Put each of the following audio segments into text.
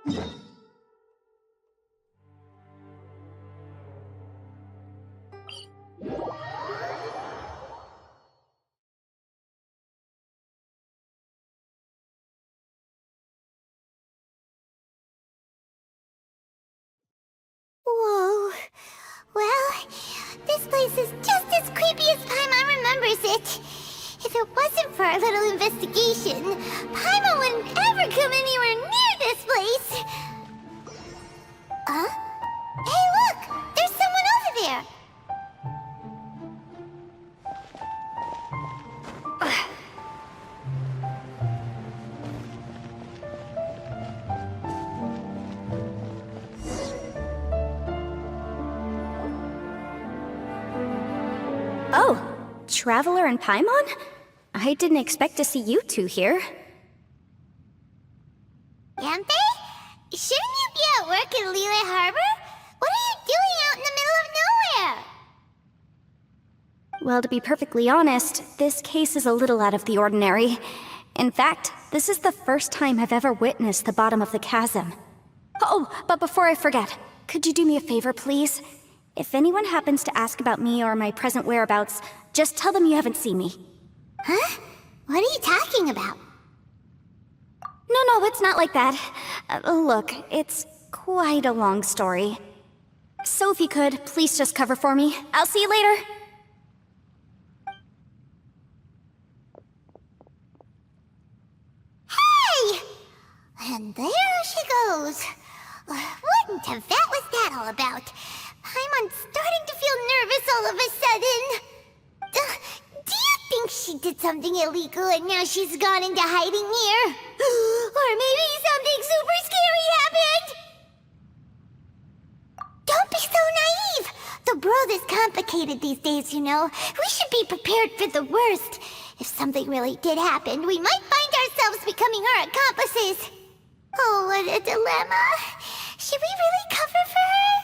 Whoa. Well, this place is just as creepy as Paimon remembers it. If it wasn't for our little investigation, Paimon wouldn't ever come anywhere near this place. Huh? Hey, look! There's someone over there! Oh, Traveler and Paimon? I didn't expect to see you two here. Yanfei? Shouldn't you be at work in Liyue Harbor? What are you doing out in the middle of nowhere? Well, to be perfectly honest, this case is a little out of the ordinary. In fact, this is the first time I've ever witnessed the bottom of the chasm. Oh, but before I forget, could you do me a favor, please? If anyone happens to ask about me or my present whereabouts, just tell them you haven't seen me. Huh? What are you talking about? No, it's not like that. Look, it's quite a long story. So if you could, please just cover for me. I'll see you later. Hey! And there she goes. What in Teyvat was that all about? Paimon's starting to feel nervous all of a sudden. Do you think she did something illegal and now she's gone into hiding here? Or maybe something super scary happened? Don't be so naive! The world is complicated these days, you know. We should be prepared for the worst. If something really did happen, we might find ourselves becoming her accomplices. Oh, what a dilemma. Should we really cover for her?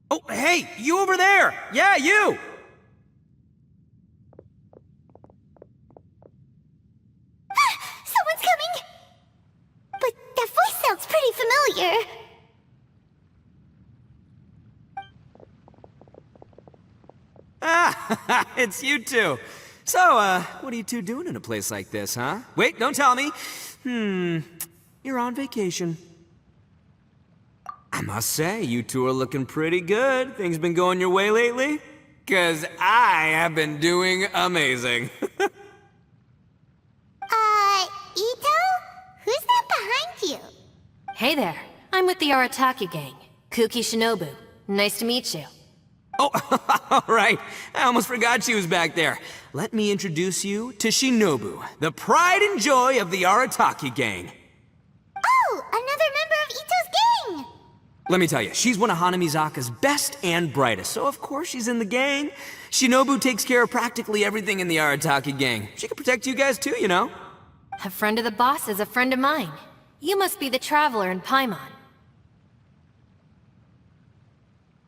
Oh, hey, you over there! Yeah, you! Someone's coming! But that voice sounds pretty familiar. Ah, it's you two. So, what are you two doing in a place like this, huh? Wait, don't tell me. You're on vacation. I must say, you two are looking pretty good. Things been going your way lately? 'Cause I have been doing amazing. Ito? Who's that behind you? Hey there, I'm with the Arataki gang. Kuki Shinobu. Nice to meet you. Oh, all right. I almost forgot she was back there. Let me introduce you to Shinobu, the pride and joy of the Arataki gang. Oh, another member of Ito's gang! Let me tell you, she's one of Hanamizaka's best and brightest, so of course she's in the gang. Shinobu takes care of practically everything in the Arataki gang. She can protect you guys too, you know. A friend of the boss is a friend of mine. You must be the Traveler in Paimon.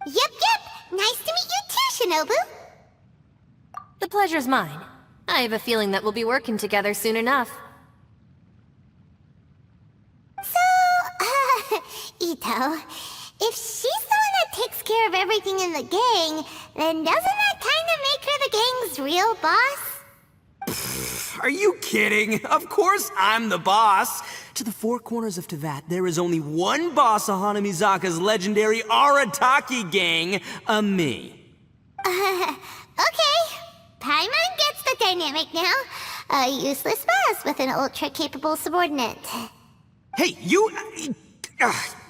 Yep. Nice to meet you too, Shinobu. The pleasure's mine. I have a feeling that we'll be working together soon enough. So, Ito, if she's the one that takes care of everything in the gang, then doesn't that kind of make her the gang's real boss? Are you kidding? Of course I'm the boss. To the four corners of Teyvat, there is only one boss of Hanamizaka's legendary Arataki gang, me. Okay. Paimon gets the dynamic now. A useless boss with an ultra-capable subordinate. Hey, you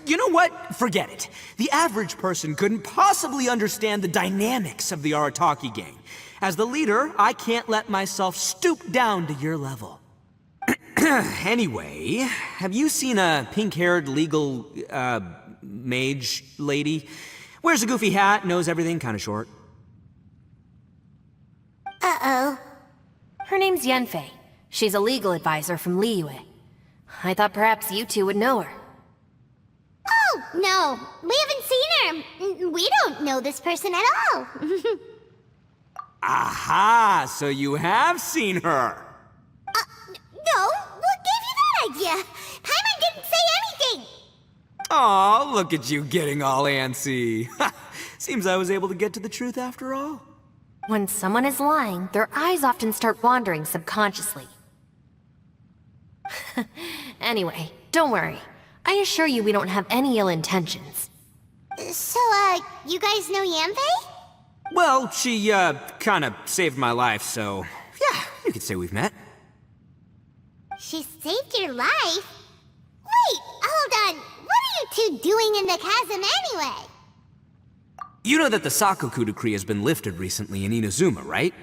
know what? Forget it. The average person couldn't possibly understand the dynamics of the Arataki gang. As the leader, I can't let myself stoop down to your level. Anyway, have you seen a pink-haired legal, mage lady? Wears a goofy hat, knows everything, kinda short. Uh-oh. Her name's Yanfei. She's a legal advisor from Liyue. I thought perhaps you two would know her. Oh, no. We haven't seen her. We don't know this person at all. Aha! So you have seen her! Aw, look at you getting all antsy. Seems I was able to get to the truth after all. When someone is lying, their eyes often start wandering subconsciously. Anyway, don't worry. I assure you we don't have any ill intentions. So, you guys know Yanfei? Well, she, kinda saved my life, so... yeah, you could say we've met. She saved your life? Wait, hold on. What are you two doing in the chasm anyway? You know that the Sakoku decree has been lifted recently in Inazuma, right?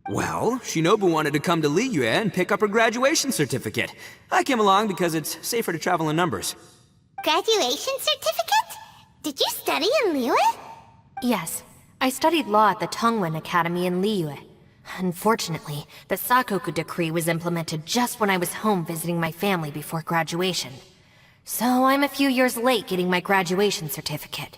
Well, Shinobu wanted to come to Liyue and pick up her graduation certificate. I came along because it's safer to travel in numbers. Graduation certificate? Did you study in Liyue? Yes, I studied law at the Tongwen Academy in Liyue. Unfortunately, the Sakoku decree was implemented just when I was home visiting my family before graduation. So I'm a few years late getting my graduation certificate.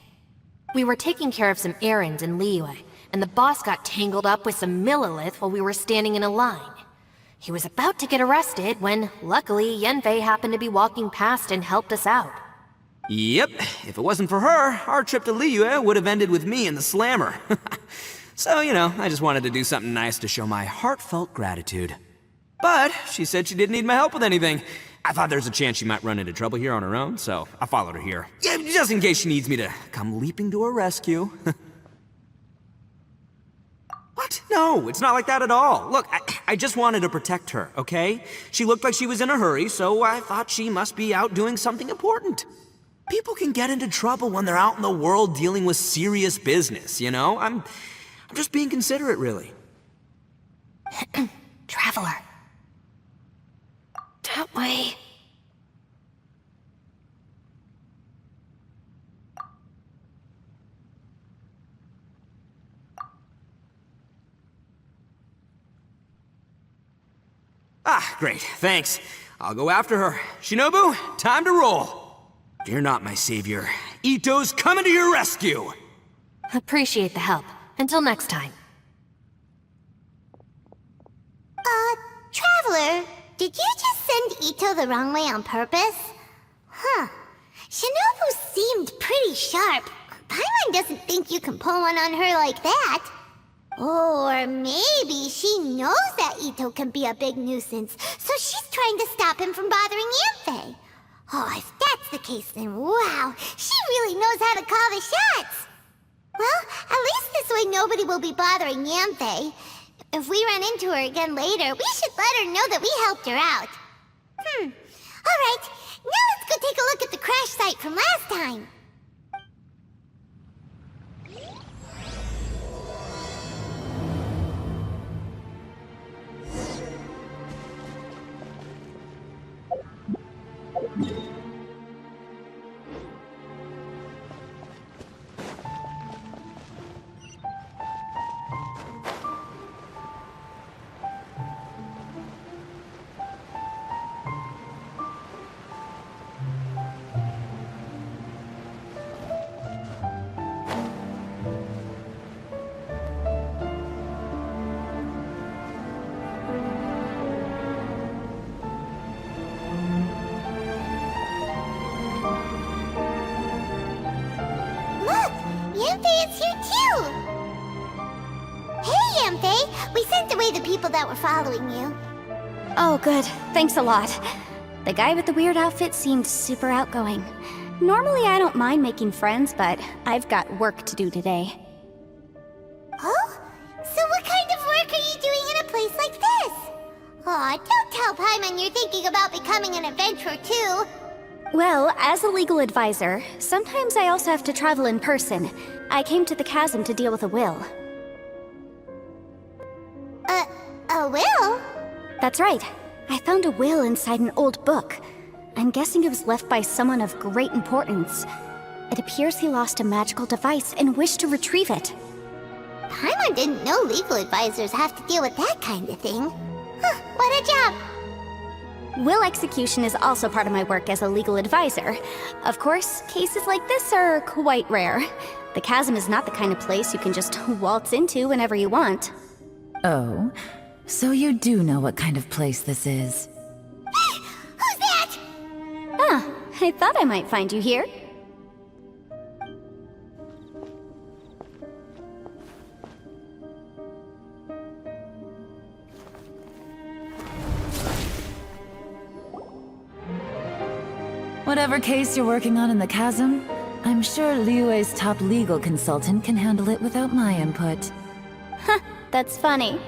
We were taking care of some errands in Liyue, and the boss got tangled up with some Millilith while we were standing in a line. He was about to get arrested when, luckily, Yanfei happened to be walking past and helped us out. Yep, if it wasn't for her, our trip to Liyue would have ended with me in the slammer. So, you know, I just wanted to do something nice to show my heartfelt gratitude. But she said she didn't need my help with anything. I thought there's a chance she might run into trouble here on her own, so I followed her here. Yeah, just in case she needs me to come leaping to her rescue. What? No, it's not like that at all. Look, I just wanted to protect her, okay? She looked like she was in a hurry, so I thought she must be out doing something important. People can get into trouble when they're out in the world dealing with serious business, you know? I'm just being considerate, really. Traveler. That way. Ah, great, thanks. I'll go after her. Shinobu, time to roll. Fear not, my savior. Ito's coming to your rescue! Appreciate the help. Until next time. Traveler, did you just send Ito the wrong way on purpose? Huh. Shinobu seemed pretty sharp. Paimon doesn't think you can pull one on her like that. Or maybe she knows that Ito can be a big nuisance, so she's trying to stop him from bothering Yanfei. Oh, if that's the case, then wow, she really knows how to call the shots. Well, at least this way nobody will be bothering Yanfei. If we run into her again later, we should let her know that we helped her out. Alright, now let's go take a look at the crash site from last time. Yanfei is here too! Hey, Yanfei! We sent away the people that were following you. Oh, good. Thanks a lot. The guy with the weird outfit seemed super outgoing. Normally I don't mind making friends, but I've got work to do today. Oh? So what kind of work are you doing in a place like this? Aw, don't tell Paimon you're thinking about becoming an adventurer too. Well, as a legal advisor, sometimes I also have to travel in person. I came to the chasm to deal with a will. A will? That's right. I found a will inside an old book. I'm guessing it was left by someone of great importance. It appears he lost a magical device and wished to retrieve it. Paimon didn't know legal advisors have to deal with that kind of thing. Huh, what a job! Will execution is also part of my work as a legal advisor. Of course, cases like this are quite rare. The chasm is not the kind of place you can just waltz into whenever you want. Oh, so you do know what kind of place this is. Who's that? Ah, I thought I might find you here. Whatever case you're working on in the chasm, I'm sure Liyue's top legal consultant can handle it without my input. Huh, that's funny.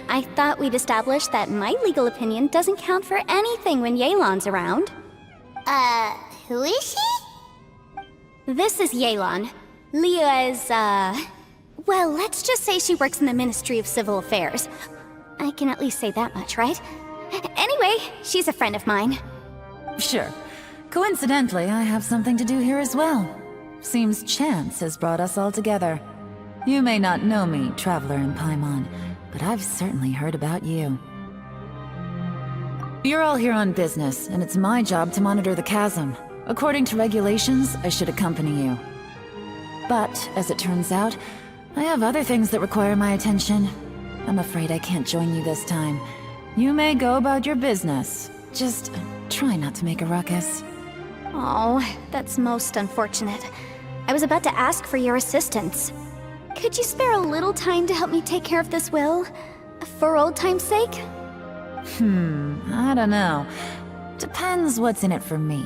I thought we'd established that my legal opinion doesn't count for anything when Yelan's around. Who is she? This is Yelan. Liyue's, well, let's just say she works in the Ministry of Civil Affairs. I can at least say that much, right? Anyway, she's a friend of mine. Sure. Coincidentally, I have something to do here as well. Seems chance has brought us all together. You may not know me, Traveler in Paimon, but I've certainly heard about you. You're all here on business, and it's my job to monitor the chasm. According to regulations, I should accompany you. But, as it turns out, I have other things that require my attention. I'm afraid I can't join you this time. You may go about your business. Just try not to make a ruckus. Oh, that's most unfortunate. I was about to ask for your assistance. Could you spare a little time to help me take care of this will? For old time's sake? I don't know. Depends what's in it for me.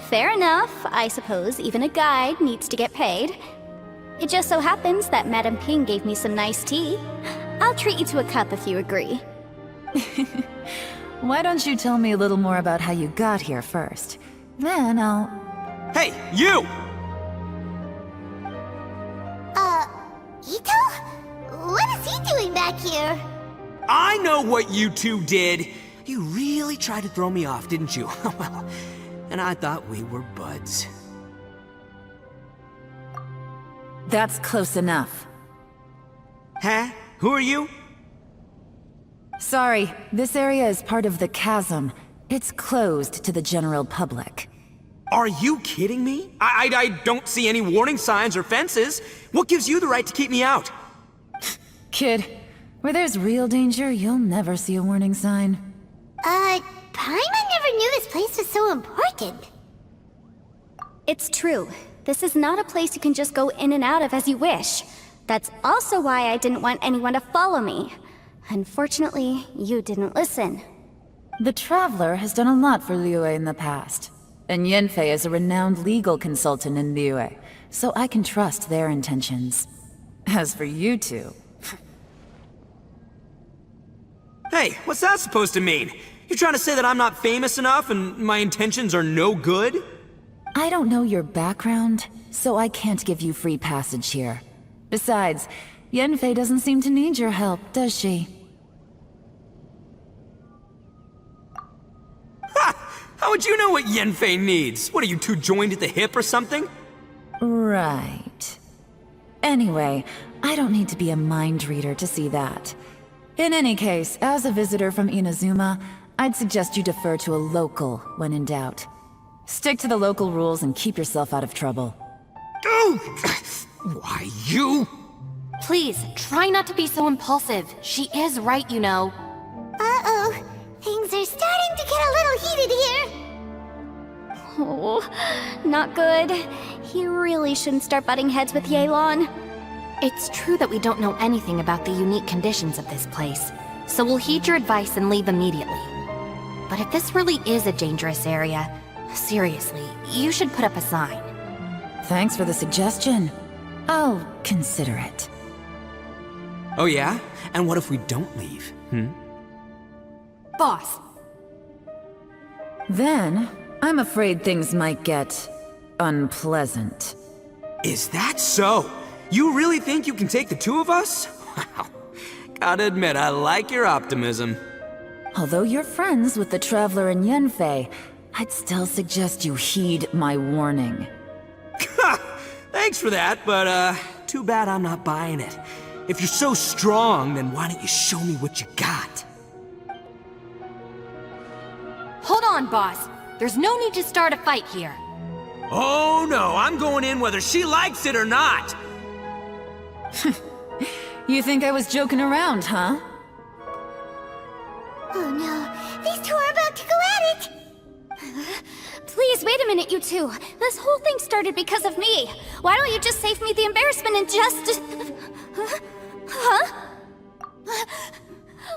Fair enough. I suppose even a guide needs to get paid. It just so happens that Madame Ping gave me some nice tea. I'll treat you to a cup if you agree. Why don't you tell me a little more about how you got here first? Then I'll... Hey, you! Ito? What is he doing back here? I know what you two did. You really tried to throw me off, didn't you? Well, and I thought we were buds. That's close enough. Huh? Who are you? Sorry, this area is part of the chasm. It's closed to the general public. Are you kidding me? I don't see any warning signs or fences. What gives you the right to keep me out? Kid, where there's real danger, you'll never see a warning sign. Paimon never knew this place was so important. It's true. This is not a place you can just go in and out of as you wish. That's also why I didn't want anyone to follow me. Unfortunately, you didn't listen. The Traveler has done a lot for Liyue in the past. And Yanfei is a renowned legal consultant in Liyue, so I can trust their intentions. As for you two... Hey, what's that supposed to mean? You trying to say that I'm not famous enough and my intentions are no good? I don't know your background, so I can't give you free passage here. Besides, Yanfei doesn't seem to need your help, does she? How would you know what Yanfei needs? What, are you two joined at the hip or something? Right. Anyway, I don't need to be a mind reader to see that. In any case, as a visitor from Inazuma, I'd suggest you defer to a local when in doubt. Stick to the local rules and keep yourself out of trouble. Oh! Why, you? Please, try not to be so impulsive. She is right, you know. Uh-oh. Things are starting to get a little heated here. Oh, not good. He really shouldn't start butting heads with Yelan. It's true that we don't know anything about the unique conditions of this place, so we'll heed your advice and leave immediately. But if this really is a dangerous area, seriously, you should put up a sign. Thanks for the suggestion. I'll consider it. Oh yeah? And what if we don't leave? Boss! Then, I'm afraid things might get... unpleasant. Is that so? You really think you can take the two of us? Wow. Gotta admit, I like your optimism. Although you're friends with the Traveler and Yanfei, I'd still suggest you heed my warning. Thanks for that, but too bad I'm not buying it. If you're so strong, then why don't you show me what you got? Hold on, boss. There's no need to start a fight here. Oh no, I'm going in whether she likes it or not! You think I was joking around, huh? Oh no, these two are about to go at it. Please, wait a minute, you two. This whole thing started because of me. Why don't you just save me the embarrassment and just... Huh?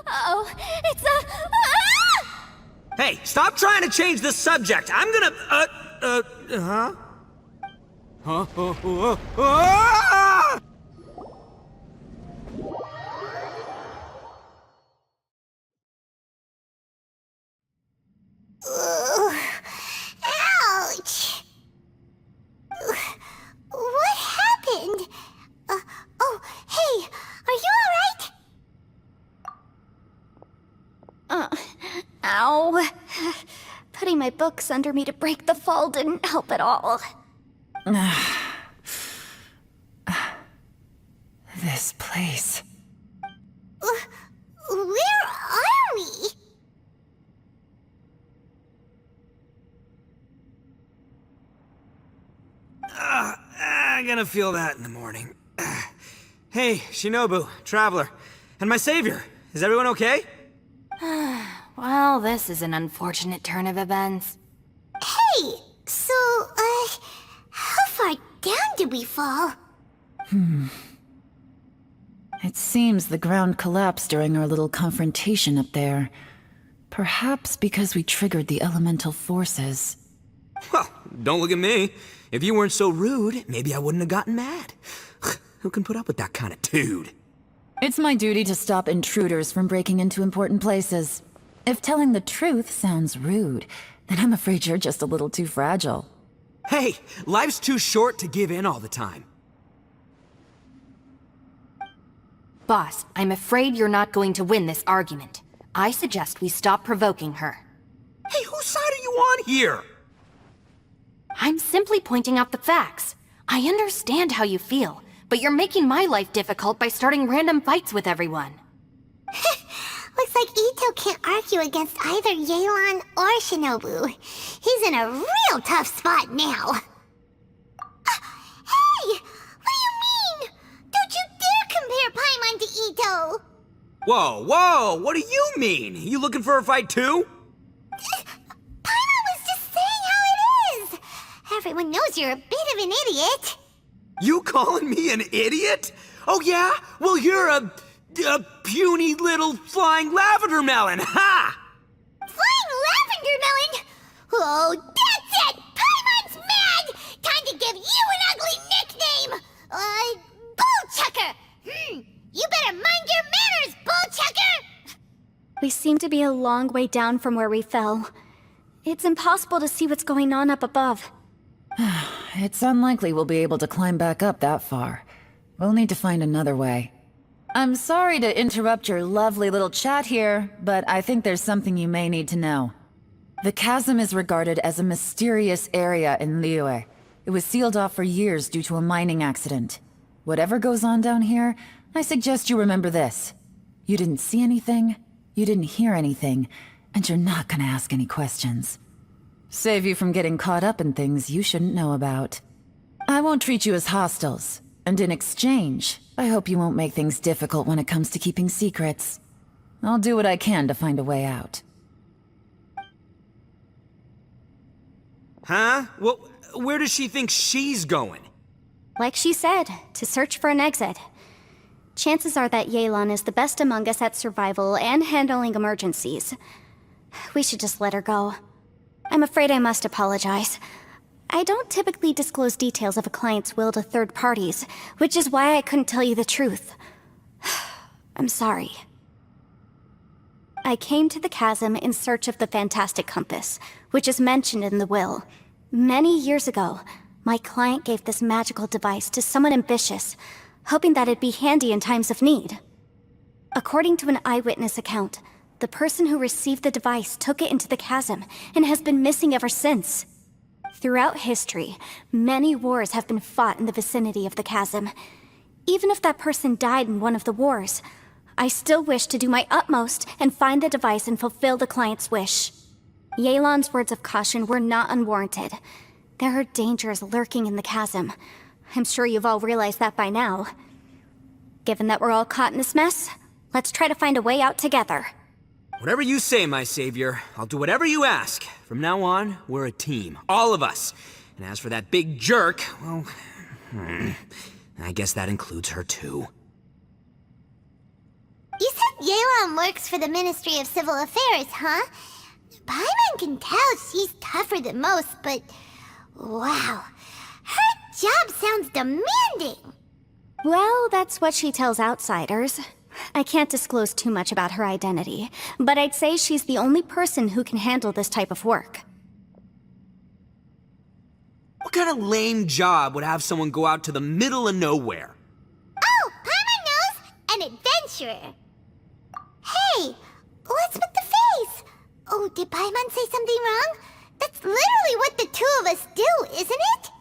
Oh, it's a... Ah! Hey, stop trying to change the subject. I'm gonna, huh? Ah! Ouch! What happened? Oh, hey, are you alright? Ow. Putting my books under me to break the fall didn't help at all. This place. Where are we? I'm gonna feel that in the morning. Hey, Shinobu, Traveler, and my savior. Is everyone okay? Well, this is an unfortunate turn of events. Hey, so, how far down did we fall? It seems the ground collapsed during our little confrontation up there. Perhaps because we triggered the elemental forces. Well, don't look at me. If you weren't so rude, maybe I wouldn't have gotten mad. Who can put up with that kind of dude? It's my duty to stop intruders from breaking into important places. If telling the truth sounds rude, then I'm afraid you're just a little too fragile. Hey, life's too short to give in all the time. Boss, I'm afraid you're not going to win this argument. I suggest we stop provoking her. Hey, whose side are you on here? I'm simply pointing out the facts. I understand how you feel, but you're making my life difficult by starting random fights with everyone. Looks like Ito can't argue against either Yelan or Shinobu. He's in a real tough spot now. Hey! What do you mean? Don't you dare compare Paimon to Ito! Whoa, whoa, what do you mean? You looking for a fight too? Paimon was just saying how it is! Everyone knows you're a bit of an idiot. You calling me an idiot? Oh yeah? Well, you're a puny little flying lavender melon, ha! Flying lavender melon? Oh, that's it! Paimon's mad! Time to give you an ugly nickname! Bullchucker! You better mind your manners, Bullchucker! We seem to be a long way down from where we fell. It's impossible to see what's going on up above. It's unlikely we'll be able to climb back up that far. We'll need to find another way. I'm sorry to interrupt your lovely little chat here, but I think there's something you may need to know. The chasm is regarded as a mysterious area in Liyue. It was sealed off for years due to a mining accident. Whatever goes on down here, I suggest you remember this. You didn't see anything, you didn't hear anything, and you're not gonna ask any questions. Save you from getting caught up in things you shouldn't know about. I won't treat you as hostiles, and in exchange, I hope you won't make things difficult when it comes to keeping secrets. I'll do what I can to find a way out. Huh? Well, where does she think she's going? Like she said, to search for an exit. Chances are that Yelan is the best among us at survival and handling emergencies. We should just let her go. I'm afraid I must apologize. I don't typically disclose details of a client's will to third parties, which is why I couldn't tell you the truth. I'm sorry. I came to the chasm in search of the fantastic compass, which is mentioned in the will. Many years ago, my client gave this magical device to someone ambitious, hoping that it'd be handy in times of need. According to an eyewitness account, the person who received the device took it into the chasm and has been missing ever since. Throughout history, many wars have been fought in the vicinity of the chasm. Even if that person died in one of the wars, I still wish to do my utmost and find the device and fulfill the client's wish. Yelan's words of caution were not unwarranted. There are dangers lurking in the chasm. I'm sure you've all realized that by now. Given that we're all caught in this mess, let's try to find a way out together. Whatever you say, my savior. I'll do whatever you ask. From now on, we're a team. All of us. And as for that big jerk, well... I guess that includes her too. You said Yelan works for the Ministry of Civil Affairs, huh? Paimon can tell she's tougher than most, but... wow. Her job sounds demanding! Well, that's what she tells outsiders. I can't disclose too much about her identity, but I'd say she's the only person who can handle this type of work. What kind of lame job would have someone go out to the middle of nowhere? Oh, Paimon knows! An adventurer! Hey, what's with the face? Oh, did Paimon say something wrong? That's literally what the two of us do, isn't it?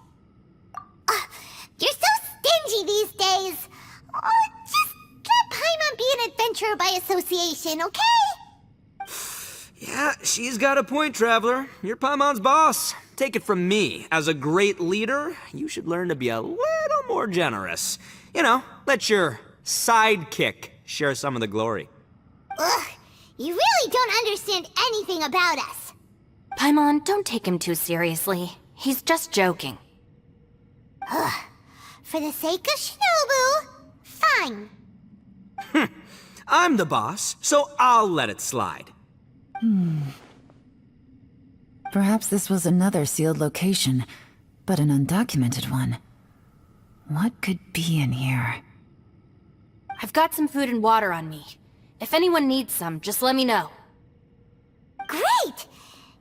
You're so stingy these days. Just let Paimon be an adventurer by association, okay? Yeah, she's got a point, Traveler. You're Paimon's boss. Take it from me. As a great leader, you should learn to be a little more generous. You know, let your sidekick share some of the glory. Ugh, you really don't understand anything about us. Paimon, don't take him too seriously. He's just joking. For the sake of Shinobu, fine. I'm the boss, so I'll let it slide. Perhaps this was another sealed location, but an undocumented one. What could be in here? I've got some food and water on me. If anyone needs some, just let me know. Great!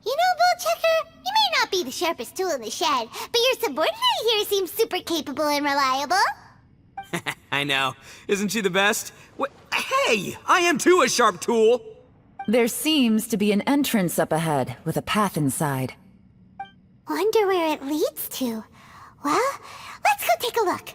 You know, Bullchecker, you may not be the sharpest tool in the shed, but your subordinate here seems super capable and reliable. I know. Isn't she the best? Hey, I am too a sharp tool. There seems to be an entrance up ahead, with a path inside. Wonder where it leads to. Well, let's go take a look.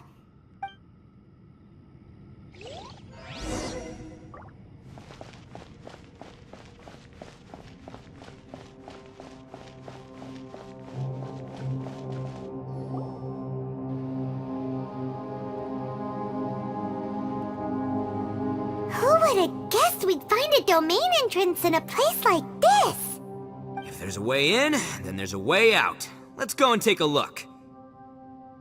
Who would have guessed we'd find a domain entrance in a place like this? If there's a way in, then there's a way out. Let's go and take a look.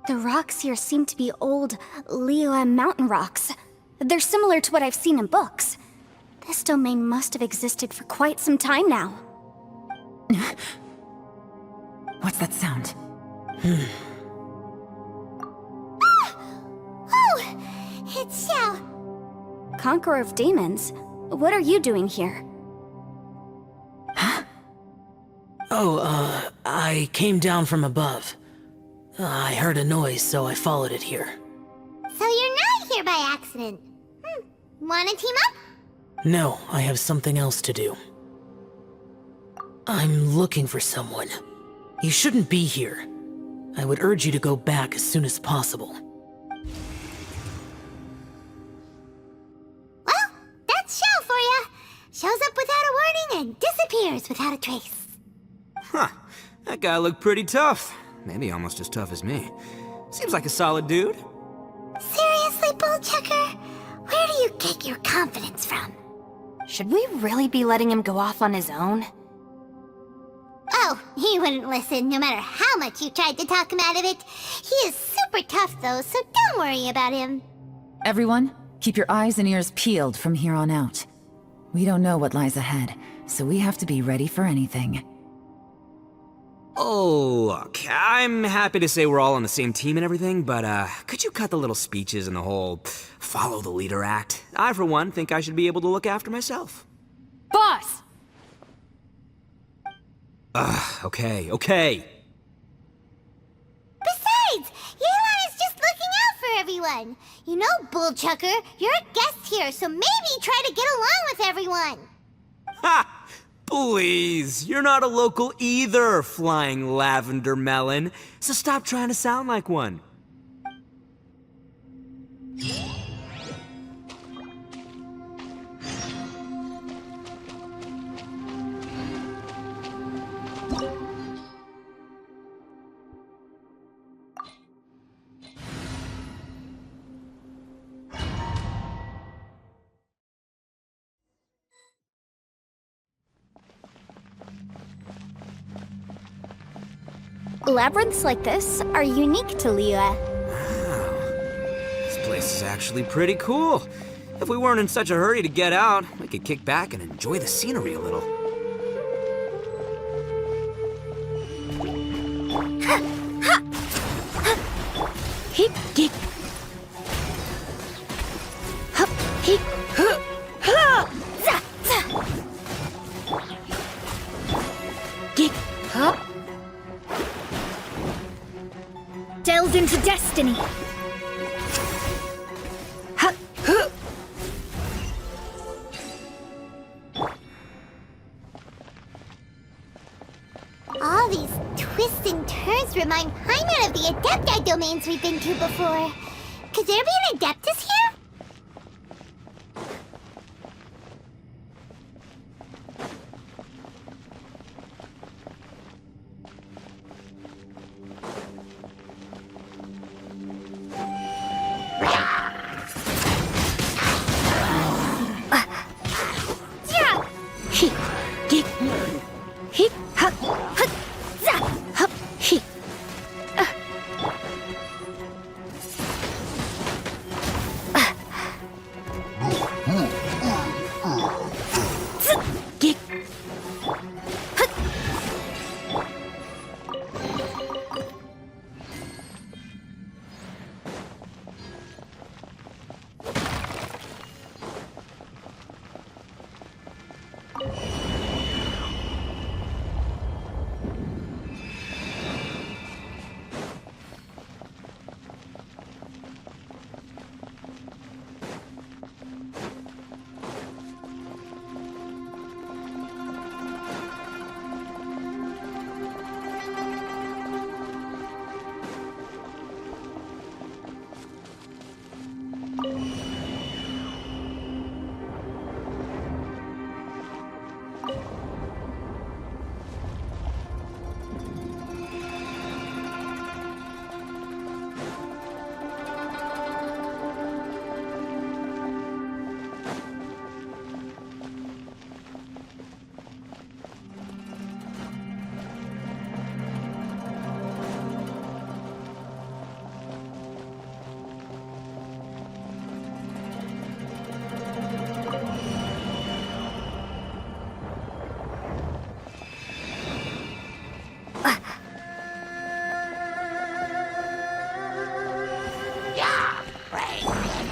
The rocks here seem to be old Liyue mountain rocks. They're similar to what I've seen in books. This domain must have existed for quite some time now. What's that sound? Oh, it's Xiao. Conqueror of Demons? What are you doing here? I came down from above. I heard a noise, so I followed it here. So you're not here by accident. Wanna team up? No, I have something else to do. I'm looking for someone. You shouldn't be here. I would urge you to go back as soon as possible. Well, that's Xiao for ya. Shows up without a warning and disappears without a trace. Huh. That guy looked pretty tough. Maybe almost as tough as me. Seems like a solid dude. Seriously, Bullchecker? Where do you get your confidence from? Should we really be letting him go off on his own? Oh, he wouldn't listen no matter how much you tried to talk him out of it. He is super tough though, so don't worry about him. Everyone, keep your eyes and ears peeled from here on out. We don't know what lies ahead, so we have to be ready for anything. Oh, look, I'm happy to say we're all on the same team and everything, but could you cut the little speeches and the whole follow the leader act? I, for one, think I should be able to look after myself. Boss! Okay. Besides, Yelan is just looking out for everyone. You know, Bullchucker, you're a guest here, so maybe try to get along with everyone. Ha! Please, you're not a local either, flying lavender melon, so stop trying to sound like one. Labyrinths like this are unique to Liyue. Wow. This place is actually pretty cool. If we weren't in such a hurry to get out, we could kick back and enjoy the scenery a little. Hip, dip. Hup, hip. Ha! Za, za. Dip, hup. Delves into destiny. Hup, hup. All these twists and turns remind Paimon of the Adepti domains we've been to before. Could there be an Adeptus here? Yeah! Hip, dip. Hip, hup, hup, za, hup, hip. Dip. Hup.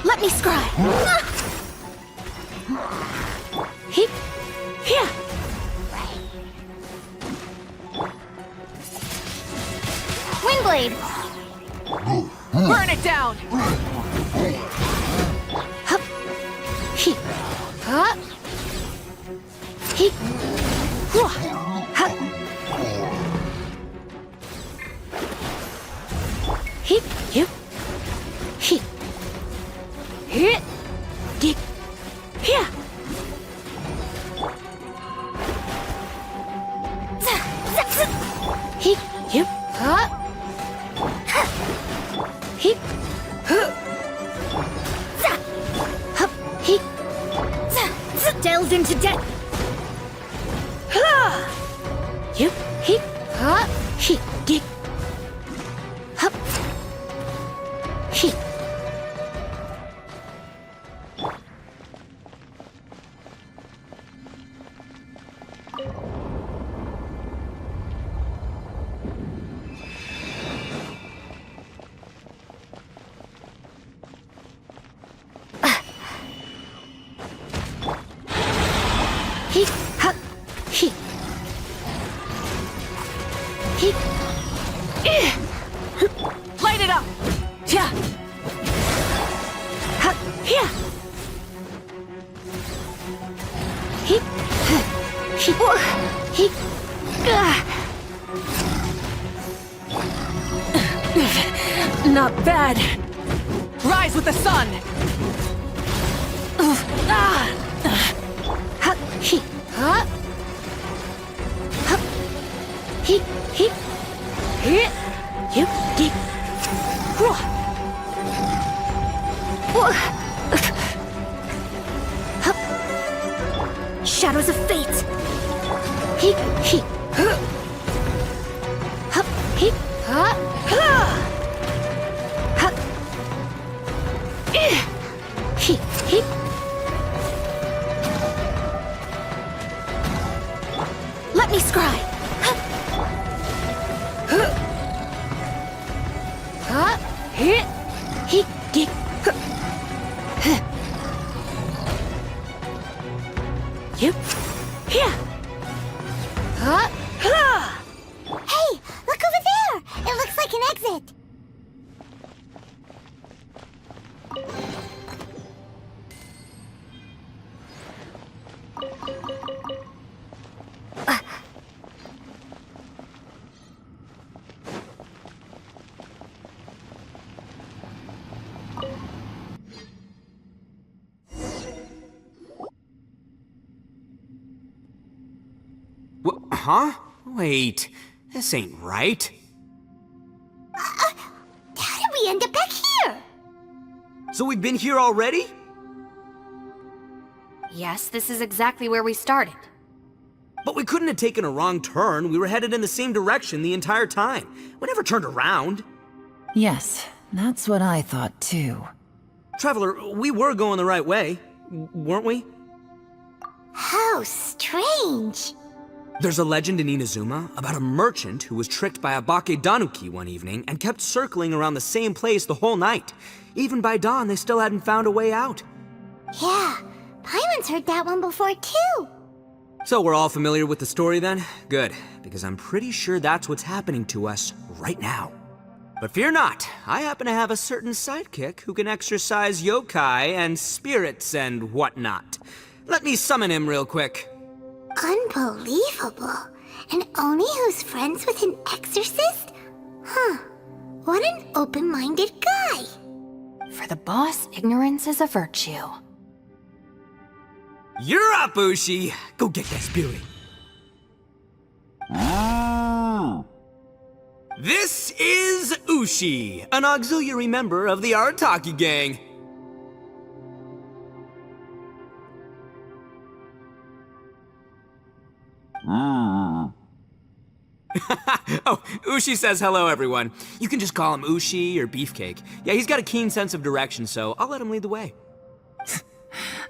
Let me scry. Hip, here. Windblade. Burn it down! Hup, hip, hup, hip, wah, hup, hip, hip, hip. Hit! Dip! Here! Hip! Hip! Huh? Hip! Huh! Hup! Hip! Delves into death! Hip! Hip! Huh? Hip! Dip! Hup! Hip! Hip, hup, hip. Hip. Light it up! Yeah. Hup, here. Hip. Hip. Hip. Not bad. Rise with the sun! Hup, hip. Hup. Hup. Hip, hip. Hip. Hip, dip. Hup. Shadows of fate. Hip, hip. Hup, hip. Let me scry. Hey, look over there! It looks like an exit. Huh? Wait, this ain't right. How did we end up back here? So we've been here already? Yes, this is exactly where we started. But we couldn't have taken a wrong turn. We were headed in the same direction the entire time. We never turned around. Yes, that's what I thought too. Traveler, we were going the right way, weren't we? How strange. There's a legend in Inazuma about a merchant who was tricked by a Bakedanuki one evening and kept circling around the same place the whole night. Even by dawn, they still hadn't found a way out. Yeah, Paimon's heard that one before too. So we're all familiar with the story then? Good, because I'm pretty sure that's what's happening to us right now. But fear not, I happen to have a certain sidekick who can exercise yokai and spirits and whatnot. Let me summon him real quick. Unbelievable. And Oni who's friends with an exorcist? Huh. What an open-minded guy. For the boss, ignorance is a virtue. You're up, Ushi! Go get that spirit. This is Ushi, an auxiliary member of the Arataki gang. Oh, Ushi says hello, everyone. You can just call him Ushi or Beefcake. Yeah, he's got a keen sense of direction, so I'll let him lead the way.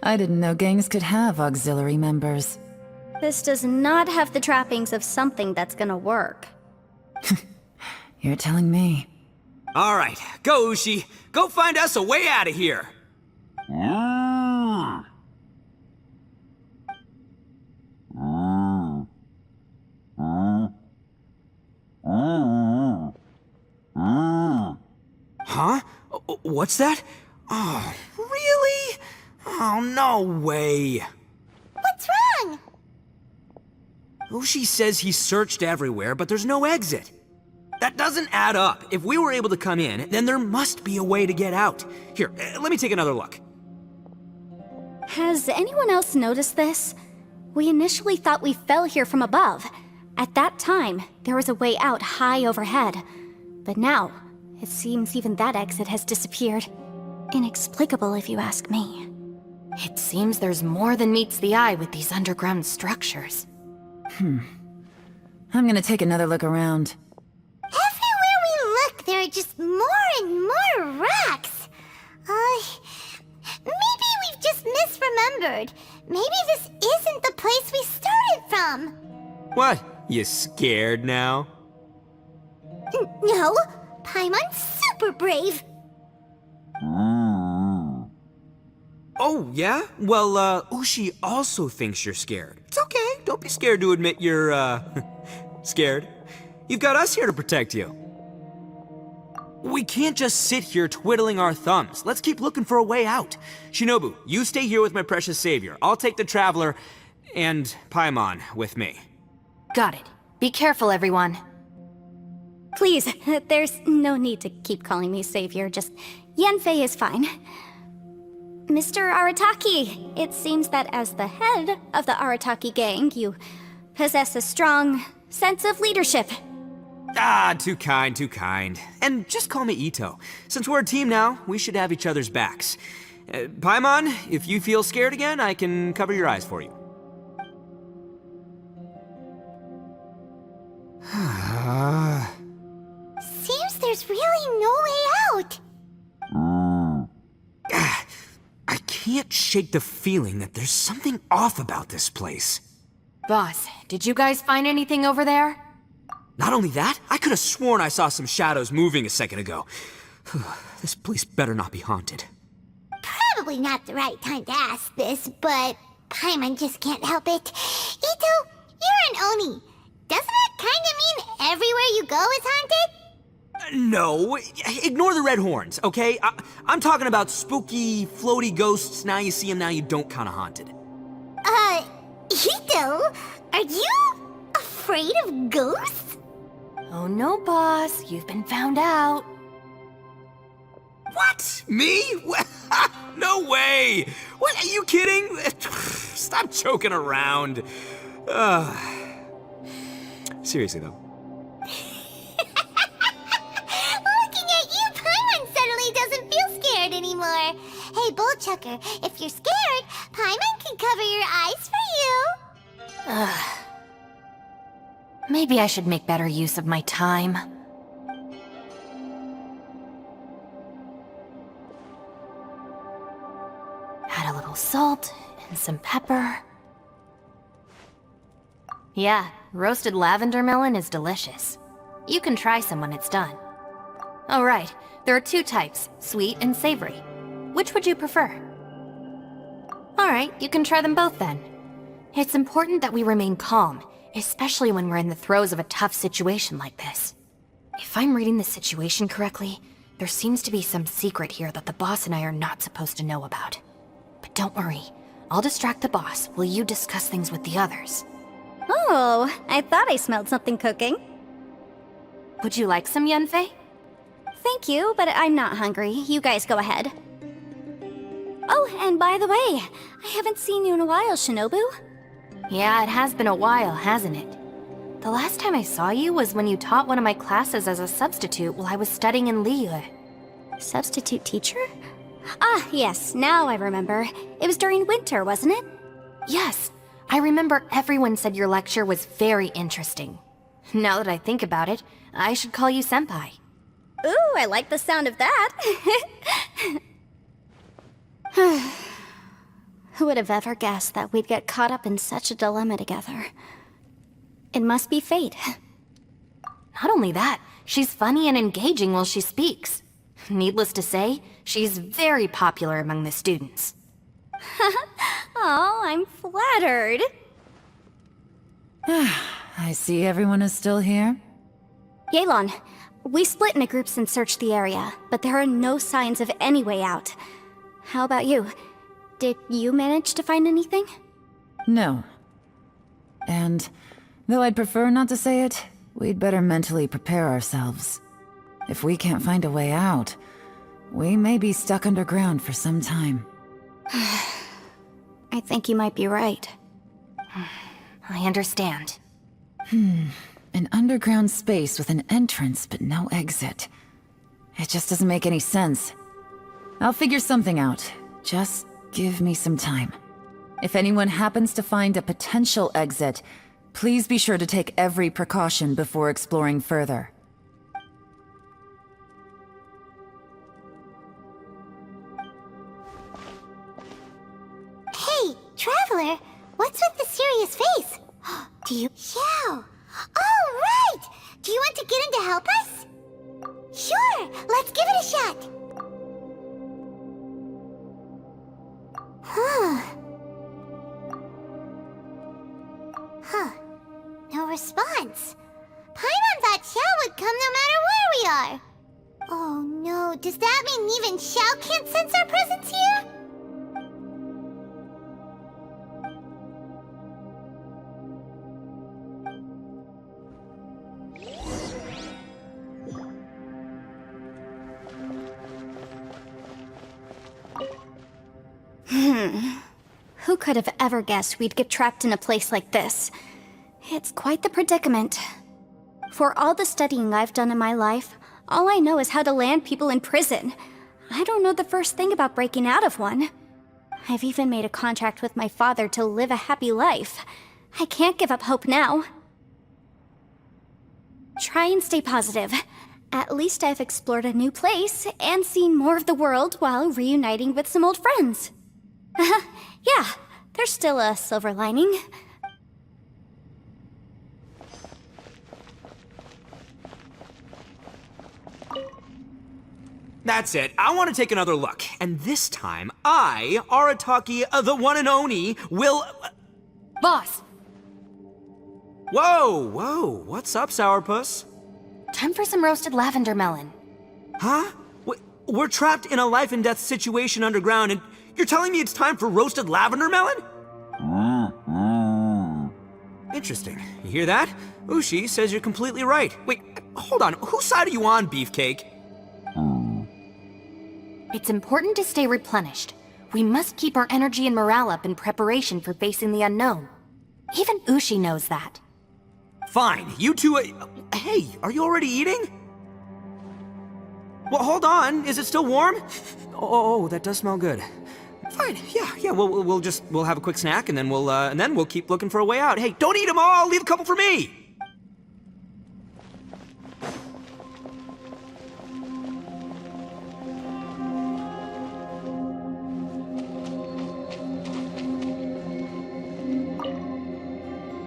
I didn't know gangs could have auxiliary members. This does not have the trappings of something that's gonna work. You're telling me. All right, go, Ushi. Go find us a way out of here. Huh? What's that? Oh, really? Oh, no way. What's wrong? Ushi says he searched everywhere, but there's no exit. That doesn't add up. If we were able to come in, then there must be a way to get out. Here, let me take another look. Has anyone else noticed this? We initially thought we fell here from above. At that time, there was a way out high overhead. But now, it seems even that exit has disappeared. Inexplicable if you ask me. It seems there's more than meets the eye with these underground structures. I'm gonna take another look around. Everywhere we look, there are just more and more rocks. Maybe we've just misremembered. Maybe this isn't the place we started from. What? You scared now? No, Paimon's super brave. Oh, yeah? Well, Ushi also thinks you're scared. It's okay. Don't be scared to admit you're, scared. You've got us here to protect you. We can't just sit here twiddling our thumbs. Let's keep looking for a way out. Shinobu, you stay here with my precious savior. I'll take the Traveler and Paimon with me. Got it. Be careful, everyone. Please, there's no need to keep calling me savior, just Yanfei is fine. Mr. Arataki, it seems that as the head of the Arataki gang, you possess a strong sense of leadership. Ah, too kind, too kind. And just call me Ito. Since we're a team now, we should have each other's backs. Paimon, if you feel scared again, I can cover your eyes for you. literally no way out. I can't shake the feeling that there's something off about this place. Boss, did you guys find anything over there? Not only that, I could have sworn I saw some shadows moving a second ago. This place better not be haunted. Probably not the right time to ask this, but Paimon just can't help it. Ito, you're an Oni. Doesn't it kind of mean everywhere you go is haunted? No, ignore the red horns, okay? I'm talking about spooky, floaty ghosts. Now you see them, now you don't kind of haunted. Ito, are you afraid of ghosts? Oh no, boss. You've been found out. What? Me? No way! What, are you kidding? Stop joking around. Seriously, though. Looking at you, Paimon suddenly doesn't feel scared anymore. Hey, Bullchucker, if you're scared, Paimon can cover your eyes for you. Maybe I should make better use of my time. Add a little salt and some pepper. Yeah, roasted lavender melon is delicious. You can try some when it's done. Oh right, there are two types, sweet and savory. Which would you prefer? Alright, you can try them both then. It's important that we remain calm, especially when we're in the throes of a tough situation like this. If I'm reading the situation correctly, there seems to be some secret here that the boss and I are not supposed to know about. But don't worry, I'll distract the boss while you discuss things with the others. Oh, I thought I smelled something cooking. Would you like some, Yunfei? Thank you, but I'm not hungry. You guys go ahead. Oh, and by the way, I haven't seen you in a while, Shinobu. Yeah, it has been a while, hasn't it? The last time I saw you was when you taught one of my classes as a substitute while I was studying in Liyue. Substitute teacher? Ah, yes, now I remember. It was during winter, wasn't it? Yes, I remember everyone said your lecture was very interesting. Now that I think about it, I should call you Senpai. Ooh, I like the sound of that. Who would have ever guessed that we'd get caught up in such a dilemma together? It must be fate. Not only that, she's funny and engaging while she speaks. Needless to say, she's very popular among the students. Oh, I'm flattered. I see everyone is still here. Yelan, we split into groups and searched the area, but there are no signs of any way out. How about you? Did you manage to find anything? No. And, though I'd prefer not to say it, we'd better mentally prepare ourselves. If we can't find a way out, we may be stuck underground for some time. I think you might be right. I understand. An underground space with an entrance but no exit. It just doesn't make any sense. I'll figure something out. Just give me some time. If anyone happens to find a potential exit, please be sure to take every precaution before exploring further. Hey, Traveler, what's with the serious face? Do you... Yeah. Oh, right! Do you want to get in to help us? Sure, let's give it a shot. No response. Paimon thought Xiao would come no matter where we are. Oh no, does that mean even Xiao can't sense our presence here? Who could have ever guessed we'd get trapped in a place like this? It's quite the predicament. For all the studying I've done in my life, all I know is how to land people in prison. I don't know the first thing about breaking out of one. I've even made a contract with my father to live a happy life. I can't give up hope now. Try and stay positive. At least I've explored a new place and seen more of the world while reuniting with some old friends. Yeah, there's still a silver lining. That's it. I want to take another look. And this time, I, Arataki, the one and only, will... Boss, Whoa. What's up, Sourpuss? time for some roasted lavender melon. Huh? We're trapped in a life and death situation underground, and you're telling me it's time for roasted lavender melon? Interesting. You hear that? Ushi says you're completely right. Wait, hold on. Whose side are you on, Beefcake? It's important to stay replenished. We must keep our energy and morale up in preparation for facing the unknown. Even Ushi knows that. Fine, you two... hey, are you already eating? Well, hold on. Is it still warm? Oh, that does smell good. Fine, yeah, we'll have a quick snack, and then we'll keep looking for a way out. Hey, don't eat them all! Leave a couple for me!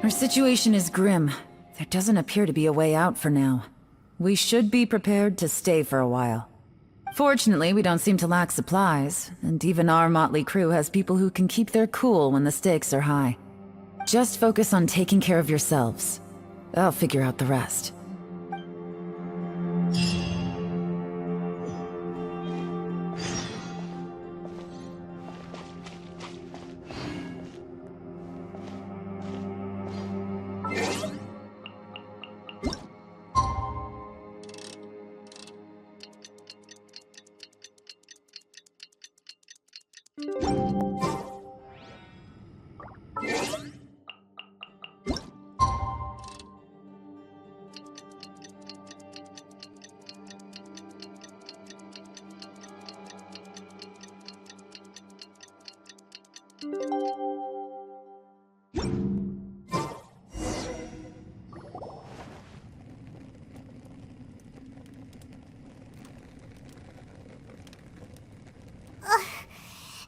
Our situation is grim. There doesn't appear to be a way out for now. We should be prepared to stay for a while. Fortunately, we don't seem to lack supplies, and even our motley crew has people who can keep their cool when the stakes are high. Just focus on taking care of yourselves. I'll figure out the rest.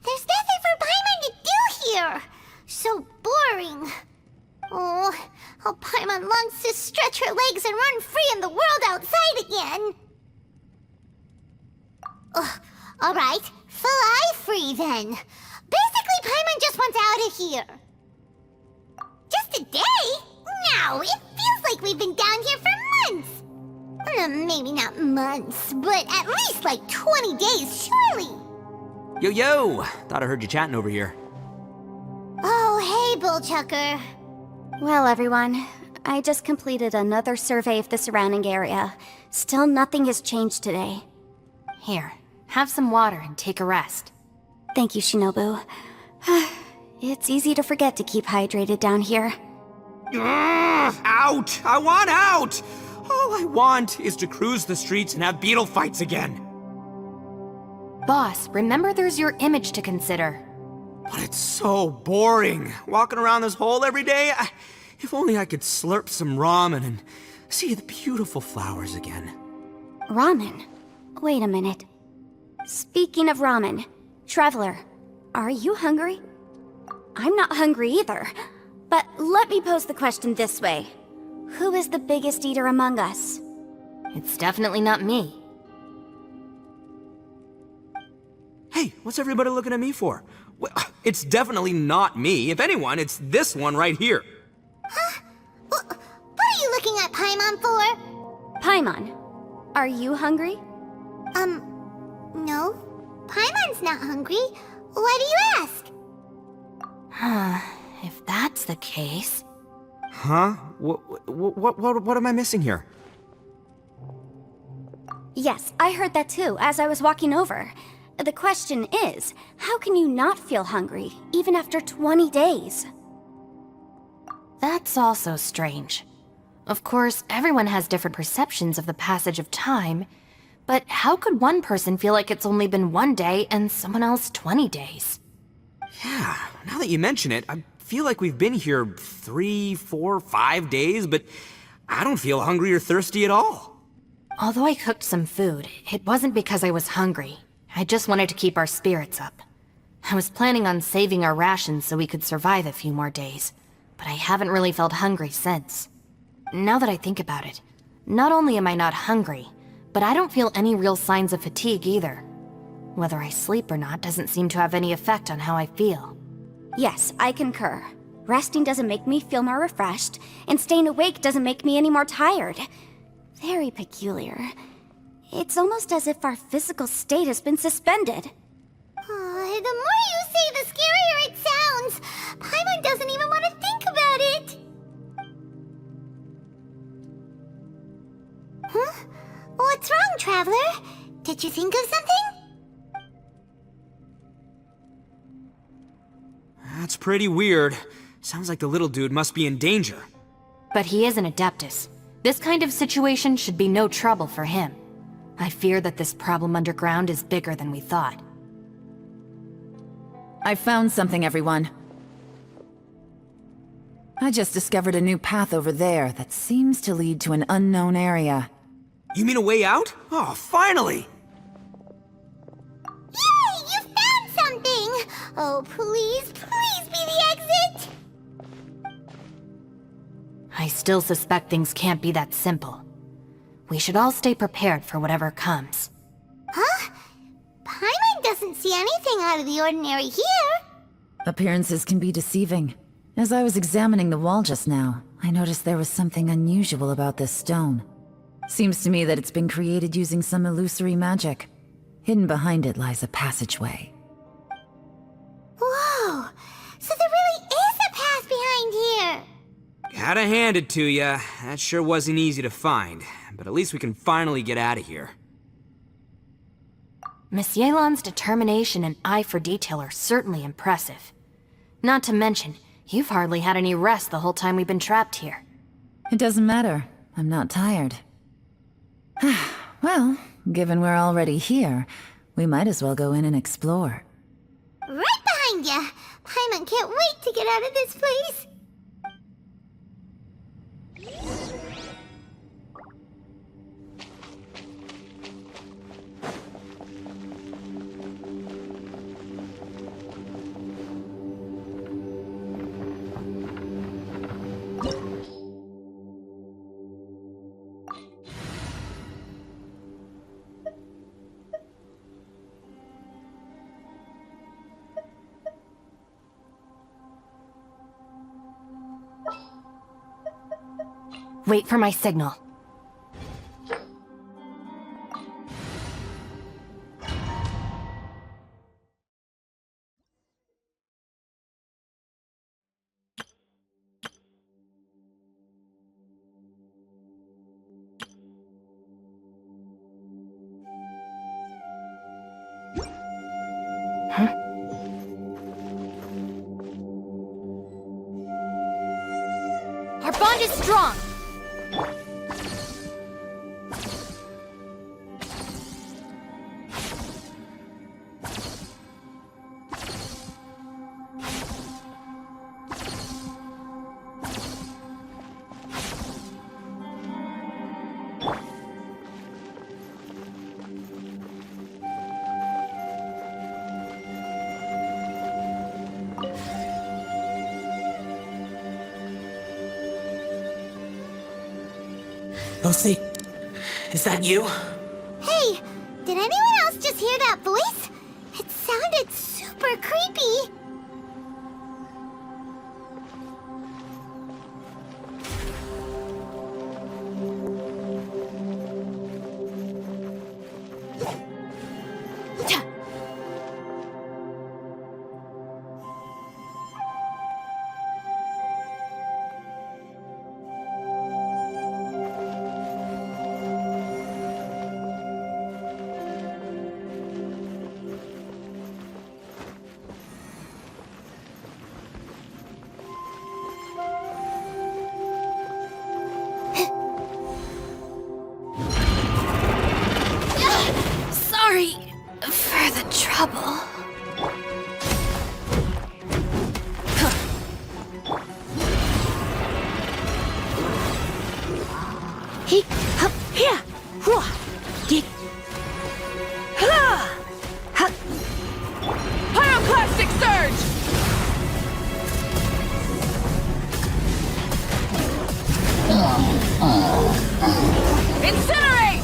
There's nothing for Paimon to do here! So boring. Oh, how Paimon longs to stretch her legs and run free in the world outside again. Alright, fly free then. Basically, Paimon just wants out of here. Just a day? No, it feels like we've been down here for months. Maybe not months, but at least like 20 days, surely. Yo! Thought I heard you chatting over here. Oh, hey, Bullchucker. Well, everyone, I just completed another survey of the surrounding area. Still nothing has changed today. Here, have some water and take a rest. Thank you, Shinobu. It's easy to forget to keep hydrated down here. Out! I want out! All I want is to cruise the streets and have beetle fights again. Boss, remember there's your image to consider. But it's so boring, walking around this hole every day. If only I could slurp some ramen and see the beautiful flowers again. Ramen? Wait a minute. Speaking of ramen, Traveler, are you hungry? I'm not hungry either. But let me pose the question this way. Who is the biggest eater among us? It's definitely not me. Hey, what's everybody looking at me for? Well, it's definitely not me. If anyone, it's this one right here. Huh? What are you looking at Paimon for? Paimon, are you hungry? No. Paimon's not hungry. Why do you ask? If that's the case... Huh? What am I missing here? Yes, I heard that too, as I was walking over. The question is, how can you not feel hungry, even after 20 days? That's also strange. Of course, everyone has different perceptions of the passage of time, but how could one person feel like it's only been 1 day and someone else 20 days? Yeah, now that you mention it, I feel like we've been here 3, 4, 5 days, but I don't feel hungry or thirsty at all. Although I cooked some food, it wasn't because I was hungry. I just wanted to keep our spirits up. I was planning on saving our rations so we could survive a few more days, but I haven't really felt hungry since. Now that I think about it, not only am I not hungry, but I don't feel any real signs of fatigue either. Whether I sleep or not doesn't seem to have any effect on how I feel. Yes, I concur. Resting doesn't make me feel more refreshed, and staying awake doesn't make me any more tired. Very peculiar. It's almost as if our physical state has been suspended. The more you say, the scarier it sounds. Paimon doesn't even want to think about it. Huh? What's wrong, Traveler? Did you think of something? That's pretty weird. Sounds like the little dude must be in danger. But he is an Adeptus. This kind of situation should be no trouble for him. I fear that this problem underground is bigger than we thought. I found something, everyone. I just discovered a new path over there that seems to lead to an unknown area. You mean a way out? Oh, finally! Yay! You found something! Oh, please, please be the exit! I still suspect things can't be that simple. We should all stay prepared for whatever comes. Huh? Paimon doesn't see anything out of the ordinary here. Appearances can be deceiving. As I was examining the wall just now, I noticed there was something unusual about this stone. Seems to me that it's been created using some illusory magic. Hidden behind it lies a passageway. Whoa! So there really is a path behind here! Gotta hand it to ya. That sure wasn't easy to find. But at least we can finally get out of here. Miss Yelan's determination and eye for detail are certainly impressive. Not to mention, you've hardly had any rest the whole time we've been trapped here. It doesn't matter. I'm not tired. Well, given we're already here, we might as well go in and explore. Right behind ya! Paimon can't wait to get out of this place! Wait for my signal. Our bond is strong! Lucy, is that you? Hey, did anyone else just hear that voice? It sounded super creepy. Sorry for the trouble. Pyroclastic surge! Incinerate!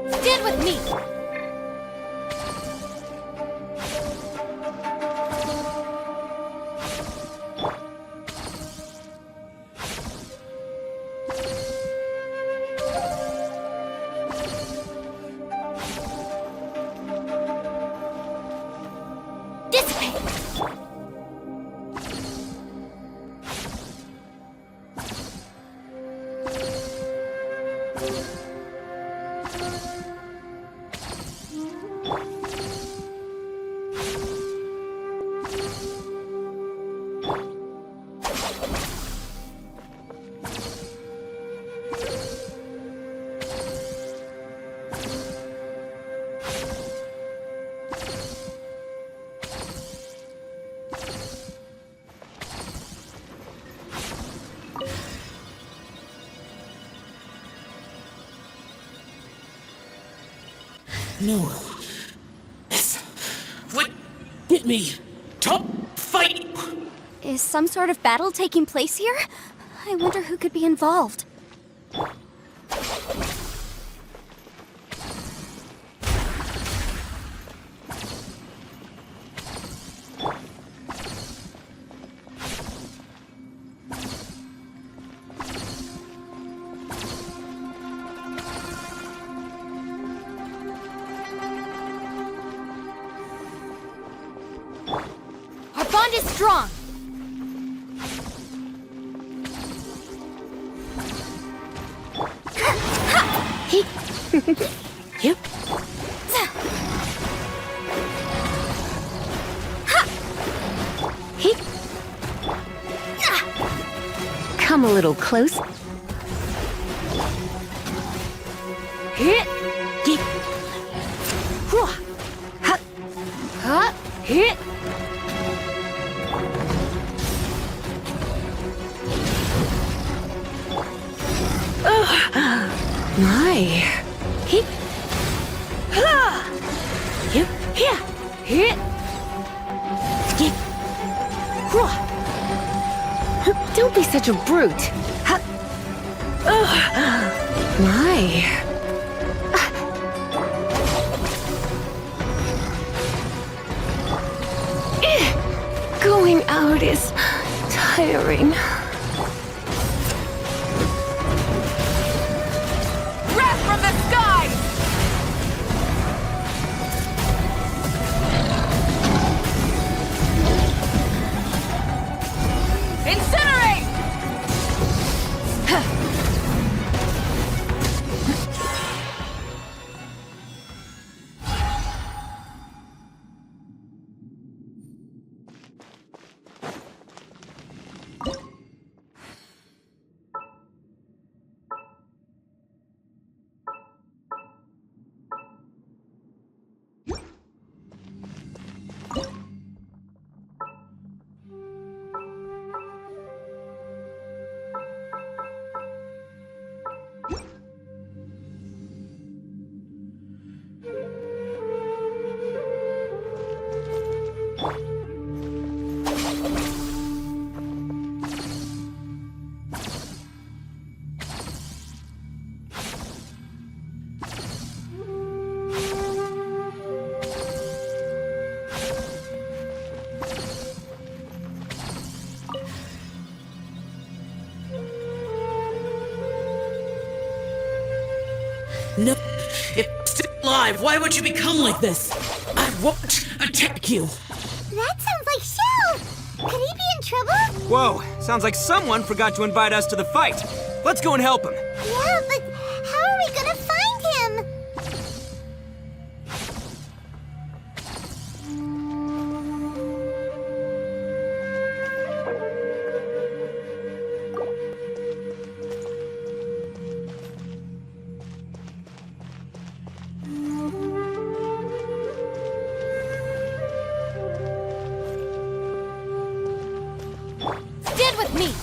Stand with me! No. This would get me. Top fight! Is some sort of battle taking place here? I wonder who could be involved. Our bond is strong! Yep. Come a little close. Hit. Hit. Hit. My. Hit. Yep. Here. Hit. Hit. Don't be such a brute. My. Going out is tiring. Wrath from the skies! Incinerate! No. If you're still alive, why would you become like this? I won't attack you. That sounds like Shell! Could he be in trouble? Whoa, sounds like someone forgot to invite us to the fight. Let's go and help him. Yeah, but how are we gonna find him? Stand with me!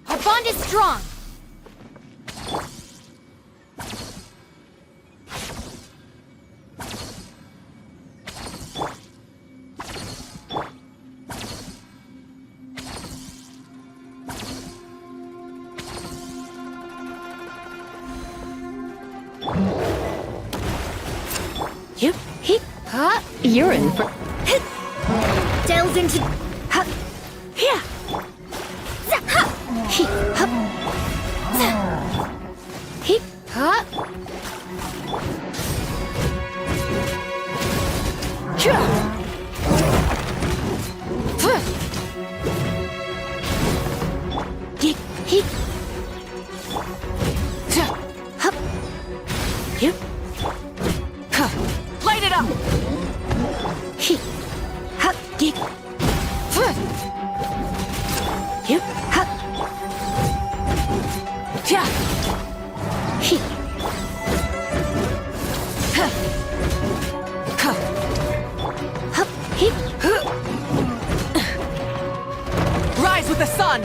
Our bond is strong! You, he, Huh? you're in for. Delves into... Ha, here. He, hup. He, Huh? he, hup. You, Light it up! he, hup, he, you, hup. He, hup, he, Rise with the sun!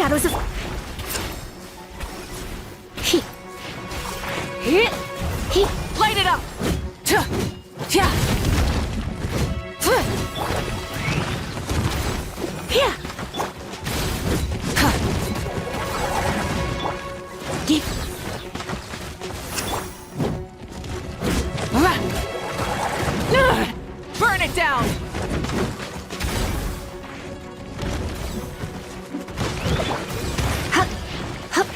shadows of. He, Light it up! here. He, Burn it down! hup, hup,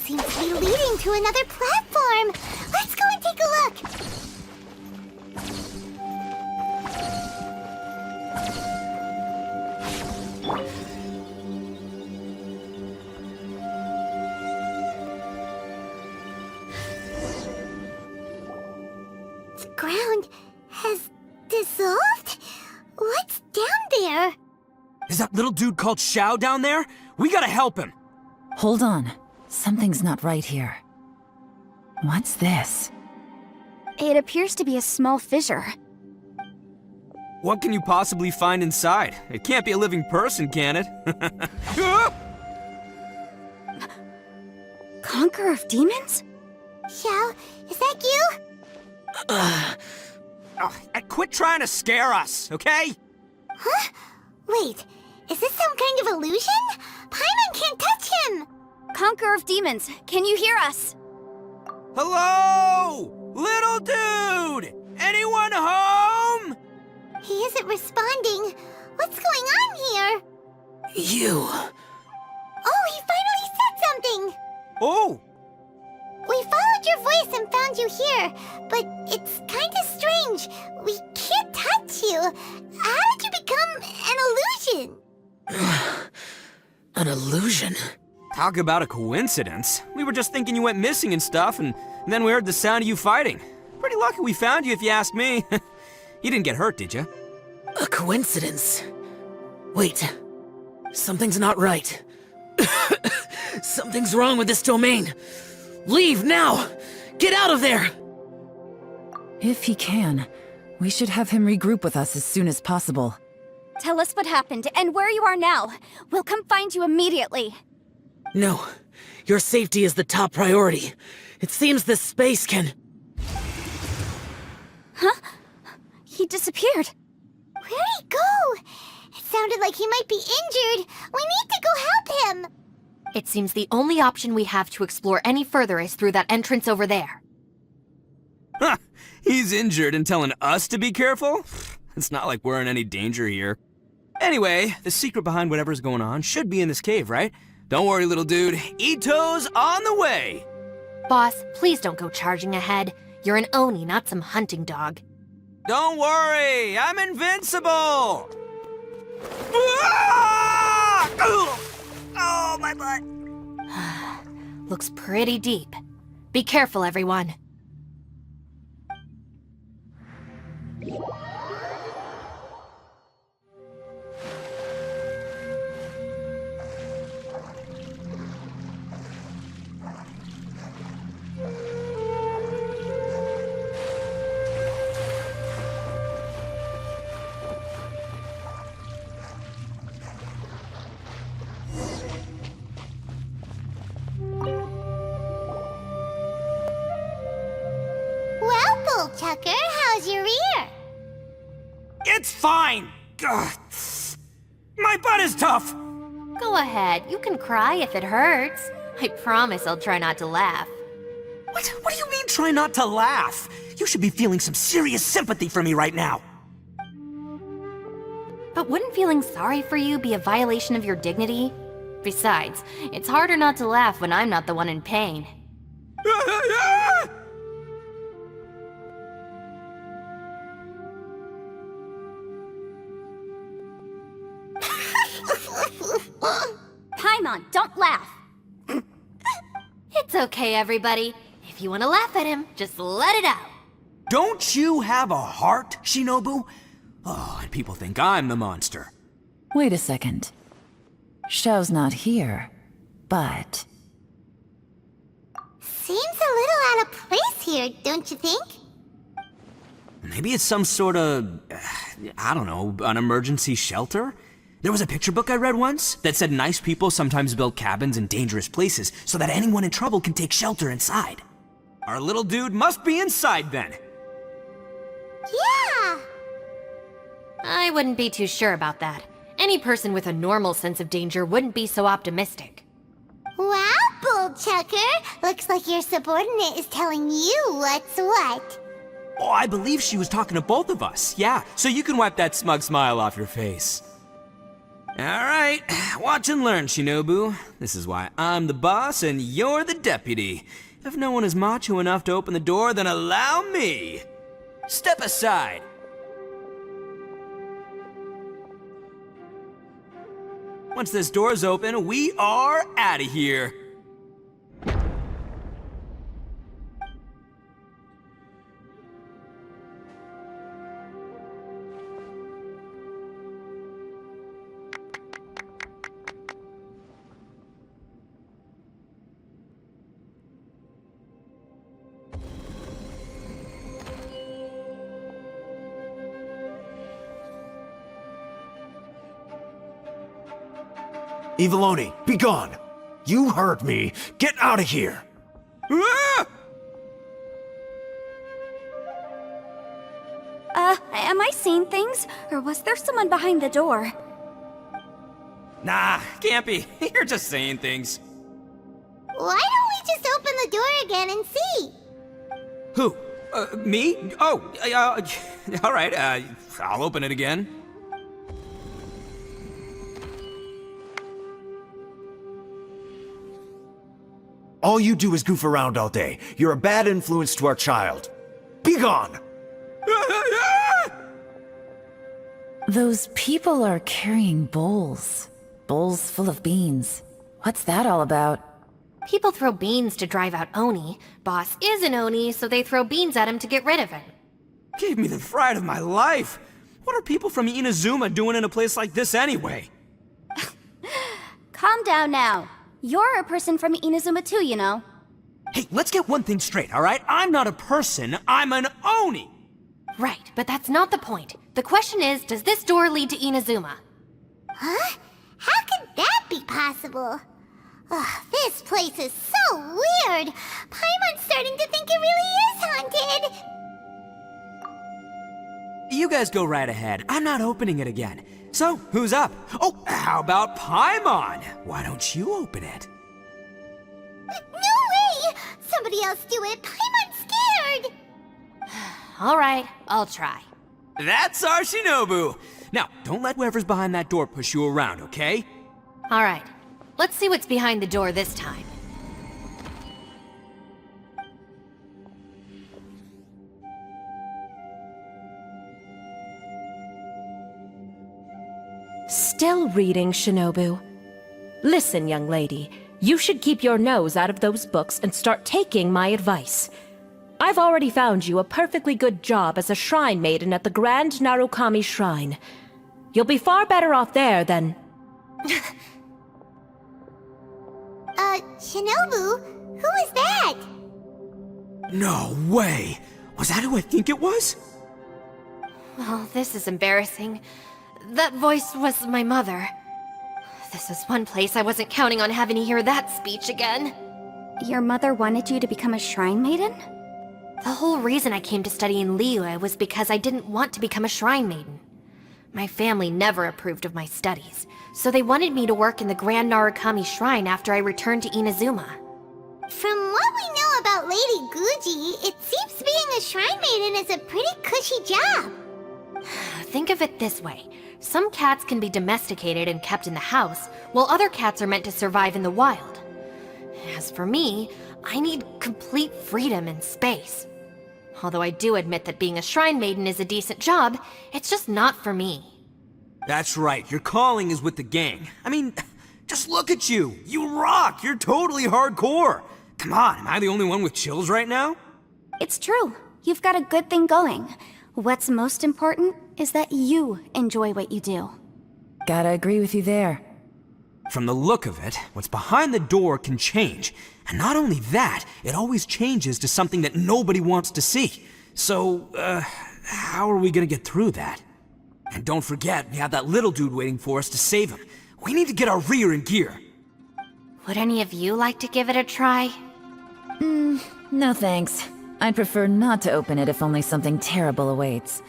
seems to be leading to another platform. Let's go and take a look. The ground has dissolved? What's down there? Is that little dude called Xiao down there? We gotta help him. Hold on. Something's not right here. What's this? It appears to be a small fissure. What can you possibly find inside? It can't be a living person, can it? Conqueror of demons? Xiao, is that you? Oh, quit trying to scare us, okay? Huh? Wait, is this some kind of illusion? Paimon can't touch him! Conqueror of demons, can you hear us? Hello? Little dude! Anyone home? He isn't responding. What's going on here? You. Oh, he finally said something! Oh! We followed your voice and found you here, but it's kinda strange. We can't touch you. How did you become an illusion? An illusion? Talk about a coincidence. We were just thinking you went missing and stuff, and then we heard the sound of you fighting. Pretty lucky we found you, if you ask me. You didn't get hurt, did you? A coincidence? Wait. Something's not right. Something's wrong with this domain. Leave now! Get out of there! If he can, we should have him regroup with us as soon as possible. Tell us what happened and where you are now. We'll come find you immediately. No. Your safety is the top priority. It seems this space can... Huh? He disappeared. Where'd he go? It sounded like he might be injured. We need to go help him. It seems the only option we have to explore any further is through that entrance over there. Huh, he's injured and telling us to be careful? It's not like we're in any danger here. Anyway, the secret behind whatever's going on should be in this cave, right? Don't worry, little dude. Ito's on the way! Boss, please don't go charging ahead. You're an Oni, not some hunting dog. Don't worry, I'm invincible! Ah! Oh, my butt! Looks pretty deep. Be careful, everyone. Tucker, how's your ear? It's fine! Ugh. My butt is tough! Go ahead, you can cry if it hurts. I promise I'll try not to laugh. What do you mean, try not to laugh? You should be feeling some serious sympathy for me right now. But wouldn't feeling sorry for you be a violation of your dignity? Besides, it's harder not to laugh when I'm not the one in pain. Paimon, don't laugh. It's okay, everybody. If you want to laugh at him, just let it out. Don't you have a heart, Shinobu? Oh, and people think I'm the monster. Wait a second. Xiao's not here, but... Seems a little out of place here, don't you think? Maybe it's some sort of, I don't know, an emergency shelter? There was a picture book I read once that said nice people sometimes build cabins in dangerous places so that anyone in trouble can take shelter inside. Our little dude must be inside then. Yeah! I wouldn't be too sure about that. Any person with a normal sense of danger wouldn't be so optimistic. Wow, Bullchucker! Looks like your subordinate is telling you what's what. Oh, I believe she was talking to both of us. Yeah, so you can wipe that smug smile off your face. Alright, watch and learn, Shinobu. This is why I'm the boss and you're the deputy. If no one is macho enough to open the door, then allow me. Step aside. Once this door's open, we are out of here. Eviloni, be gone! You heard me! Get out of here! Ah! Am I seeing things? Or was there someone behind the door? Nah, can't be. You're just saying things. Why don't we just open the door again and see? Who? Me? Oh, alright, I'll open it again. All you do is goof around all day. You're a bad influence to our child. Be gone! Those people are carrying bowls. Bowls full of beans. What's that all about? People throw beans to drive out Oni. Boss is an Oni, so they throw beans at him to get rid of him. Gave me the fright of my life. What are people from Inazuma doing in a place like this anyway? Calm down now. You're a person from Inazuma too, you know. Hey, let's get one thing straight, alright? I'm not a person, I'm an Oni! Right, but that's not the point. The question is, does this door lead to Inazuma? Huh? How could that be possible? Ugh, this place is so weird. Paimon's starting to think it really is haunted. You guys go right ahead. I'm not opening it again. So, who's up? Oh, how about Paimon? Why don't you open it? No way! Somebody else do it. Paimon's scared. Alright, I'll try. That's our Shinobu! Now, don't let whoever's behind that door push you around, okay? Alright, let's see what's behind the door this time. Still reading, Shinobu. Listen, young lady, you should keep your nose out of those books and start taking my advice. I've already found you a perfectly good job as a shrine maiden at the Grand Narukami Shrine. You'll be far better off there than... Shinobu? Who is that? No way! Was that who I think it was? Oh, this is embarrassing. That voice was my mother. This is one place I wasn't counting on having to hear that speech again. Your mother wanted you to become a shrine maiden? The whole reason I came to study in Liyue was because I didn't want to become a shrine maiden. My family never approved of my studies, so they wanted me to work in the Grand Narukami Shrine after I returned to Inazuma. From what we know about Lady Guji, it seems being a shrine maiden is a pretty cushy job. Think of it this way. Some cats can be domesticated and kept in the house, while other cats are meant to survive in the wild. As for me, I need complete freedom and space. Although I do admit that being a shrine maiden is a decent job, it's just not for me. That's right, your calling is with the gang. I mean, just look at you. You rock, you're totally hardcore. Come on, am I the only one with chills right now? It's true. You've got a good thing going. What's most important is that you enjoy what you do. Gotta agree with you there. From the look of it, what's behind the door can change. And not only that, it always changes to something that nobody wants to see. So, how are we gonna get through that? And don't forget, we have that little dude waiting for us to save him. We need to get our rear in gear. Would any of you like to give it a try? No thanks. I'd prefer not to open it if only something terrible awaits.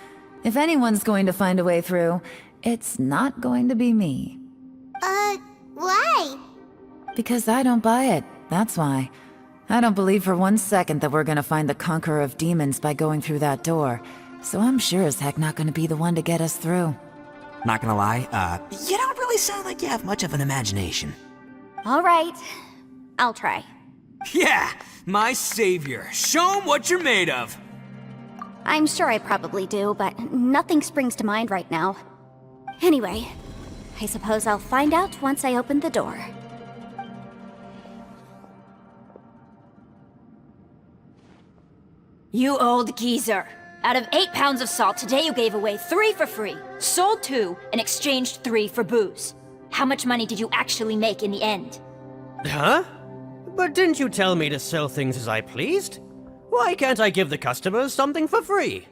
If anyone's going to find a way through, it's not going to be me. Why? Because I don't buy it, that's why. I don't believe for 1 second that we're gonna find the Conqueror of Demons by going through that door. So I'm sure as heck not gonna be the one to get us through. Not gonna lie, you don't really really sound like you have much of an imagination. All right, I'll try. Yeah, my savior. Show 'em what you're made of. I'm sure I probably do, but nothing springs to mind right now. Anyway, I suppose I'll find out once I open the door. You old geezer. Out of 8 pounds of salt, today you gave away 3 for free, sold 2, and exchanged 3 for booze. How much money did you actually make in the end? Huh? But didn't you tell me to sell things as I pleased? Why can't I give the customers something for free?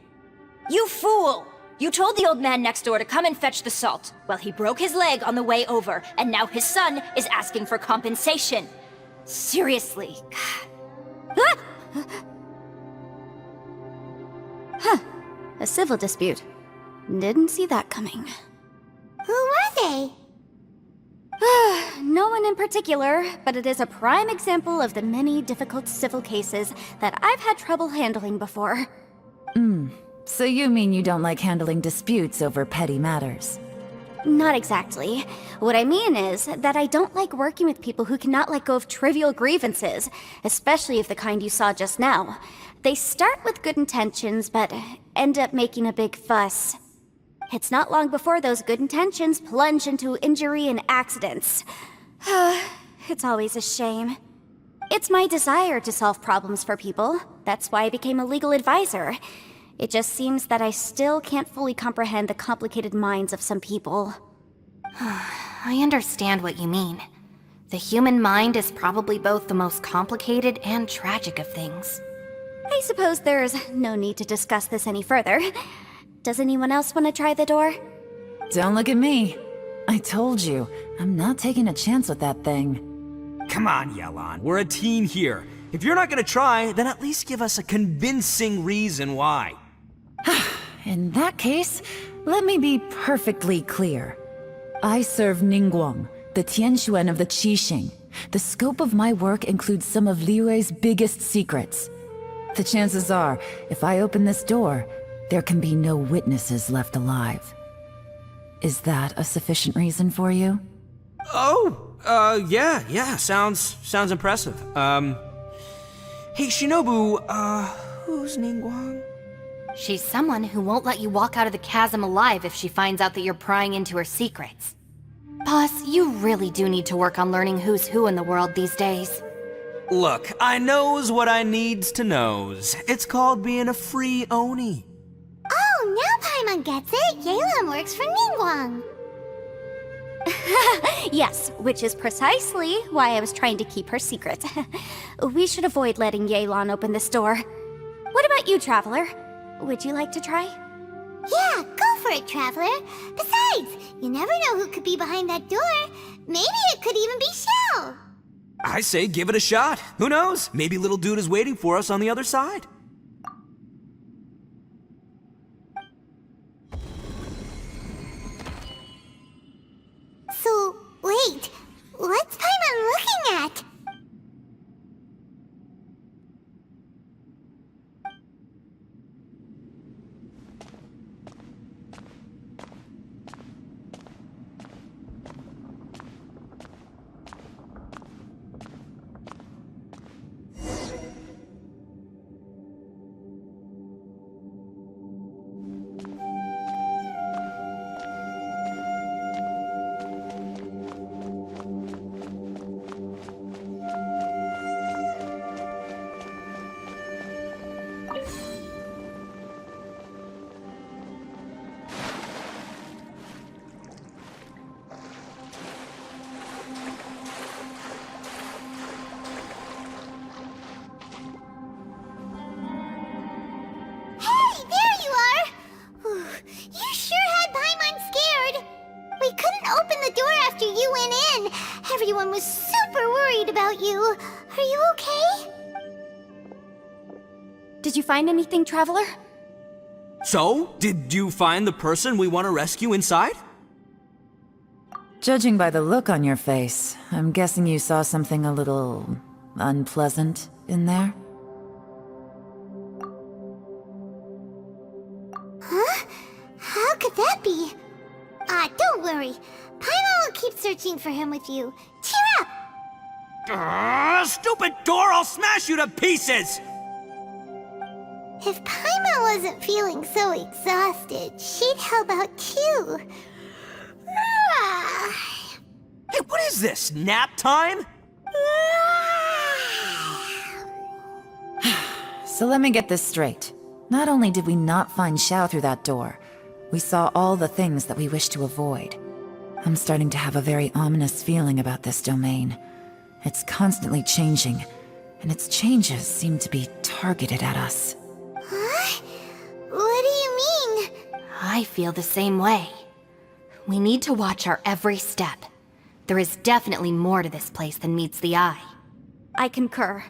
You fool! You told the old man next door to come and fetch the salt. Well, he broke his leg on the way over, and now his son is asking for compensation. Seriously. A civil dispute. Didn't see that coming. Who were they? No one in particular, but it is a prime example of the many difficult civil cases that I've had trouble handling before. So you mean you don't like handling disputes over petty matters? Not exactly. What I mean is that I don't like working with people who cannot let go of trivial grievances, especially of the kind you saw just now. They start with good intentions, but end up making a big fuss. It's not long before those good intentions plunge into injury and accidents. It's always a shame. It's my desire to solve problems for people. That's why I became a legal advisor. It just seems that I still can't fully comprehend the complicated minds of some people. I understand what you mean. The human mind is probably both the most complicated and tragic of things. I suppose there's no need to discuss this any further. Does anyone else want to try the door? Don't look at me. I told you, I'm not taking a chance with that thing. Come on, Yelan. We're a team here. If you're not gonna try, then at least give us a convincing reason why. In that case, let me be perfectly clear. I serve Ningguang, the Tianxuan of the Qixing. The scope of my work includes some of Liyue's biggest secrets. The chances are, if I open this door, there can be no witnesses left alive. Is that a sufficient reason for you? Yeah, sounds impressive. Hey, Shinobu, who's Ningguang? She's someone who won't let you walk out of the chasm alive if she finds out that you're prying into her secrets. Boss, you really do need to work on learning who's who in the world these days. Look, I knows what I needs to knows. It's called being a free Oni. Oh, now Paimon gets it. Yelan works for Ningguang. Yes, which is precisely why I was trying to keep her secret. We should avoid letting Yelan open this door. What about you, Traveler? Would you like to try? Yeah, go for it, Traveler. Besides, you never know who could be behind that door. Maybe it could even be Shell. I say give it a shot. Who knows? Maybe little dude is waiting for us on the other side. So, wait. What's Paimon looking at? Everyone was super worried about you. Are you okay? Did you find anything, Traveler? So, did you find the person we want to rescue inside? Judging by the look on your face, I'm guessing you saw something a little unpleasant in there? Huh? How could that be? Don't worry. Paimon will keep searching for him with you. Cheer up! Stupid door! I'll smash you to pieces! If Paimon wasn't feeling so exhausted, she'd help out too. Hey, what is this? Nap time? So let me get this straight. Not only did we not find Xiao through that door, we saw all the things that we wish to avoid. I'm starting to have a very ominous feeling about this domain. It's constantly changing, and its changes seem to be targeted at us. Huh? What do you mean? I feel the same way. We need to watch our every step. There is definitely more to this place than meets the eye. I concur.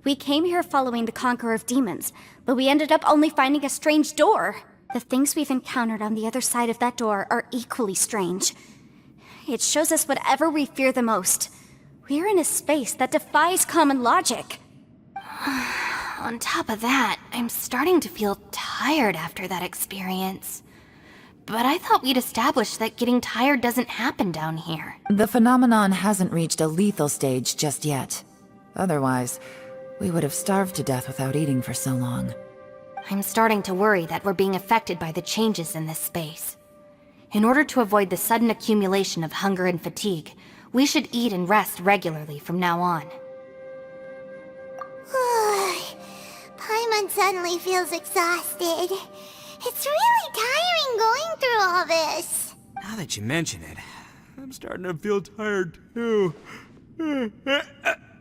We came here following the Conqueror of Demons, but we ended up only finding a strange door. The things we've encountered on the other side of that door are equally strange. It shows us whatever we fear the most. We're in a space that defies common logic. On top of that, I'm starting to feel tired after that experience. But I thought we'd established that getting tired doesn't happen down here. The phenomenon hasn't reached a lethal stage just yet. Otherwise, we would have starved to death without eating for so long. I'm starting to worry that we're being affected by the changes in this space. In order to avoid the sudden accumulation of hunger and fatigue, we should eat and rest regularly from now on. Paimon suddenly feels exhausted. It's really tiring going through all this. Now that you mention it, I'm starting to feel tired too.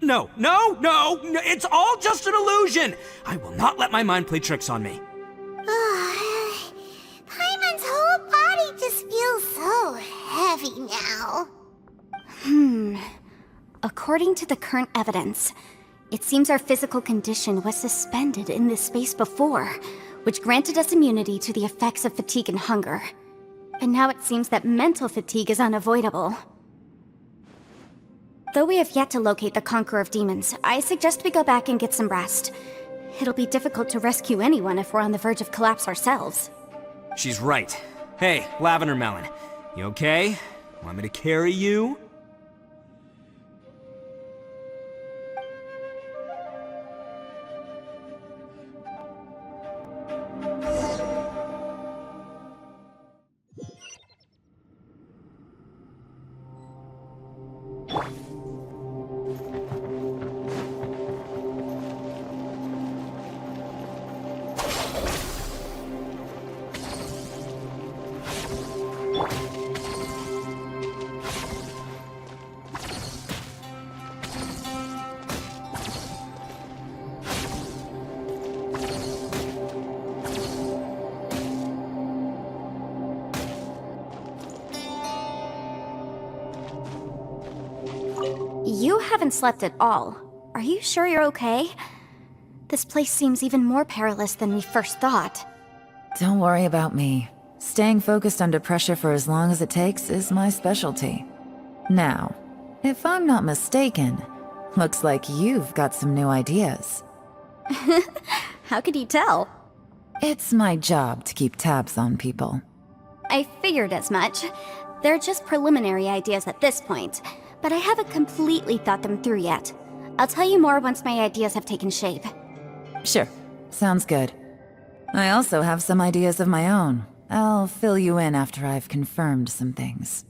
No, it's all just an illusion! I will not let my mind play tricks on me. Paimon's whole body just feels so heavy now. According to the current evidence, it seems our physical condition was suspended in this space before, which granted us immunity to the effects of fatigue and hunger. But now it seems that mental fatigue is unavoidable. Though we have yet to locate the Conqueror of Demons, I suggest we go back and get some rest. It'll be difficult to rescue anyone if we're on the verge of collapse ourselves. She's right. Hey, Lavender Melon, you okay? Want me to carry you? You haven't slept at all. Are you sure you're okay? This place seems even more perilous than we first thought. Don't worry about me. Staying focused under pressure for as long as it takes is my specialty. Now, if I'm not mistaken, looks like you've got some new ideas. How could you tell? It's my job to keep tabs on people. I figured as much. They're just preliminary ideas at this point, but I haven't completely thought them through yet. I'll tell you more once my ideas have taken shape. Sure, sounds good. I also have some ideas of my own. I'll fill you in after I've confirmed some things.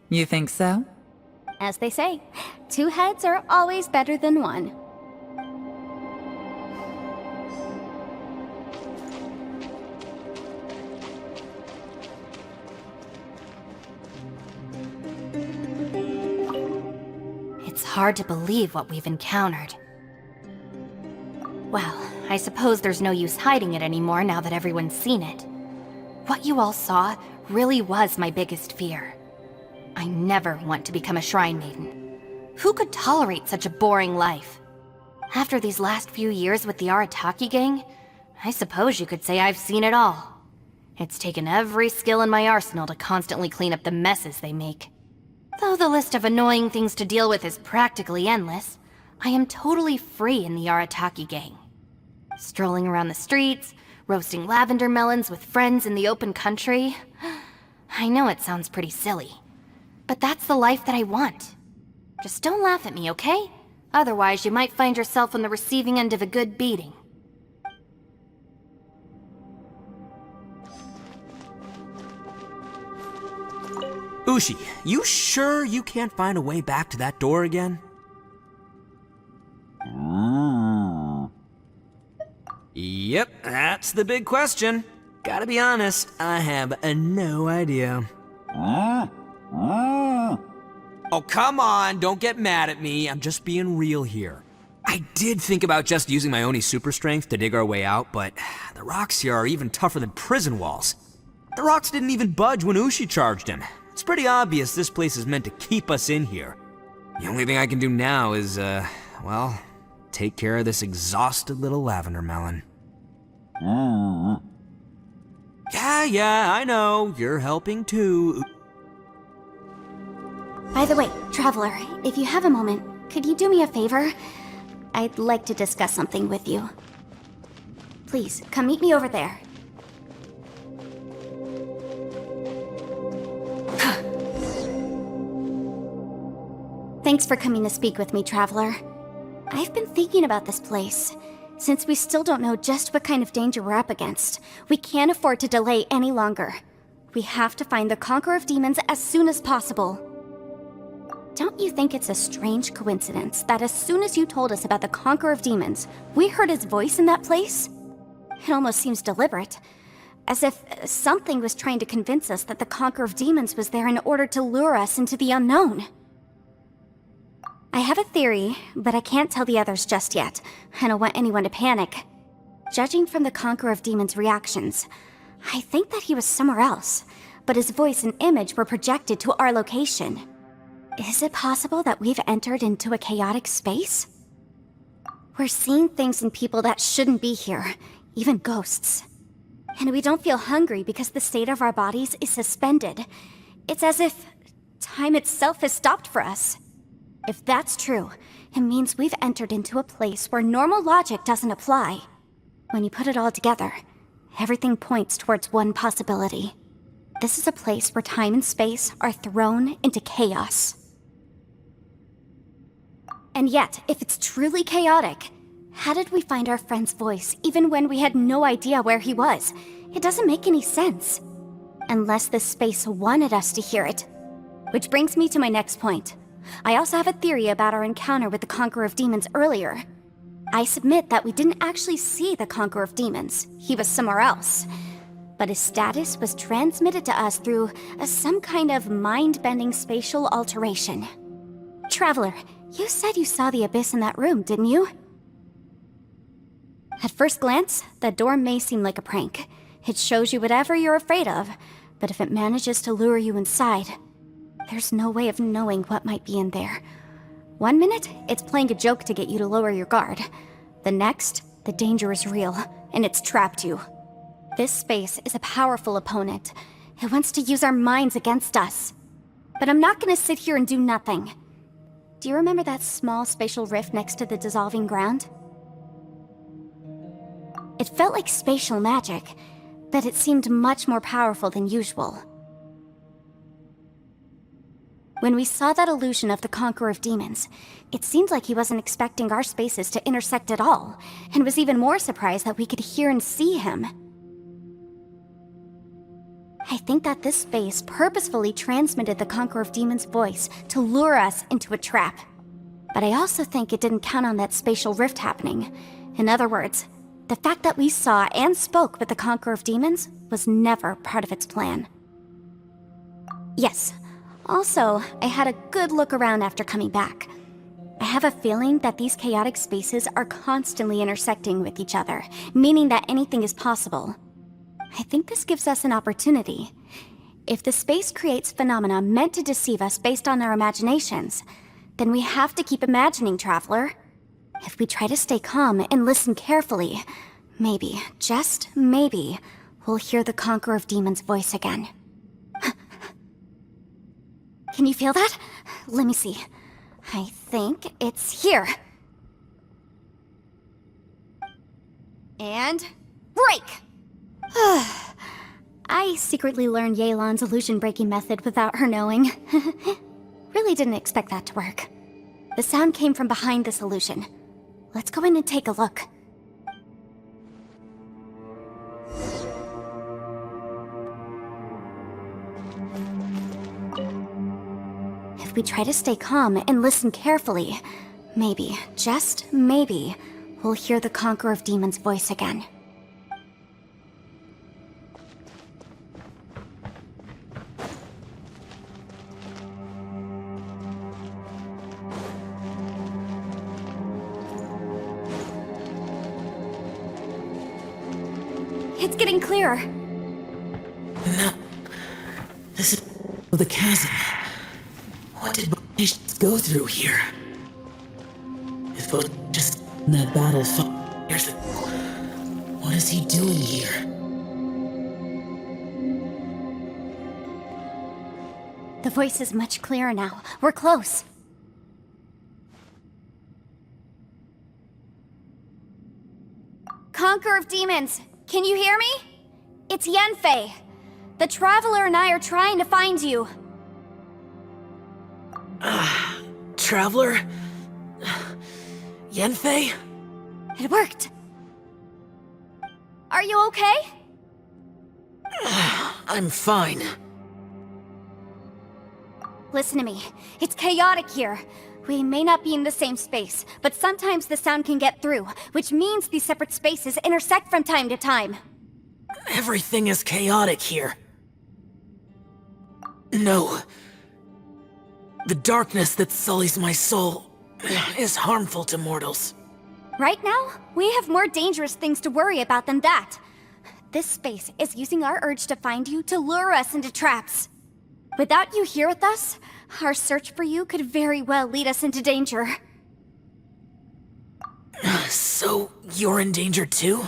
You think so? As they say, 2 heads are always better than 1. It's hard to believe what we've encountered. Well, I suppose there's no use hiding it anymore now that everyone's seen it. What you all saw really was my biggest fear. I never want to become a shrine maiden. Who could tolerate such a boring life? After these last few years with the Arataki gang, I suppose you could say I've seen it all. It's taken every skill in my arsenal to constantly clean up the messes they make. Though the list of annoying things to deal with is practically endless, I am totally free in the Arataki gang. Strolling around the streets, roasting lavender melons with friends in the open country. I know it sounds pretty silly, but that's the life that I want. Just don't laugh at me, okay? Otherwise, you might find yourself on the receiving end of a good beating. Ushi, you sure you can't find a way back to that door again? Yep, that's the big question. Gotta be honest, I have no idea. Oh, come on, don't get mad at me. I'm just being real here. I did think about just using my Oni super strength to dig our way out, but the rocks here are even tougher than prison walls. The rocks didn't even budge when Ushi charged him. It's pretty obvious this place is meant to keep us in here. The only thing I can do now is, well, take care of this exhausted little lavender melon. Yeah, I know. You're helping too. By the way, Traveler, if you have a moment, could you do me a favor? I'd like to discuss something with you. Please, come meet me over there. Thanks for coming to speak with me, Traveler. I've been thinking about this place. Since we still don't know just what kind of danger we're up against, we can't afford to delay any longer. We have to find the Conqueror of Demons as soon as possible. Don't you think it's a strange coincidence that as soon as you told us about the Conqueror of Demons, we heard his voice in that place? It almost seems deliberate. As if something was trying to convince us that the Conqueror of Demons was there in order to lure us into the unknown. I have a theory, but I can't tell the others just yet. I don't want anyone to panic. Judging from the Conqueror of Demons' reactions, I think that he was somewhere else, but his voice and image were projected to our location. Is it possible that we've entered into a chaotic space? We're seeing things in people that shouldn't be here, even ghosts. And we don't feel hungry because the state of our bodies is suspended. It's as if time itself has stopped for us. If that's true, it means we've entered into a place where normal logic doesn't apply. When you put it all together, everything points towards one possibility. This is a place where time and space are thrown into chaos. And yet, if it's truly chaotic, how did we find our friend's voice even when we had no idea where he was? It doesn't make any sense. Unless this space wanted us to hear it. Which brings me to my next point. I also have a theory about our encounter with the Conqueror of Demons earlier. I submit that we didn't actually see the Conqueror of Demons. He was somewhere else. But his status was transmitted to us through some kind of mind-bending spatial alteration. Traveler, you said you saw the abyss in that room, didn't you? At first glance, that door may seem like a prank. It shows you whatever you're afraid of, but if it manages to lure you inside, there's no way of knowing what might be in there. One minute, it's playing a joke to get you to lower your guard. The next, the danger is real, and it's trapped you. This space is a powerful opponent. It wants to use our minds against us. But I'm not gonna sit here and do nothing. Do you remember that small spatial rift next to the dissolving ground? It felt like spatial magic, but it seemed much more powerful than usual. When we saw that illusion of the Conqueror of Demons, it seemed like he wasn't expecting our spaces to intersect at all, and was even more surprised that we could hear and see him. I think that this space purposefully transmitted the Conqueror of Demons' voice to lure us into a trap. But I also think it didn't count on that spatial rift happening. In other words, the fact that we saw and spoke with the Conqueror of Demons was never part of its plan. Yes. Also, I had a good look around after coming back. I have a feeling that these chaotic spaces are constantly intersecting with each other, meaning that anything is possible. I think this gives us an opportunity. If the space creates phenomena meant to deceive us based on our imaginations, then we have to keep imagining, Traveler. If we try to stay calm and listen carefully, maybe, just maybe, we'll hear the Conqueror of Demons' voice again. Can you feel that? Let me see. I think it's here. And break! I I secretly learned Yelan's illusion-breaking method without her knowing. Really didn't expect that to work. The sound came from behind this illusion. Let's go in and take a look. If we try to stay calm and listen carefully, maybe, just maybe, we'll hear the Conqueror of Demons' voice again. It's getting clearer. No. This is the chasm. What did Bosch go through here? If Bosch just in that battle fought years ago, what is he doing here? The voice is much clearer now. We're close. Conqueror of Demons, can you hear me? It's Yanfei. The Traveler and I are trying to find you. Traveler? Yanfei? It worked. Are you okay? I'm fine. Listen to me. It's chaotic here. We may not be in the same space, but sometimes the sound can get through, which means these separate spaces intersect from time to time. Everything is chaotic here. No. The darkness that sullies my soul is harmful to mortals. Right now, we have more dangerous things to worry about than that. This space is using our urge to find you to lure us into traps. Without you here with us, our search for you could very well lead us into danger. So, you're in danger too?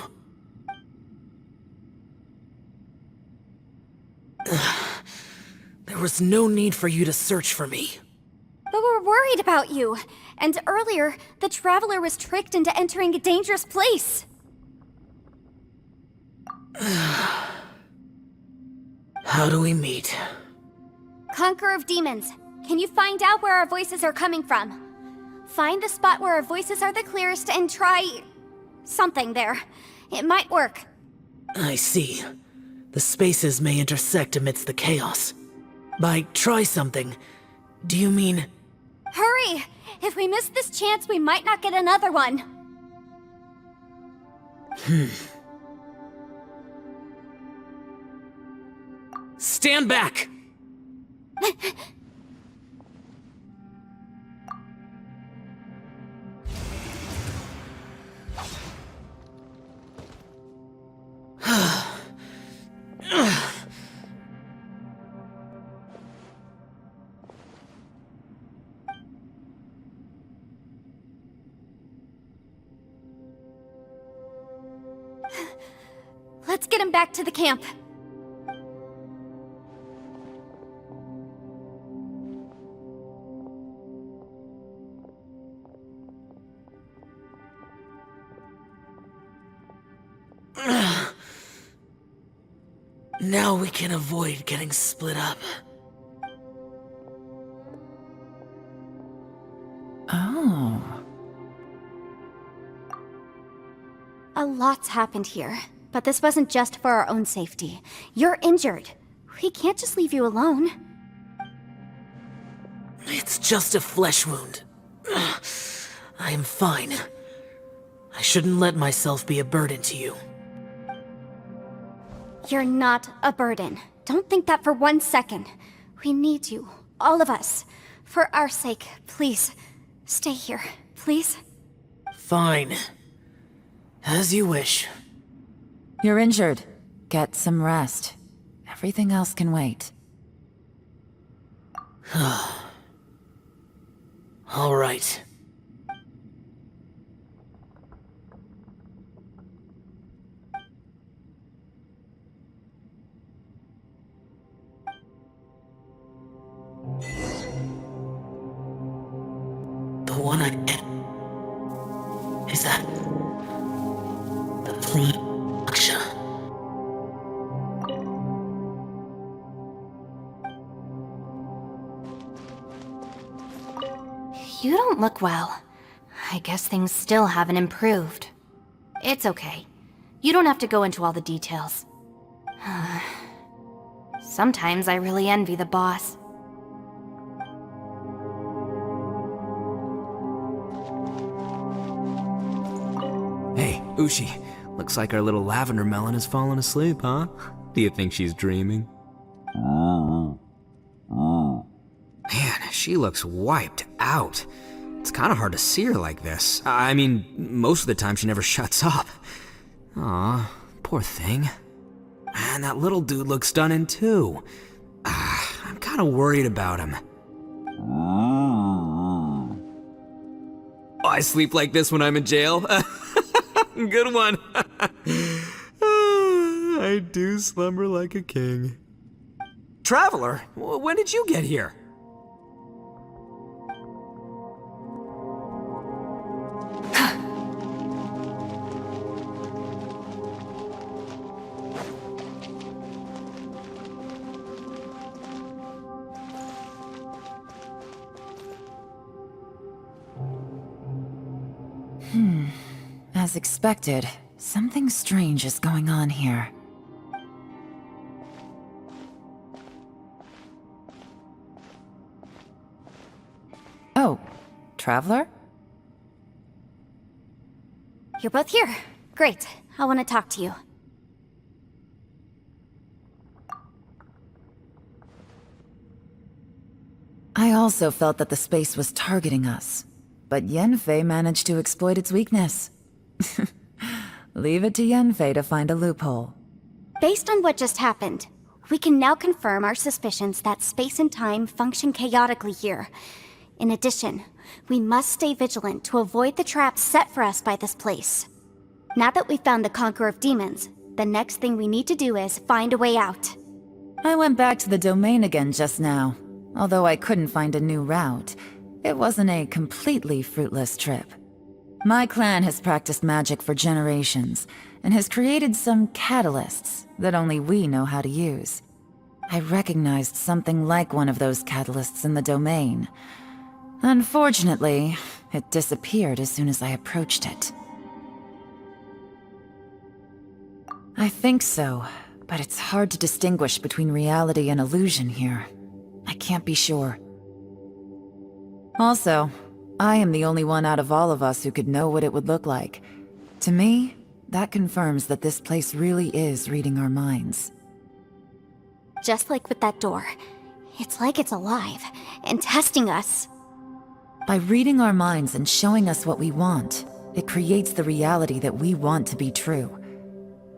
There was no need for you to search for me. But we're worried about you. And earlier, the Traveler was tricked into entering a dangerous place. How do we meet? Conqueror of Demons, can you find out where our voices are coming from? Find the spot where our voices are the clearest and try... something there. It might work. I see. The spaces may intersect amidst the chaos. By try something, do you mean... Hurry! If we miss this chance, we might not get another one. Stand back! Let's get him back to the camp. Now we can avoid getting split up. Oh. A lot's happened here, but this wasn't just for our own safety. You're injured. We can't just leave you alone. It's just a flesh wound. I am fine. I shouldn't let myself be a burden to you. You're not a burden. Don't think that for 1 second. We need you, all of us. For our sake, please, stay here, please. Fine. As you wish. You're injured. Get some rest. Everything else can wait. All right. The one I get. Is that... the front Aksha? You don't look well. I guess things still haven't improved. It's okay. You don't have to go into all the details. Sometimes I really envy the boss. Hey, Ushi. Looks like our little lavender melon has fallen asleep, huh? Do you think she's dreaming? Man, she looks wiped out. It's kind of hard to see her like this. I mean, most of the time she never shuts up. Aw, poor thing. Man, that little dude looks stunning too. I'm kind of worried about him. Oh, I sleep like this when I'm in jail? Good one. I do slumber like a king. Traveler, when did you get here? As expected, something strange is going on here. Oh, Traveler? You're both here. Great. I want to talk to you. I also felt that the space was targeting us, but Yenfei managed to exploit its weakness. Leave it to Yenfei to find a loophole. Based on what just happened, we can now confirm our suspicions that space and time function chaotically here. In addition, we must stay vigilant to avoid the traps set for us by this place. Now that we've found the Conqueror of Demons, the next thing we need to do is find a way out. I went back to the domain again just now. Although I couldn't find a new route, it wasn't a completely fruitless trip. My clan has practiced magic for generations, and has created some catalysts that only we know how to use. I recognized something like one of those catalysts in the domain. Unfortunately, it disappeared as soon as I approached it. I think so, but it's hard to distinguish between reality and illusion here. I can't be sure. Also, I am the only one out of all of us who could know what it would look like. To me, that confirms that this place really is reading our minds. Just like with that door, it's like it's alive and testing us. By reading our minds and showing us what we want, it creates the reality that we want to be true.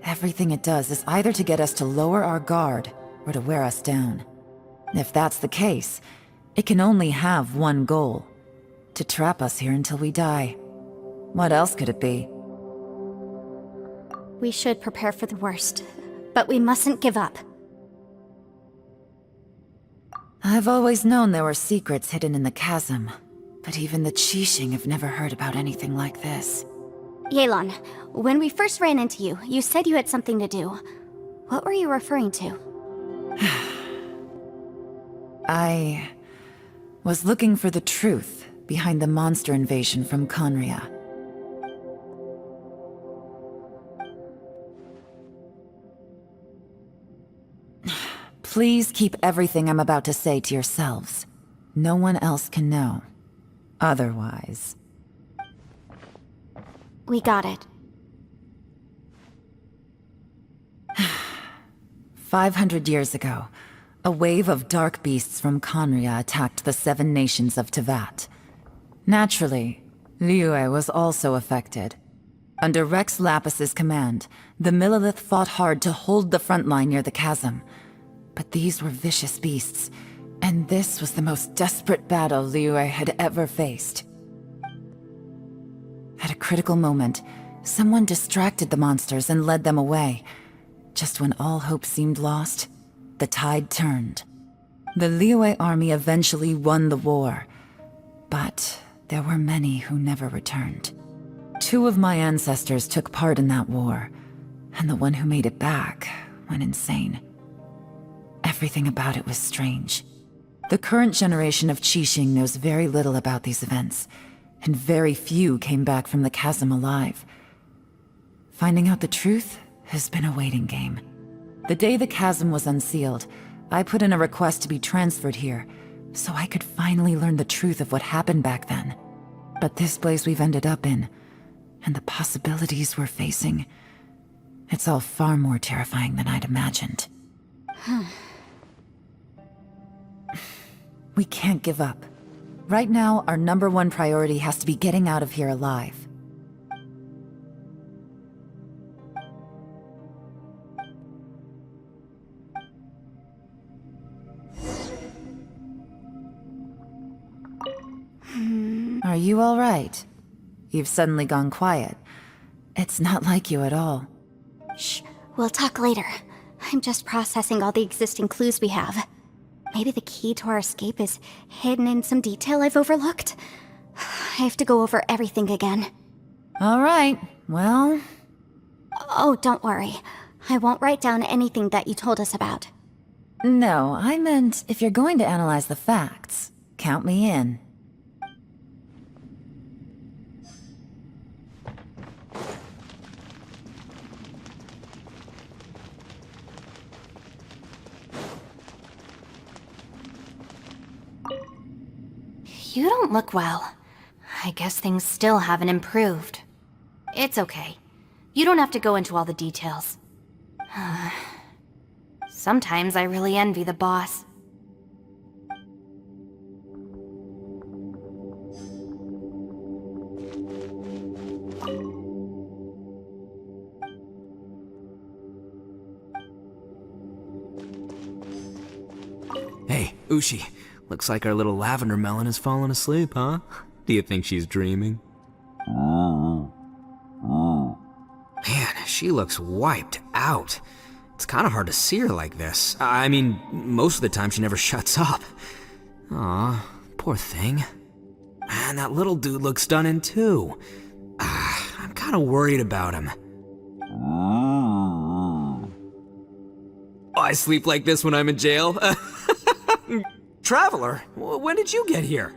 Everything it does is either to get us to lower our guard or to wear us down. If that's the case, it can only have one goal: to trap us here until we die. What else could it be? We should prepare for the worst, but we mustn't give up. I've always known there were secrets hidden in the chasm, but even the Qixing have never heard about anything like this. Yelan, when we first ran into you, you said you had something to do. What were you referring to? I was looking for the truth behind the monster invasion from Conria. Please keep everything I'm about to say to yourselves. No one else can know. Otherwise... We got it. 500 years ago, a wave of dark beasts from Conria attacked the 7 nations of Teyvat. Naturally, Liyue was also affected. Under Rex Lapis's command, the Millelith fought hard to hold the front line near the chasm. But these were vicious beasts, and this was the most desperate battle Liyue had ever faced. At a critical moment, someone distracted the monsters and led them away. Just when all hope seemed lost, the tide turned. The Liyue army eventually won the war, but there were many who never returned. 2 of my ancestors took part in that war, and the one who made it back went insane. Everything about it was strange. The current generation of Qixing knows very little about these events, and very few came back from the chasm alive. Finding out the truth has been a waiting game. The day the chasm was unsealed, I put in a request to be transferred here, so I could finally learn the truth of what happened back then. But this place we've ended up in, and the possibilities we're facing, it's all far more terrifying than I'd imagined. We can't give up. Right now, our #1 priority has to be getting out of here alive. Are you all right? You've suddenly gone quiet. It's not like you at all. Shh, we'll talk later. I'm just processing all the existing clues we have. Maybe the key to our escape is hidden in some detail I've overlooked. I have to go over everything again. All right, well... Oh, don't worry. I won't write down anything that you told us about. No, I meant if you're going to analyze the facts, count me in. You don't look well. I guess things still haven't improved. It's okay. You don't have to go into all the details. Sometimes I really envy the boss. Hey, Ushi. Looks like our little lavender melon has fallen asleep, huh? Do you think she's dreaming? Man, she looks wiped out. It's kind of hard to see her like this. I mean, most of the time she never shuts up. Aw, poor thing. Man, that little dude looks stunning too. I'm kind of worried about him. I sleep like this when I'm in jail? Traveler, when did you get here?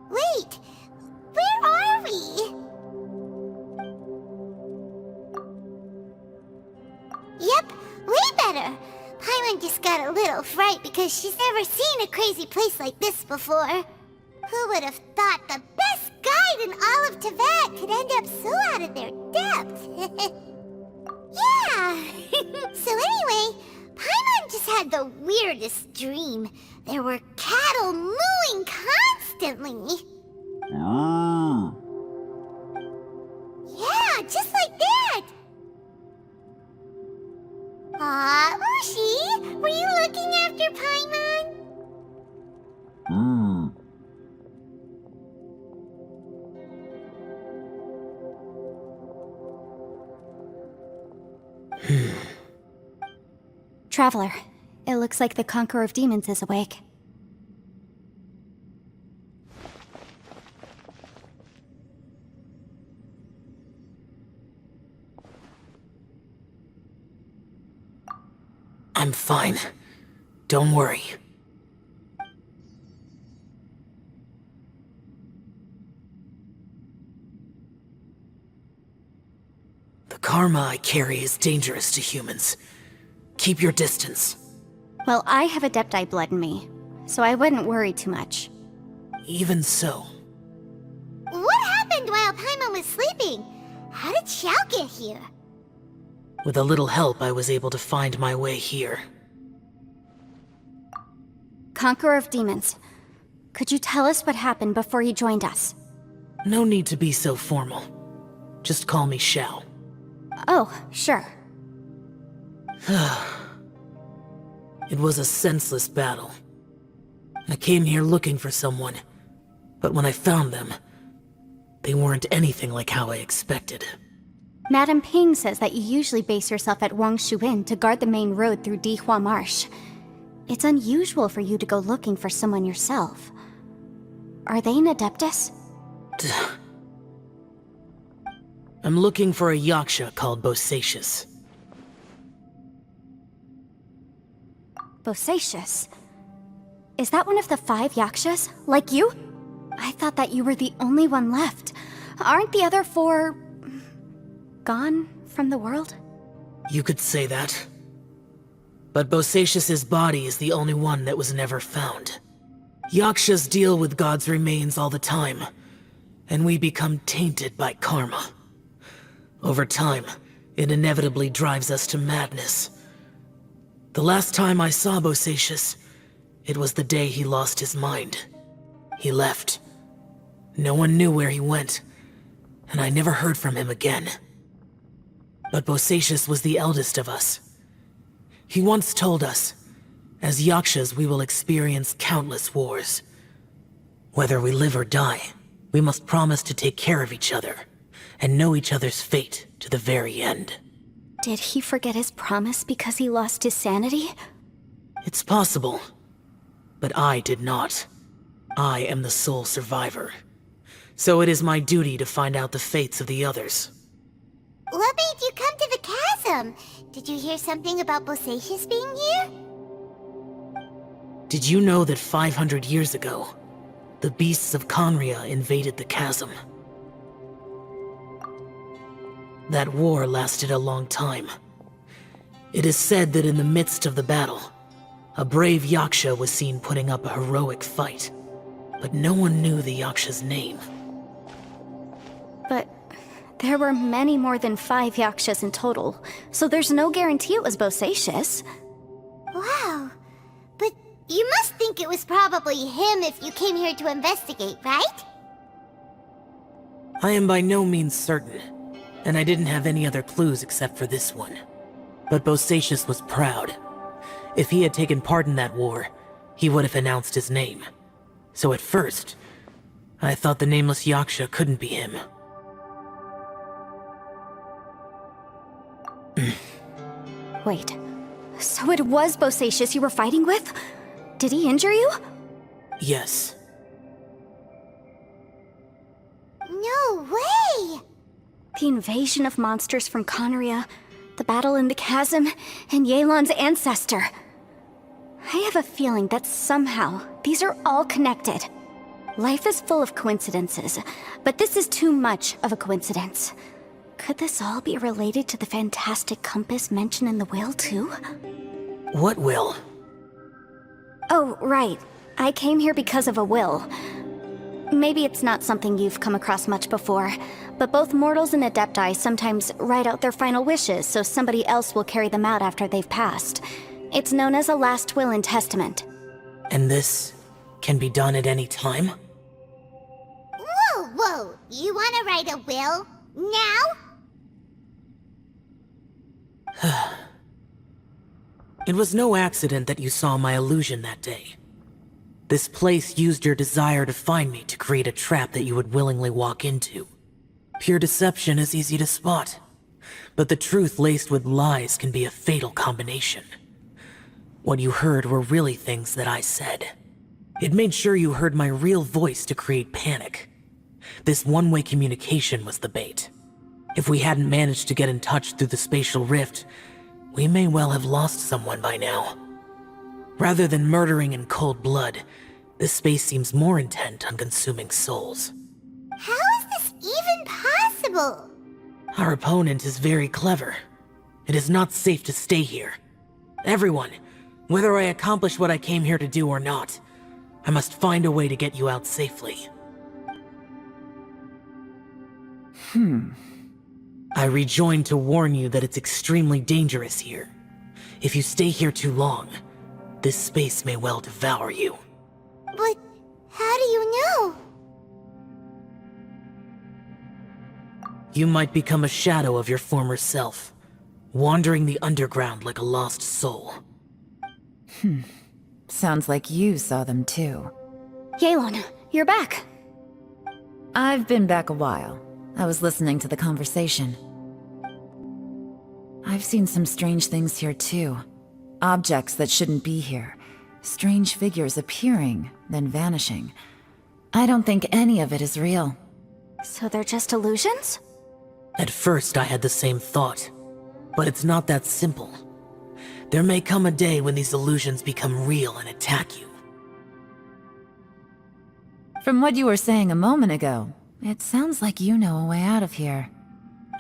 Wait, where are we? Yep, way better. Paimon just got a little fright because she's never seen a crazy place like this before. Who would have thought the best guide in all of Teyvat could end up so out of their depth? Yeah! So anyway, Paimon just had the weirdest dream. There were cattle mooing constantly. Yeah, just like that! Aw, Ushi, were you looking after Paimon? Traveler, it looks like the Conqueror of Demons is awake. I'm fine. Don't worry. The karma I carry is dangerous to humans. Keep your distance. Well, I have Adepti blood in me, so I wouldn't worry too much. Even so. What happened while Paimon was sleeping? How did Xiao get here? With a little help, I was able to find my way here. Conqueror of Demons, could you tell us what happened before you joined us? No need to be so formal. Just call me Xiao. Oh, sure. It was a senseless battle. I came here looking for someone, but when I found them, they weren't anything like how I expected. Madame Ping says that you usually base yourself at Wangshu Inn to guard the main road through Dihua Marsh. It's unusual for you to go looking for someone yourself. Are they an Adeptus? I'm looking for a yaksha called Bosacius. Bosacius? Is that one of the 5 yakshas? Like you? I thought that you were the only one left. Aren't the other 4... gone from the world? You could say that. But Bosacius's body is the only one that was never found. Yakshas deal with God's remains all the time, and we become tainted by karma. Over time, it inevitably drives us to madness. The last time I saw Bosacius, it was the day he lost his mind. He left. No one knew where he went, and I never heard from him again. But Bosacius was the eldest of us. He once told us, as yakshas we will experience countless wars. Whether we live or die, we must promise to take care of each other, and know each other's fate to the very end. Did he forget his promise because he lost his sanity? It's possible, but I did not. I am the sole survivor. So it is my duty to find out the fates of the others. What made you come to the chasm? Did you hear something about Bosacius being here? Did you know that 500 years ago, the beasts of Conria invaded the chasm? That war lasted a long time. It is said that in the midst of the battle, a brave yaksha was seen putting up a heroic fight, but no one knew the yaksha's name. But there were many more than 5 yakshas in total, so there's no guarantee it was Bosacius. Wow. But you must think it was probably him if you came here to investigate, right? I am by no means certain, and I didn't have any other clues except for this one. But Bosacius was proud. If he had taken part in that war, he would have announced his name. So at first, I thought the nameless yaksha couldn't be him. Wait, so it was Bosacius you were fighting with? Did he injure you? Yes. No way! The invasion of monsters from Conria, the battle in the chasm, and Yelan's ancestor. I have a feeling that somehow these are all connected. Life is full of coincidences, but this is too much of a coincidence. Could this all be related to the fantastic compass mentioned in the will, too? What will? Oh, right. I came here because of a will. Maybe it's not something you've come across much before, but both mortals and adepti sometimes write out their final wishes so somebody else will carry them out after they've passed. It's known as a last will and testament. And this can be done at any time? Whoa! You wanna write a will? Now? It was no accident that you saw my illusion that day. This place used your desire to find me to create a trap that you would willingly walk into. Pure deception is easy to spot, but the truth laced with lies can be a fatal combination. What you heard were really things that I said. It made sure you heard my real voice to create panic. This one-way communication was the bait. If we hadn't managed to get in touch through the spatial rift, we may well have lost someone by now. Rather than murdering in cold blood, this space seems more intent on consuming souls. How is this even possible? Our opponent is very clever. It is not safe to stay here. Everyone, whether I accomplish what I came here to do or not, I must find a way to get you out safely. I rejoined to warn you that it's extremely dangerous here. If you stay here too long, this space may well devour you. But how do you know? You might become a shadow of your former self, wandering the underground like a lost soul. Sounds like you saw them too. Yelan, you're back. I've been back a while. I was listening to the conversation. I've seen some strange things here too. Objects that shouldn't be here. Strange figures appearing, then vanishing. I don't think any of it is real. So they're just illusions? At first, I had the same thought, but it's not that simple. There may come a day when these illusions become real and attack you. From what you were saying a moment ago, it sounds like you know a way out of here.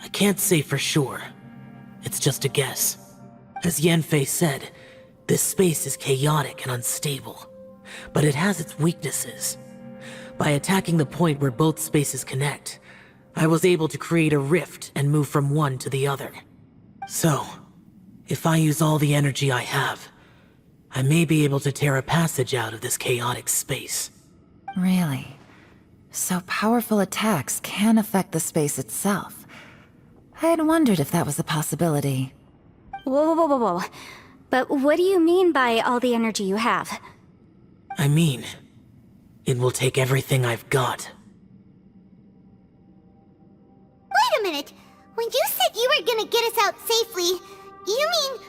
I can't say for sure. It's just a guess. As Yanfei said, this space is chaotic and unstable, but it has its weaknesses. By attacking the point where both spaces connect, I was able to create a rift and move from one to the other. So, if I use all the energy I have, I may be able to tear a passage out of this chaotic space. Really? So powerful attacks can affect the space itself. I had wondered if that was a possibility. Whoa, whoa, whoa, whoa. But what do you mean by all the energy you have? I mean, it will take everything I've got. Wait a minute! When you said you were gonna get us out safely, you mean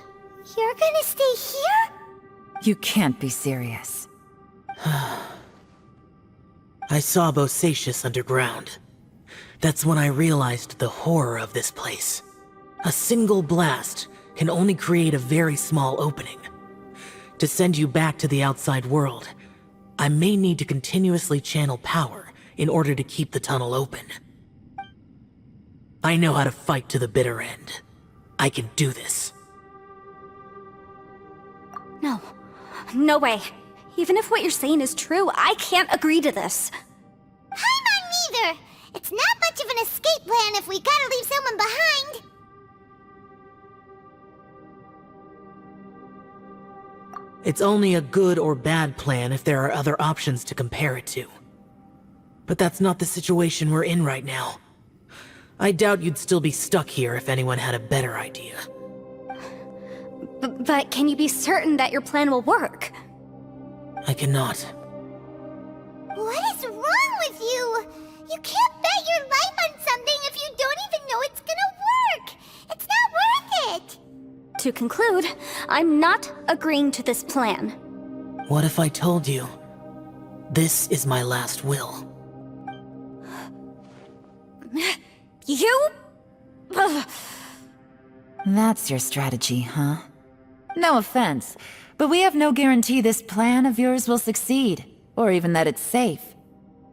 you're gonna stay here? You can't be serious. I saw Bosacius underground. That's when I realized the horror of this place. A single blast can only create a very small opening. To send you back to the outside world, I may need to continuously channel power in order to keep the tunnel open. I know how to fight to the bitter end. I can do this. No. No way. Even if what you're saying is true, I can't agree to this. I'm not neither! It's not much of an escape plan if we gotta leave someone behind! It's only a good or bad plan if there are other options to compare it to. But that's not the situation we're in right now. I doubt you'd still be stuck here if anyone had a better idea. But can you be certain that your plan will work? I cannot. What is wrong with you? You can't bet your life on something if you don't even know it's gonna work! It's not worth it! To conclude, I'm not agreeing to this plan. What if I told you, this is my last will? You? Ugh. That's your strategy, huh? No offense, but we have no guarantee this plan of yours will succeed, or even that it's safe.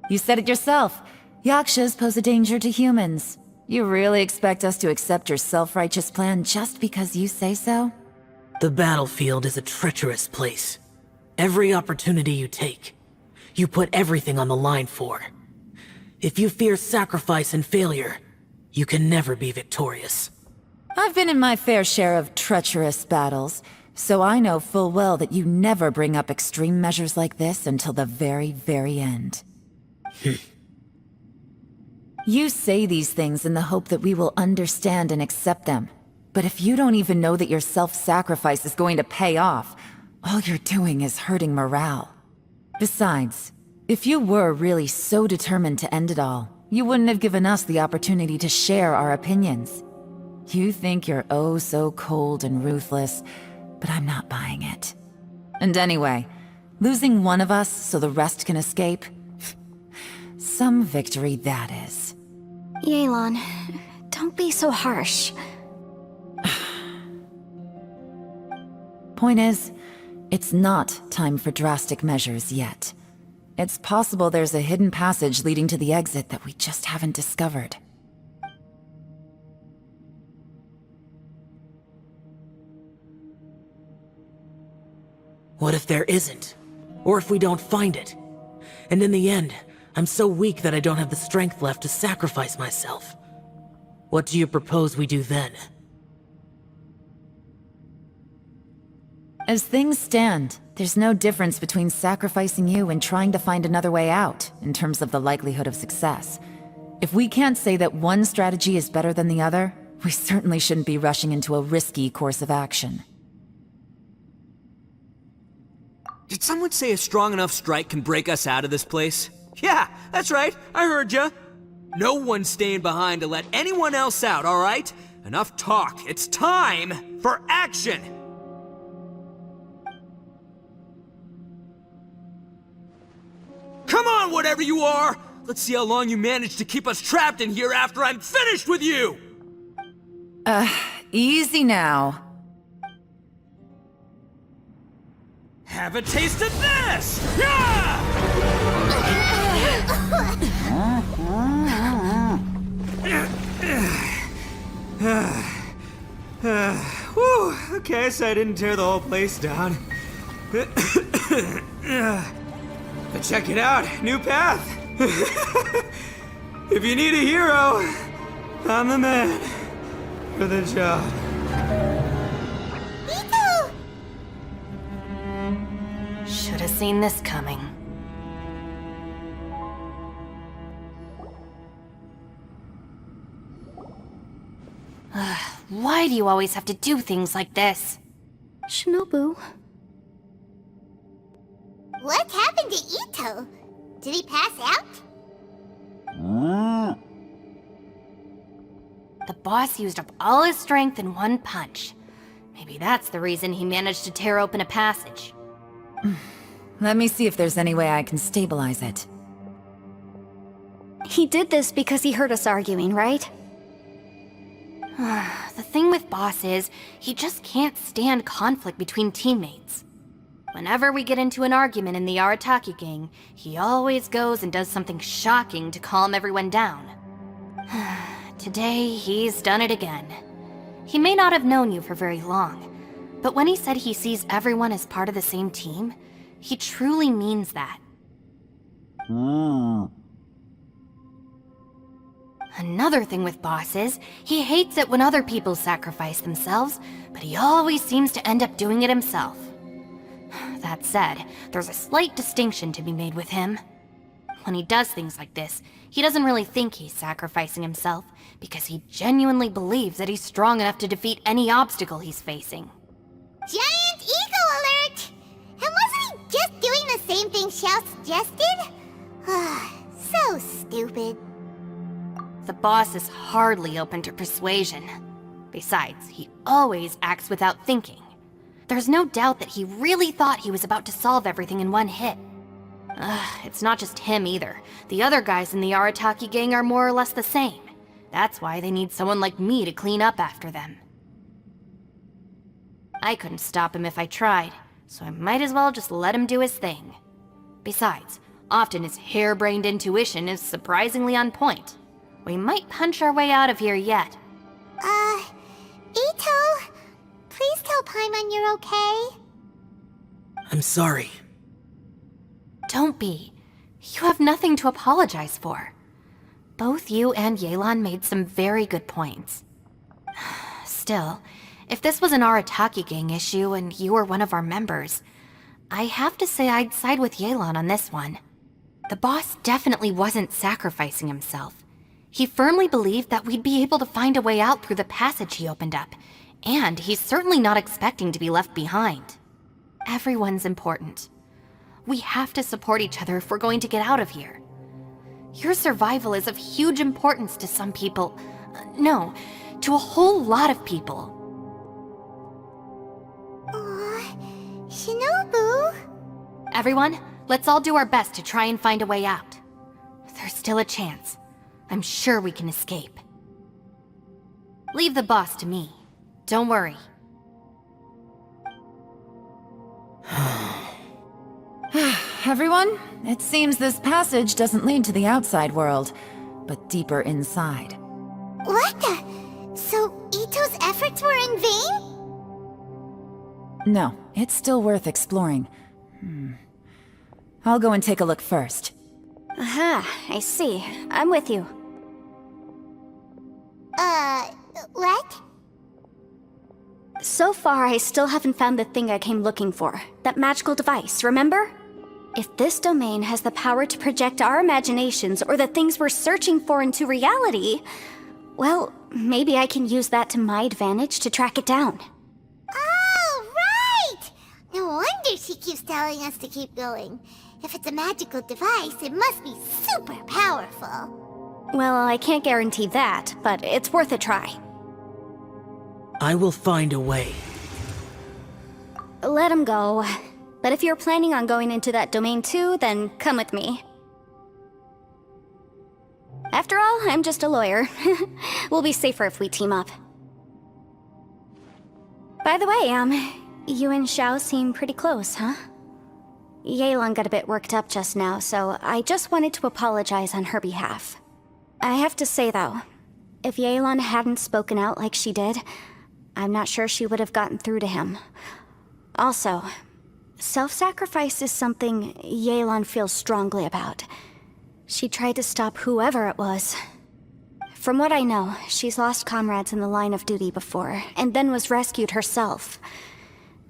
You said it yourself. Yakshas pose a danger to humans. You really expect us to accept your self-righteous plan just because you say so? The battlefield is a treacherous place. Every opportunity you take, you put everything on the line for. If you fear sacrifice and failure, you can never be victorious. I've been in my fair share of treacherous battles, so I know full well that you never bring up extreme measures like this until the very, very end. You say these things in the hope that we will understand and accept them. But if you don't even know that your self-sacrifice is going to pay off, all you're doing is hurting morale. Besides, if you were really so determined to end it all, you wouldn't have given us the opportunity to share our opinions. You think you're oh so cold and ruthless, but I'm not buying it. And anyway, losing one of us so the rest can escape? Some victory that is. Yelan, don't be so harsh. Point is, it's not time for drastic measures yet. It's possible there's a hidden passage leading to the exit that we just haven't discovered. What if there isn't? Or if we don't find it? And in the end, I'm so weak that I don't have the strength left to sacrifice myself. What do you propose we do then? As things stand, there's no difference between sacrificing you and trying to find another way out, in terms of the likelihood of success. If we can't say that one strategy is better than the other, we certainly shouldn't be rushing into a risky course of action. Did someone say a strong enough strike can break us out of this place? Yeah, that's right, I heard ya. No one's staying behind to let anyone else out, alright? Enough talk, it's time for action! Come on, whatever you are! Let's see how long you manage to keep us trapped in here after I'm finished with you! Easy now. Have a taste of this! Yeah! Whew, okay, so I didn't tear the whole place down. But check it out, new path. If you need a hero, I'm the man for the job. Ito! Should have seen this coming. Why do you always have to do things like this? Shinobu. What happened to Ito? Did he pass out? The boss used up all his strength in one punch. Maybe that's the reason he managed to tear open a passage. Let me see if there's any way I can stabilize it. He did this because he heard us arguing, right? The thing with Boss is, he just can't stand conflict between teammates. Whenever we get into an argument in the Arataki gang, he always goes and does something shocking to calm everyone down. Today, he's done it again. He may not have known you for very long, but when he said he sees everyone as part of the same team, he truly means that. Another thing with Boss is, he hates it when other people sacrifice themselves, but he always seems to end up doing it himself. That said, there's a slight distinction to be made with him. When he does things like this, he doesn't really think he's sacrificing himself, because he genuinely believes that he's strong enough to defeat any obstacle he's facing. Giant ego alert! And wasn't he just doing the same thing Xiao suggested? So stupid. The boss is hardly open to persuasion. Besides, he always acts without thinking. There's no doubt that he really thought he was about to solve everything in one hit. It's not just him either. The other guys in the Arataki gang are more or less the same. That's why they need someone like me to clean up after them. I couldn't stop him if I tried, so I might as well just let him do his thing. Besides, often his harebrained intuition is surprisingly on point. We might punch our way out of here yet. Ito, please tell Paimon you're okay. I'm sorry. Don't be. You have nothing to apologize for. Both you and Yelan made some very good points. Still, if this was an Arataki gang issue and you were one of our members, I have to say I'd side with Yelan on this one. The boss definitely wasn't sacrificing himself. He firmly believed that we'd be able to find a way out through the passage he opened up, and he's certainly not expecting to be left behind. Everyone's important. We have to support each other if we're going to get out of here. Your survival is of huge importance to some people. No, to a whole lot of people. Shinobu? Everyone, let's all do our best to try and find a way out. There's still a chance. I'm sure we can escape. Leave the boss to me. Don't worry. Everyone, it seems this passage doesn't lead to the outside world, but deeper inside. What the? So Ito's efforts were in vain? No, it's still worth exploring. I'll go and take a look first. Aha, I see. I'm with you. What? So far, I still haven't found the thing I came looking for. That magical device, remember? If this domain has the power to project our imaginations or the things we're searching for into reality, well, maybe I can use that to my advantage to track it down. Oh, right! No wonder she keeps telling us to keep going. If it's a magical device, it must be super powerful. Well, I can't guarantee that, but it's worth a try. I will find a way. Let him go. But if you're planning on going into that domain too, then come with me. After all, I'm just a lawyer. We'll be safer if we team up. By the way, you and Xiao seem pretty close, huh? Yelan got a bit worked up just now, so I just wanted to apologize on her behalf. I have to say, though, if Yelan hadn't spoken out like she did, I'm not sure she would have gotten through to him. Also, self-sacrifice is something Yelan feels strongly about. She tried to stop whoever it was. From what I know, she's lost comrades in the line of duty before, and then was rescued herself.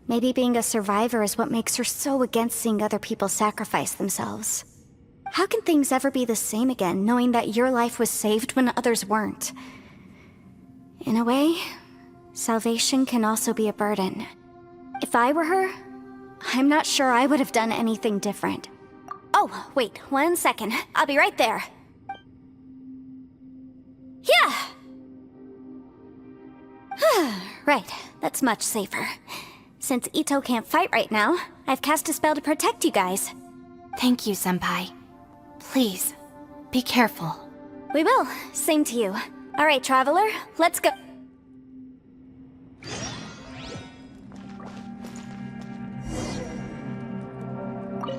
Maybe being a survivor is what makes her so against seeing other people sacrifice themselves. How can things ever be the same again, knowing that your life was saved when others weren't? In a way, salvation can also be a burden. If I were her, I'm not sure I would have done anything different. Oh, wait, 1 second. I'll be right there. Yeah! Right, that's much safer. Since Ito can't fight right now, I've cast a spell to protect you guys. Thank you, Senpai. Please, be careful. We will. Same to you. Alright, Traveler, let's go.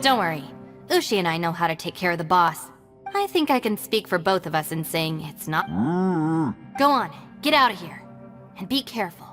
Don't worry. Ushi and I know how to take care of the boss. I think I can speak for both of us in saying it's not... Go on, get out of here. And be careful.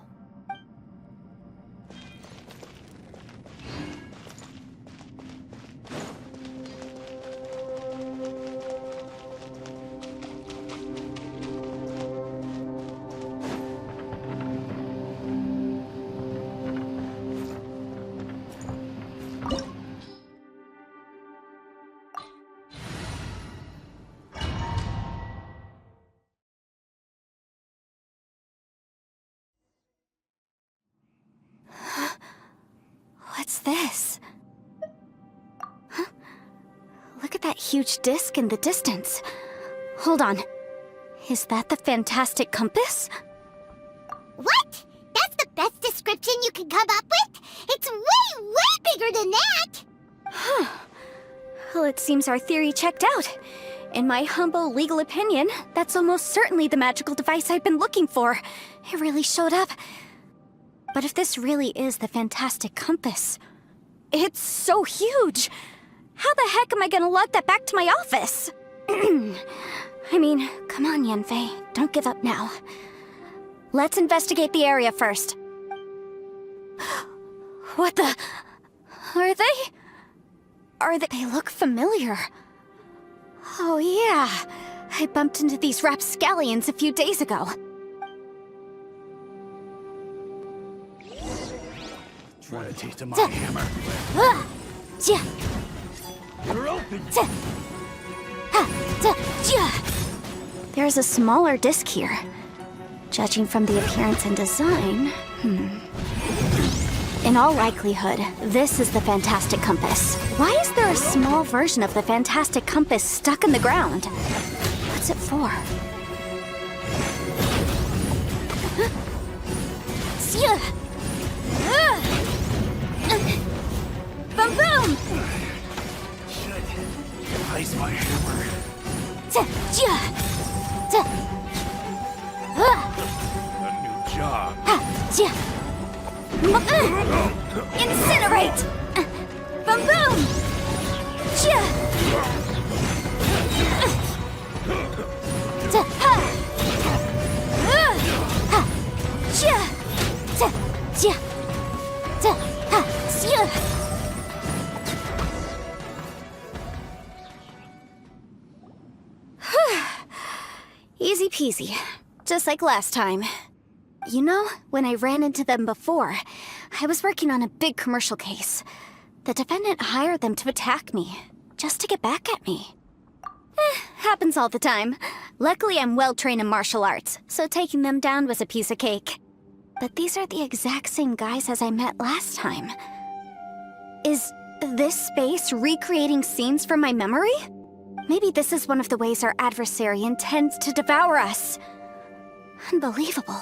What's this? Huh? Look at that huge disc in the distance. Hold on. Is that the fantastic compass? What? That's the best description you can come up with? It's way, way bigger than that! Huh. Well, it seems our theory checked out. In my humble legal opinion, that's almost certainly the magical device I've been looking for. It really showed up. But if this really is the fantastic compass, it's so huge! How the heck am I gonna lug that back to my office? I mean, come on, Yanfei. Don't give up now. Let's investigate the area first. What the... Are they... They look familiar. Oh yeah, I bumped into these rapscallions a few days ago. Try to taste of my hammer. You're open. There's a smaller disc here. Judging from the appearance and design, In all likelihood, this is the fantastic compass. Why is there a small version of the fantastic compass stuck in the ground? What's it for? Boom boom! Ice my hammer. A new job. Incinerate! Boom boom! Easy peasy. Just like last time. You know, when I ran into them before, I was working on a big commercial case. The defendant hired them to attack me, just to get back at me. Happens all the time. Luckily, I'm well trained in martial arts, so taking them down was a piece of cake. But these are the exact same guys as I met last time. Is this space recreating scenes from my memory? Maybe this is one of the ways our adversary intends to devour us. Unbelievable.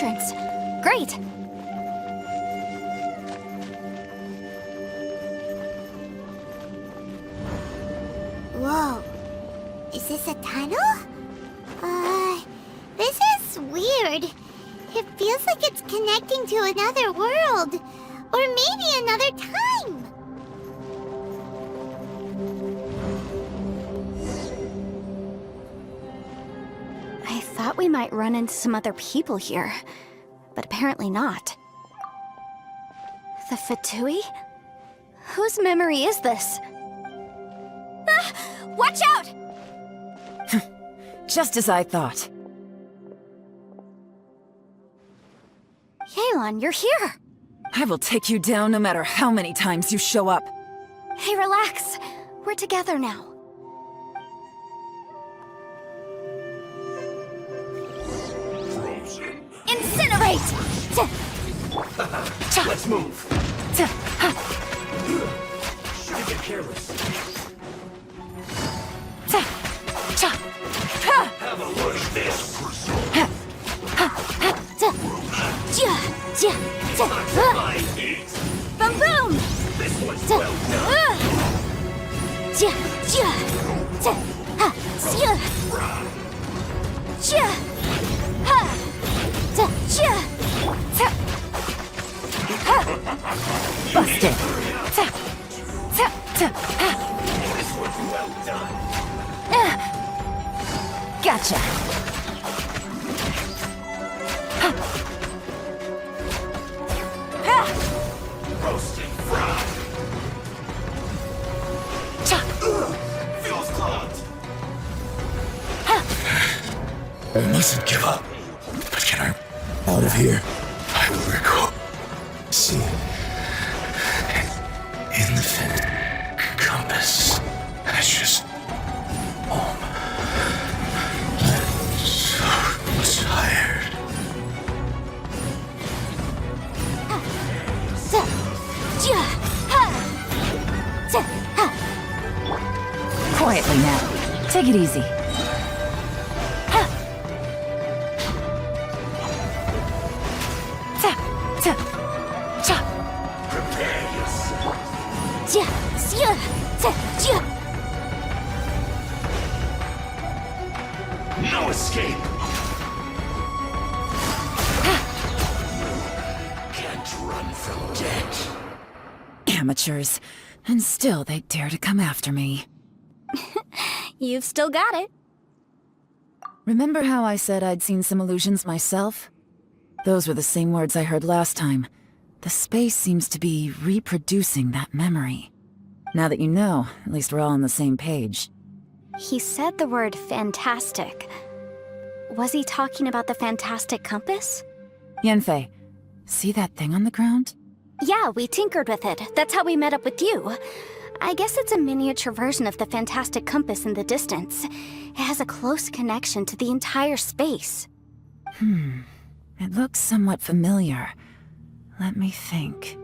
entrance. Great! Whoa. Is this a tunnel? This is weird. It feels like it's connecting to another world. Or maybe another time. I thought we might run into some other people here, but apparently not. The Fatui? Whose memory is this? Ah! Watch out! Just as I thought. Yelan, you're here! I will take you down no matter how many times you show up. Hey, relax. We're together now. Incinerate! Let's move. Shouldn't get careless. Have a look at this. Boom boom! This one's well Busted. This one's well done. Gotcha. Roasted fried. Feels clogged. I mustn't give up. But can I out of here? I will recall. See an infinite compass. That's just home. I'm so tired. Quietly now. Take it easy. Prepare yourself. No escape. Can't run from death. Amateurs. And still they dare to come after me. You've still got it. Remember how I said I'd seen some illusions myself? Those were the same words I heard last time. The space seems to be reproducing that memory. Now that you know, at least we're all on the same page. He said the word fantastic. Was he talking about the fantastic compass? Yanfei, see that thing on the ground? Yeah, we tinkered with it. That's how we met up with you. I guess it's a miniature version of the fantastic compass in the distance. It has a close connection to the entire space. It looks somewhat familiar. Let me think.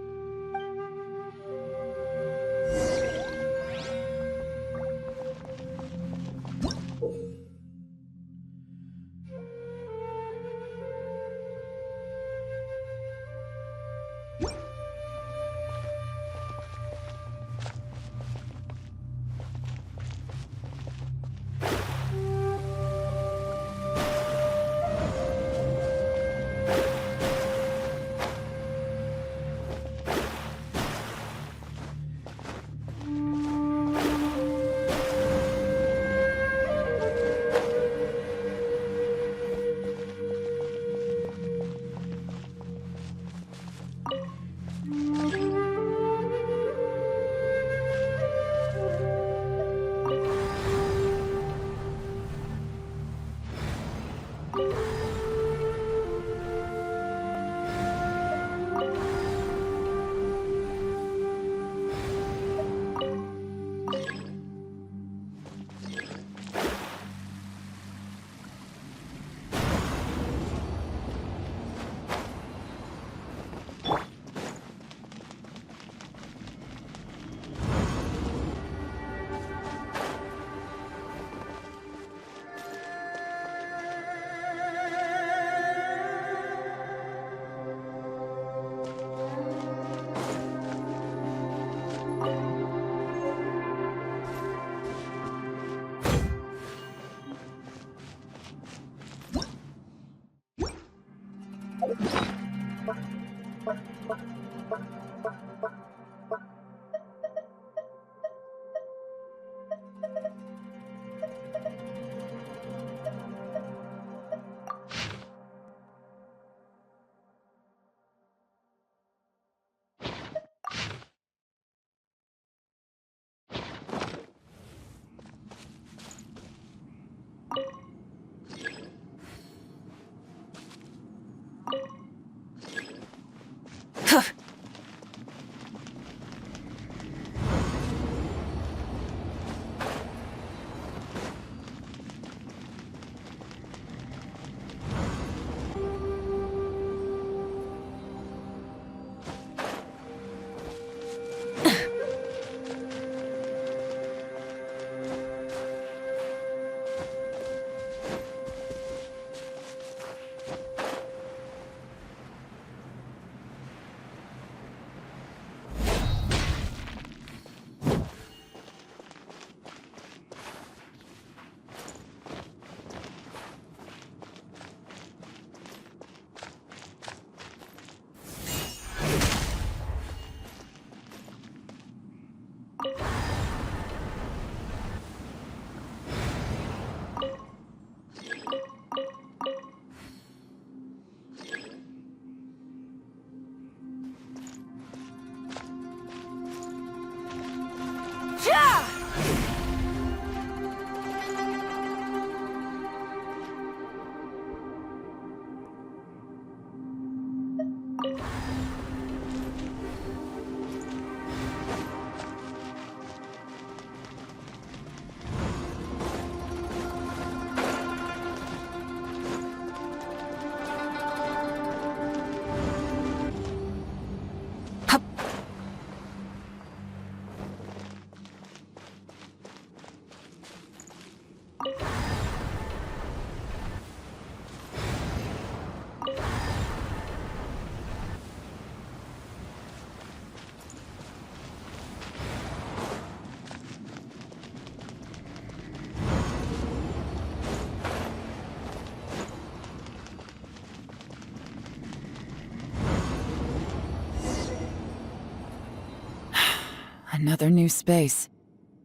Another new space.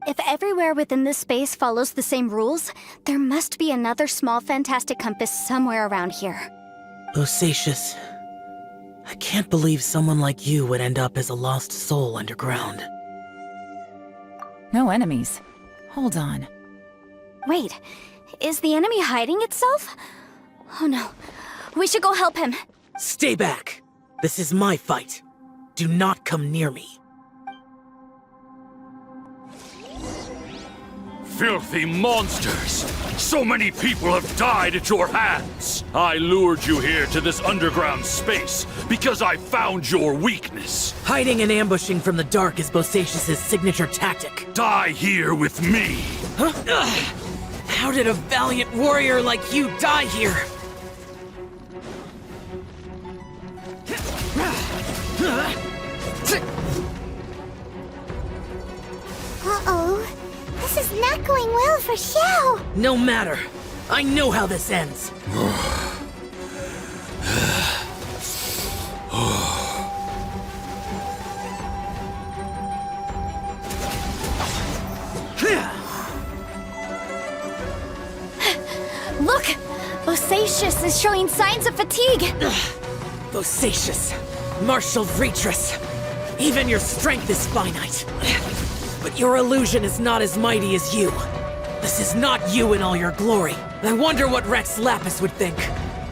If everywhere within this space follows the same rules, there must be another small fantastic compass somewhere around here. Bosacius, I can't believe someone like you would end up as a lost soul underground. No enemies. Hold on. Wait, is the enemy hiding itself? Oh no, we should go help him. Stay back! This is my fight. Do not come near me. Filthy monsters! So many people have died at your hands! I lured you here to this underground space because I found your weakness. Hiding and ambushing from the dark is Bosacius' signature tactic. Die here with me! Huh? How did a valiant warrior like you die here? Uh-oh. This is not going well for Xiao. No matter. I know how this ends. Look! Bosacius is showing signs of fatigue! Bosacius, martial Retris. Even your strength is finite. But your illusion is not as mighty as you. This is not you in all your glory. I wonder what Rex Lapis would think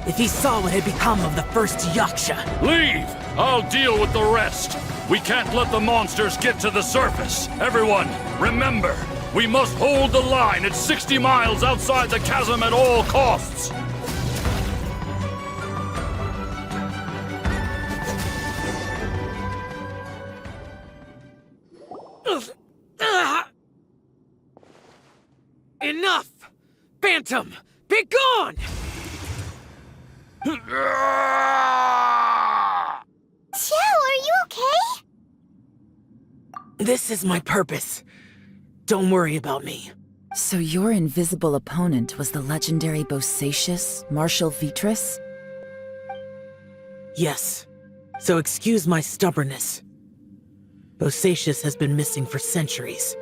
if he saw what had become of the first Yaksha. Leave! I'll deal with the rest. We can't let the monsters get to the surface. Everyone, remember, we must hold the line at 60 miles outside the chasm at all costs. Enough! Phantom, be gone! Xiao, are you okay? This is my purpose. Don't worry about me. So your invisible opponent was the legendary Bosacius, Marshal Vitris? Yes. So excuse my stubbornness. Bosacius has been missing for centuries.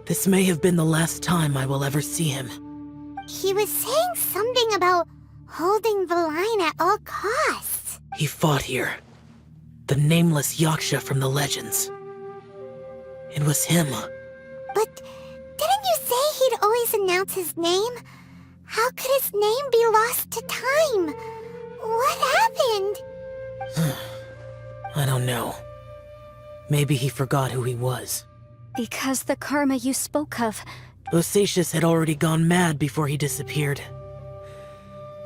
This may have been the last time I will ever see him. He was saying something about holding the line at all costs. He fought here. The nameless Yaksha from the legends. It was him. But didn't you say he'd always announce his name? How could his name be lost to time? What happened? I don't know. Maybe he forgot who he was. Because the karma you spoke of... Bosacius had already gone mad before he disappeared.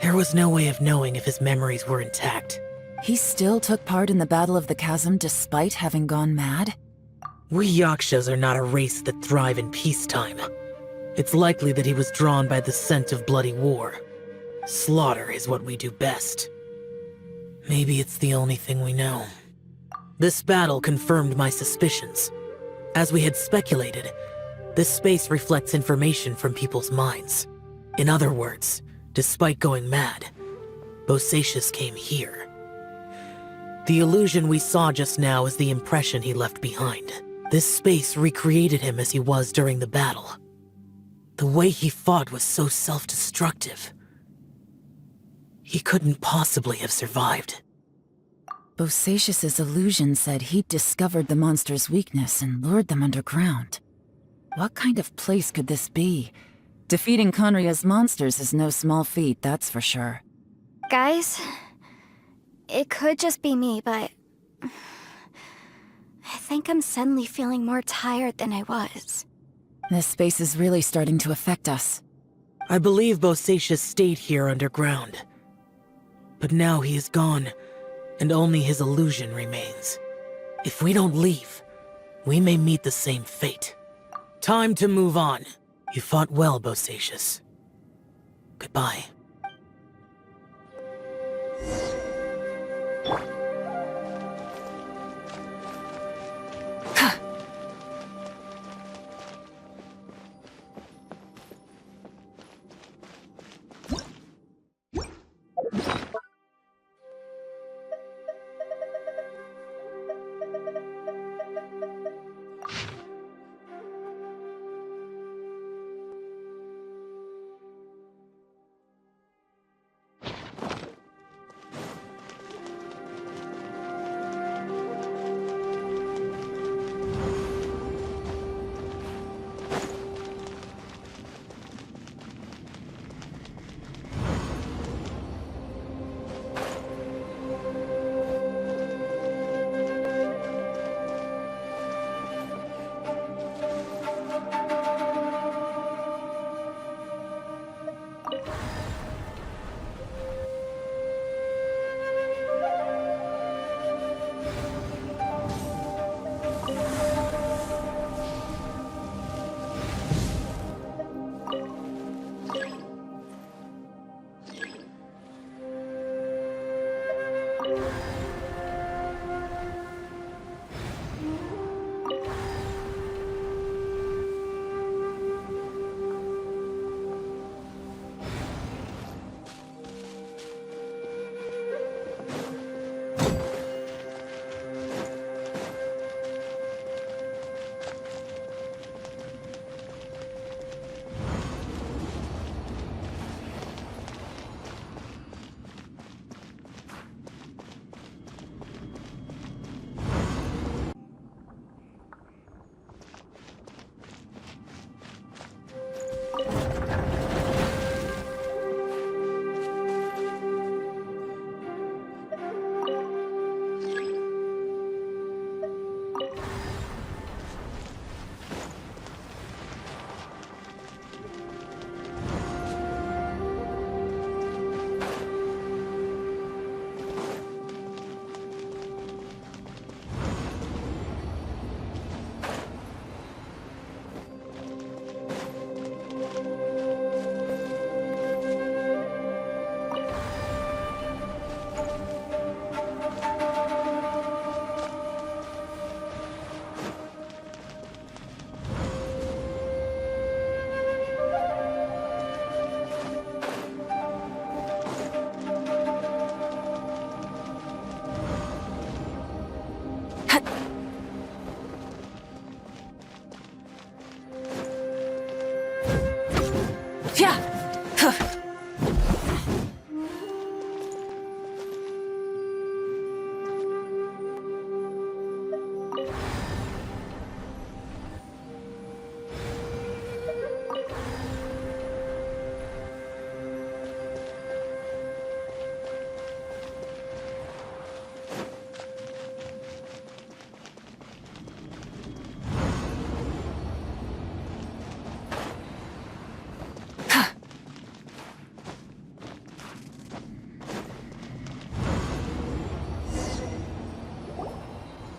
There was no way of knowing if his memories were intact. He still took part in the Battle of the Chasm despite having gone mad? We Yakshas are not a race that thrive in peacetime. It's likely that he was drawn by the scent of bloody war. Slaughter is what we do best. Maybe it's the only thing we know. This battle confirmed my suspicions. As we had speculated, this space reflects information from people's minds. In other words, despite going mad, Bosacius came here. The illusion we saw just now is the impression he left behind. This space recreated him as he was during the battle. The way he fought was so self-destructive. He couldn't possibly have survived. Bosacius's illusion said he'd discovered the monster's weakness and lured them underground. What kind of place could this be? Defeating Conria's monsters is no small feat, that's for sure. Guys, it could just be me, but... I think I'm suddenly feeling more tired than I was. This space is really starting to affect us. I believe Bosacius stayed here underground. But now he is gone, and only his illusion remains. If we don't leave, we may meet the same fate. Time to move on. You fought well, Bosacius. Goodbye.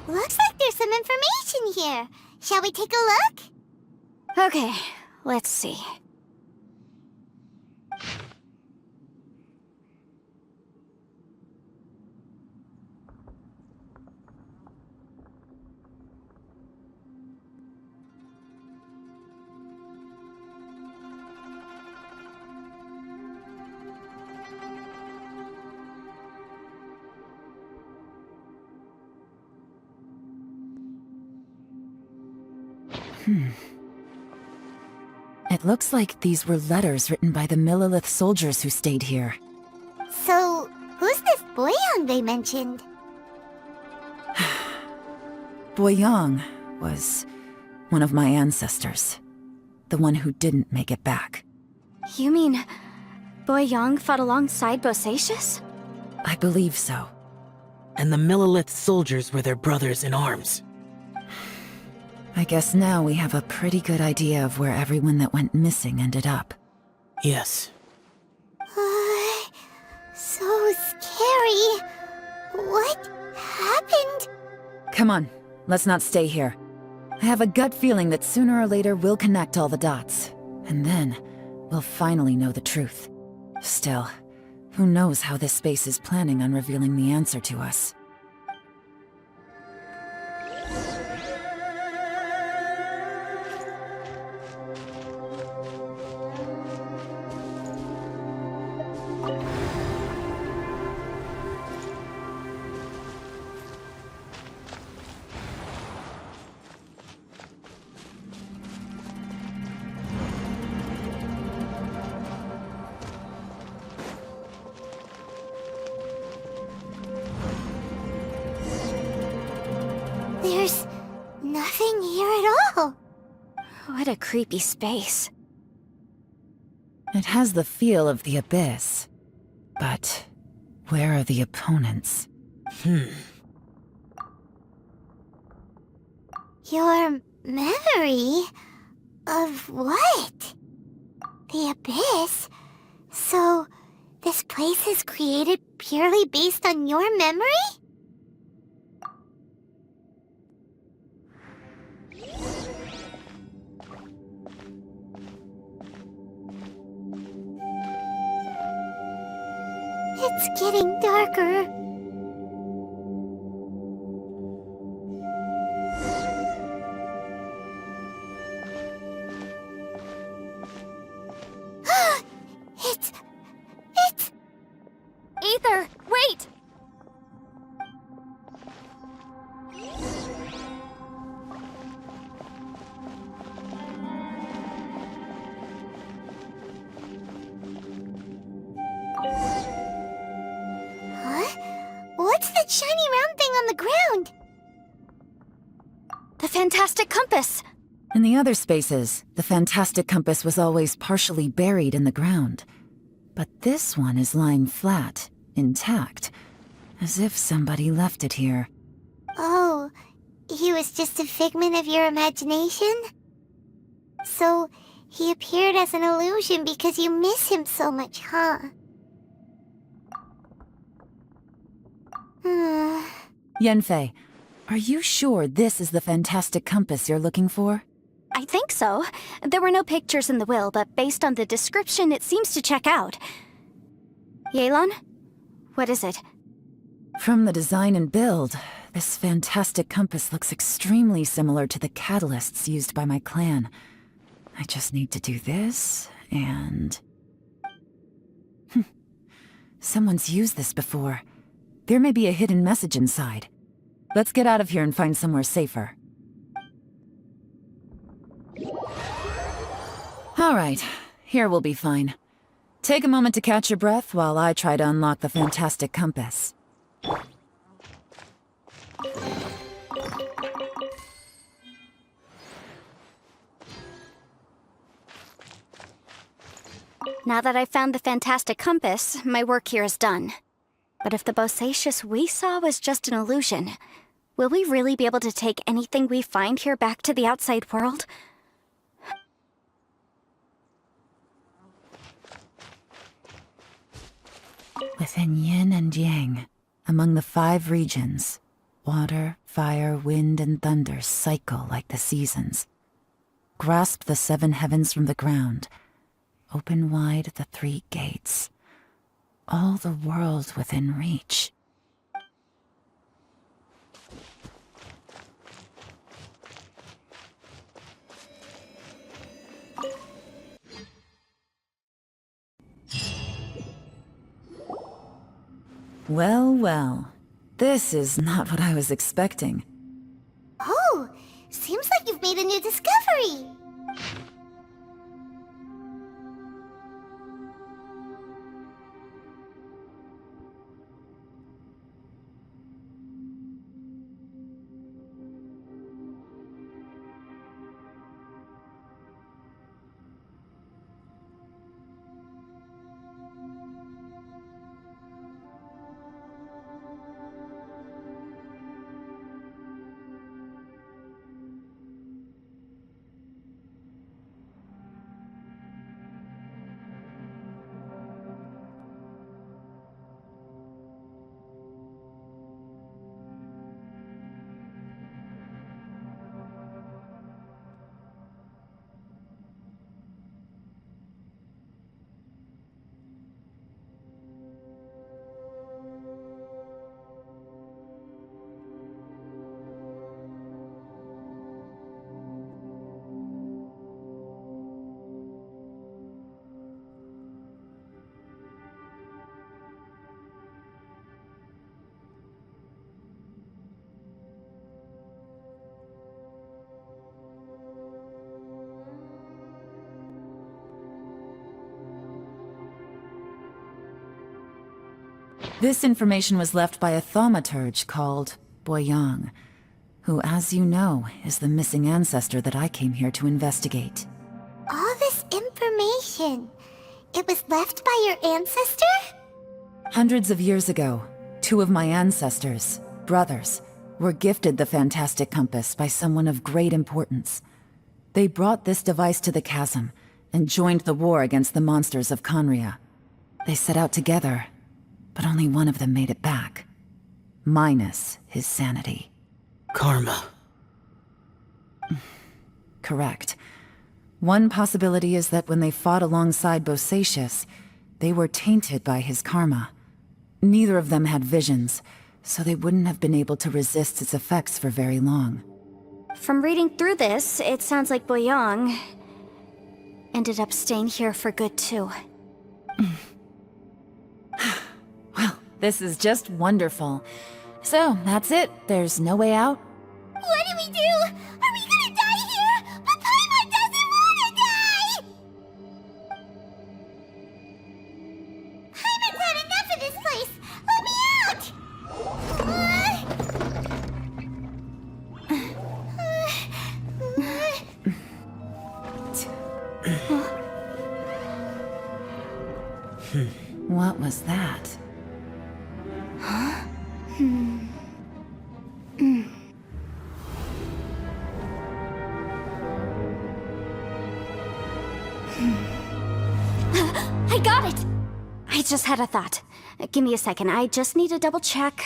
Looks like there's some information here. Shall we take a look? Okay, let's see. It looks like these were letters written by the Millelith soldiers who stayed here. So, who's this Boyang they mentioned? Boyang was one of my ancestors. The one who didn't make it back. You mean Boyang fought alongside Bosacius? I believe so. And the Millelith soldiers were their brothers in arms. I guess now we have a pretty good idea of where everyone that went missing ended up. Yes. So scary. What happened? Come on, let's not stay here. I have a gut feeling that sooner or later we'll connect all the dots. And then, we'll finally know the truth. Still, who knows how this space is planning on revealing the answer to us. There's nothing here at all. What a creepy space. It has the feel of the abyss. But where are the opponents? Your memory? Of what? The abyss? So, this place is created purely based on your memory? It's getting darker. It's... Ether, wait! What's that shiny round thing on the ground? The fantastic compass! In the other spaces, the fantastic compass was always partially buried in the ground. But this one is lying flat, intact, as if somebody left it here. Oh, he was just a figment of your imagination? So, he appeared as an illusion because you miss him so much, huh? Yanfei, are you sure this is the fantastic compass you're looking for? I think so. There were no pictures in the will, but based on the description, it seems to check out. Yelan? What is it? From the design and build, this fantastic compass looks extremely similar to the catalysts used by my clan. I just need to do this, and... Someone's used this before. There may be a hidden message inside. Let's get out of here and find somewhere safer. All right, Here we'll be fine. Take a moment to catch your breath while I try to unlock the fantastic compass. Now that I've found the fantastic compass, my work here is done. But if the bosacious we saw was just an illusion, will we really be able to take anything we find here back to the outside world? Within yin and yang, among the 5 regions, water, fire, wind, and thunder cycle like the seasons. Grasp the 7 heavens from the ground. Open wide the 3 gates. All the world within reach. Well, well. This is not what I was expecting. Oh, seems like you've made a new discovery. This information was left by a thaumaturge called Boyang, who, as you know, is the missing ancestor that I came here to investigate. All this information, it was left by your ancestor? Hundreds of years ago, 2 of my ancestors, brothers, were gifted the fantastic compass by someone of great importance. They brought this device to the chasm and joined the war against the monsters of Conria. They set out together, but only one of them made it back. Minus his sanity. Karma. Correct. One possibility is that when they fought alongside Bosacius, they were tainted by his karma. Neither of them had visions, so they wouldn't have been able to resist its effects for very long. From reading through this, it sounds like Boyang ended up staying here for good too. Well, this is just wonderful. So, that's it. There's no way out? What do we do? Are we gonna die here? But Paimon doesn't wanna die! Paimon's had enough of this place! Let me out! What was that? I got it! I just had a thought. Give me a second, I just need to double check.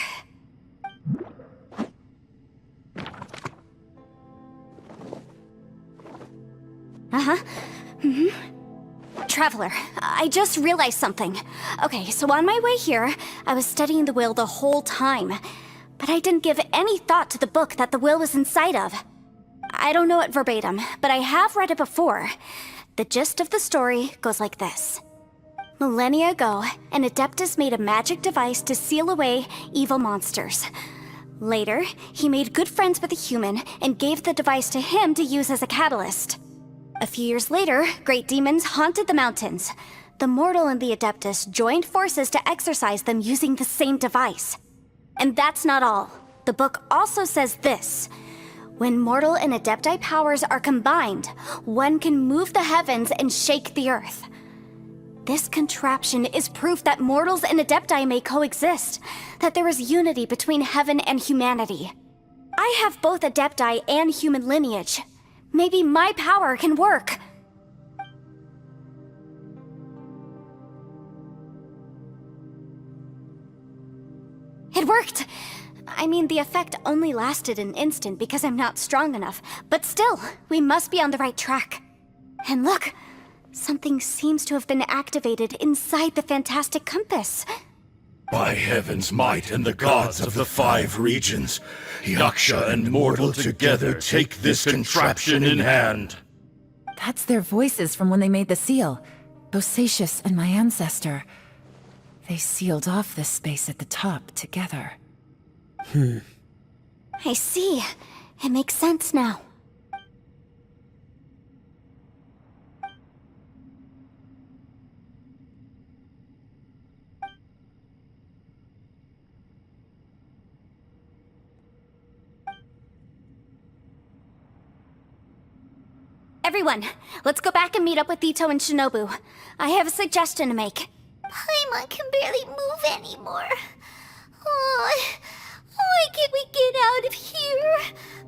Traveler, I just realized something. Okay, so on my way here, I was studying the will the whole time. But I didn't give any thought to the book that the will was inside of. I don't know it verbatim, but I have read it before. The gist of the story goes like this. Millennia ago, an Adeptus made a magic device to seal away evil monsters. Later, he made good friends with a human and gave the device to him to use as a catalyst. A few years later, great demons haunted the mountains. The mortal and the Adeptus joined forces to exorcise them using the same device. And that's not all. The book also says this. When mortal and Adepti powers are combined, one can move the heavens and shake the earth. This contraption is proof that mortals and Adepti may coexist, that there is unity between heaven and humanity. I have both Adepti and human lineage. Maybe my power can work. It worked! I mean, the effect only lasted an instant because I'm not strong enough, but still, we must be on the right track. And look, something seems to have been activated inside the fantastic compass. By heaven's might and the gods of the 5 regions, Yaksha and mortal together take this contraption in hand. That's their voices from when they made the seal. Bosacius and my ancestor. They sealed off this space at the top together. I see. It makes sense now. Everyone, let's go back and meet up with Ito and Shinobu. I have a suggestion to make. Paimon can barely move anymore. Oh, why can't we get out of here?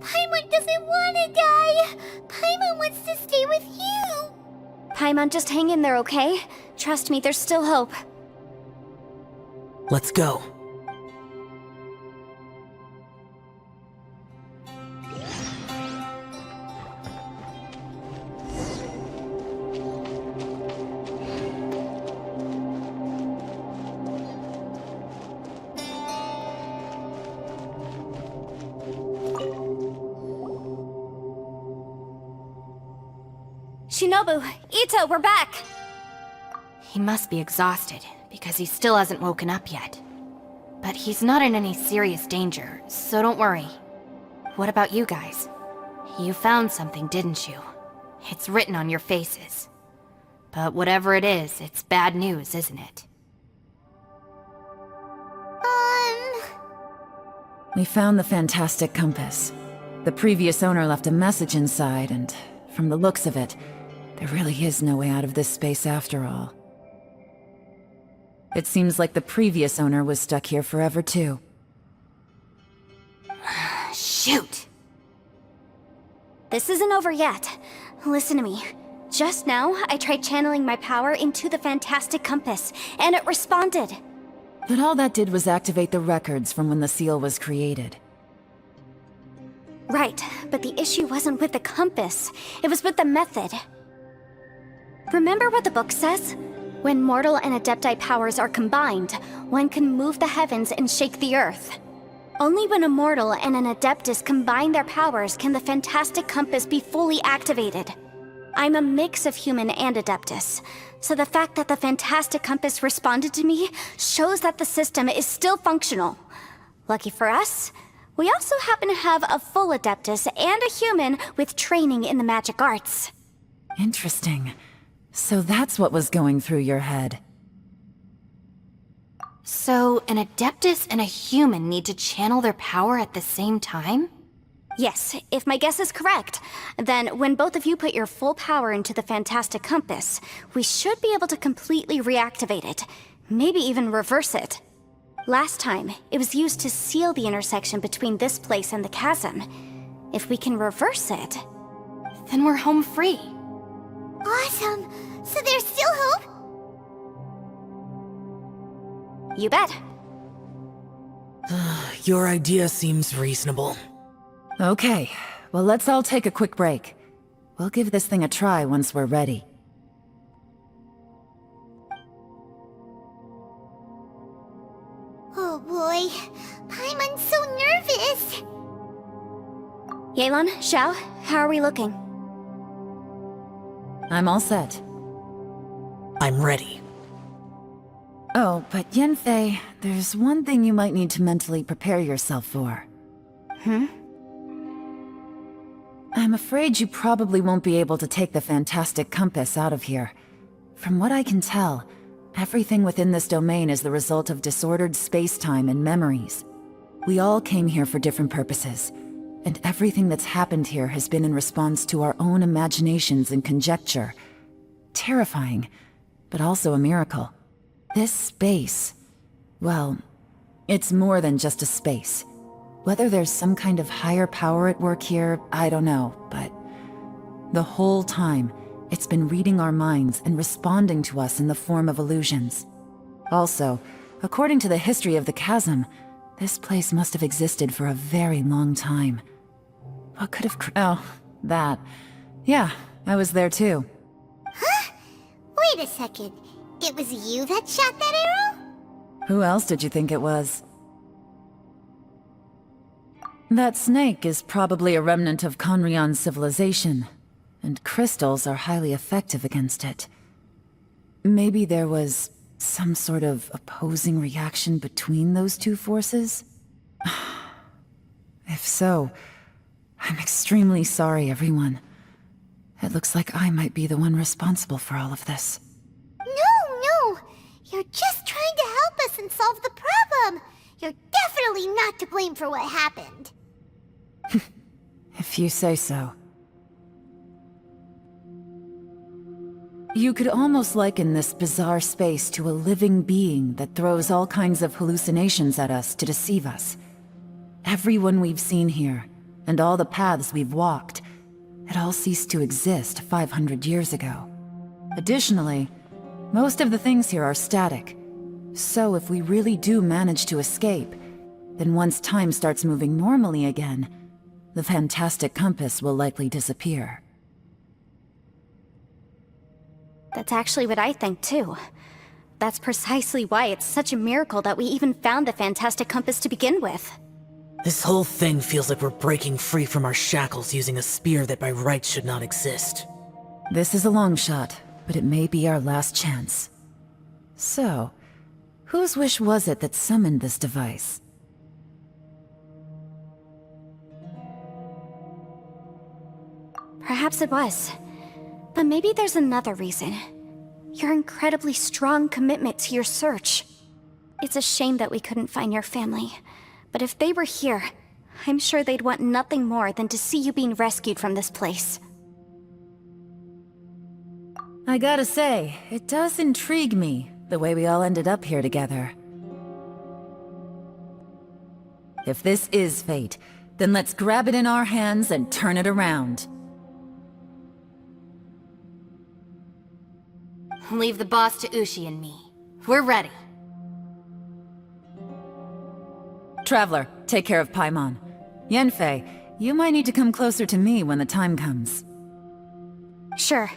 Paimon doesn't want to die. Paimon wants to stay with you. Paimon, just hang in there, okay? Trust me, there's still hope. Let's go. Shinobu, Ito, we're back! He must be exhausted, because he still hasn't woken up yet. But he's not in any serious danger, so don't worry. What about you guys? You found something, didn't you? It's written on your faces. But whatever it is, it's bad news, isn't it? We found the fantastic compass. The previous owner left a message inside, and from the looks of it, there really is no way out of this space after all. It seems like the previous owner was stuck here forever too. Shoot! This isn't over yet. Listen to me. Just now, I tried channeling my power into the fantastic compass, and it responded. But all that did was activate the records from when the seal was created. Right, but the issue wasn't with the compass. It was with the method. Remember what the book says? When mortal and Adepti powers are combined, one can move the heavens and shake the earth. Only when a mortal and an Adeptus combine their powers can the fantastic compass be fully activated. I'm a mix of human and Adeptus, so the fact that the fantastic compass responded to me shows that the system is still functional. Lucky for us, we also happen to have a full Adeptus and a human with training in the magic arts. Interesting. So that's what was going through your head. So, an Adeptus and a human need to channel their power at the same time? Yes, if my guess is correct, then when both of you put your full power into the fantastic compass, we should be able to completely reactivate it, maybe even reverse it. Last time, it was used to seal the intersection between this place and the chasm. If we can reverse it, then we're home free. Awesome! So there's still hope? You bet. Your idea seems reasonable. Okay, well let's all take a quick break. We'll give this thing a try once we're ready. Oh boy, Paimon's so nervous! Yelan, Xiao, how are we looking? I'm all set. I'm ready. Oh, but Yanfei, there's one thing you might need to mentally prepare yourself for. I'm afraid you probably won't be able to take the fantastic compass out of here. From what I can tell, everything within this domain is the result of disordered space-time and memories. We all came here for different purposes, and everything that's happened here has been in response to our own imaginations and conjecture. Terrifying, but also a miracle. This space, well, it's more than just a space. Whether there's some kind of higher power at work here, I don't know, but the whole time, it's been reading our minds and responding to us in the form of illusions. Also, according to the history of the chasm, this place must have existed for a very long time. What could have oh, that. Yeah, I was there too. Huh? Wait a second. It was you that shot that arrow? Who else did you think it was? That snake is probably a remnant of Conrion's civilization, and crystals are highly effective against it. Maybe there was some sort of opposing reaction between those two forces? If so, I'm extremely sorry, everyone. It looks like I might be the one responsible for all of this. No! You're just trying to help us and solve the problem! You're definitely not to blame for what happened. If you say so. You could almost liken this bizarre space to a living being that throws all kinds of hallucinations at us to deceive us. Everyone we've seen here, and all the paths we've walked, it all ceased to exist 500 years ago. Additionally, most of the things here are static. So if we really do manage to escape, then once time starts moving normally again, the fantastic compass will likely disappear. That's actually what I think too. That's precisely why it's such a miracle that we even found the fantastic compass to begin with. This whole thing feels like we're breaking free from our shackles using a spear that by rights should not exist. This is a long shot, but it may be our last chance. So, whose wish was it that summoned this device? Perhaps it was. But maybe there's another reason. Your incredibly strong commitment to your search. It's a shame that we couldn't find your family. But if they were here, I'm sure they'd want nothing more than to see you being rescued from this place. I gotta say, it does intrigue me, the way we all ended up here together. If this is fate, then let's grab it in our hands and turn it around. Leave the boss to Ushi and me. We're ready. Traveler, take care of Paimon. Yanfei, you might need to come closer to me when the time comes. Sure.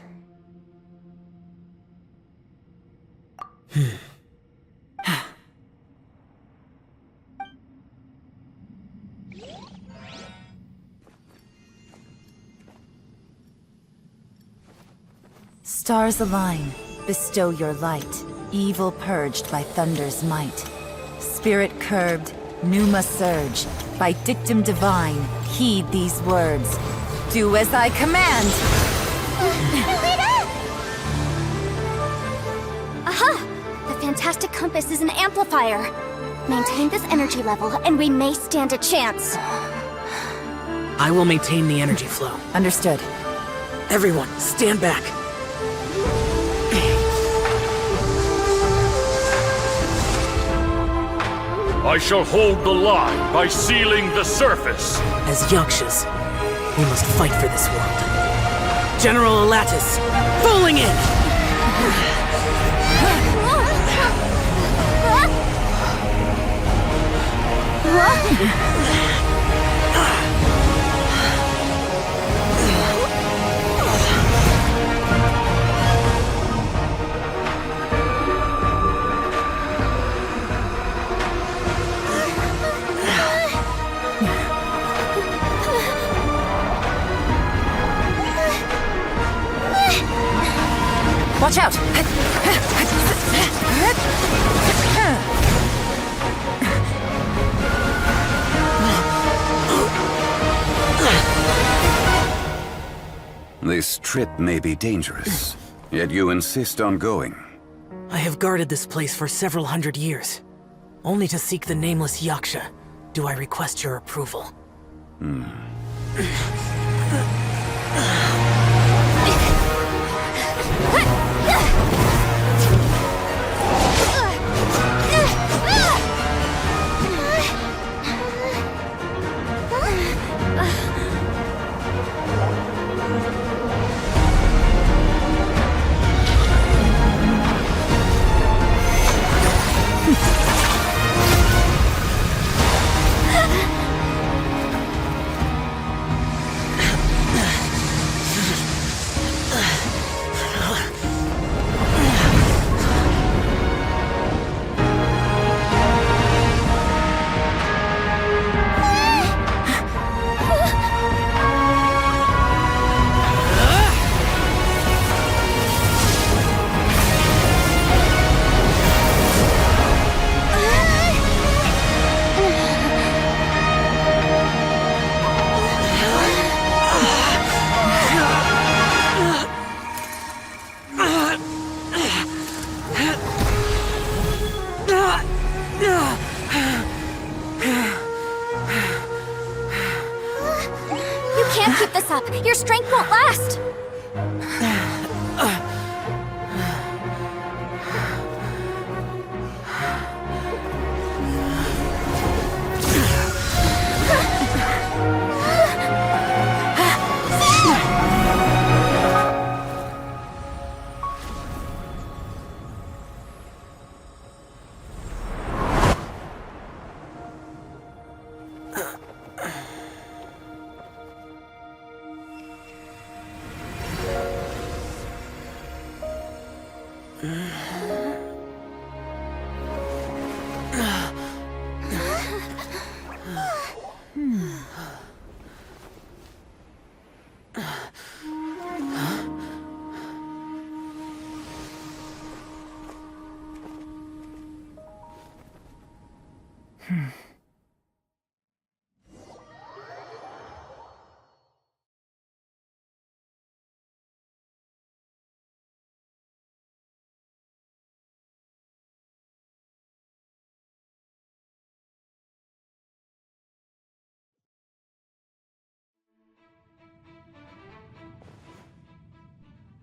Stars align, bestow your light, evil purged by thunder's might. Spirit curbed, pneuma surge, by dictum divine, heed these words. Do as I command! Aha! The fantastic compass is an amplifier. Maintain this energy level, and we may stand a chance. I will maintain the energy flow. Understood. Everyone, stand back. I shall hold the line by sealing the surface. As Yakshas, we must fight for this world. General Elatus, falling in! Watch out! This trip may be dangerous, yet you insist on going. I have guarded this place for several hundred years. Only to seek the nameless Yaksha do I request your approval. Your strength won't last!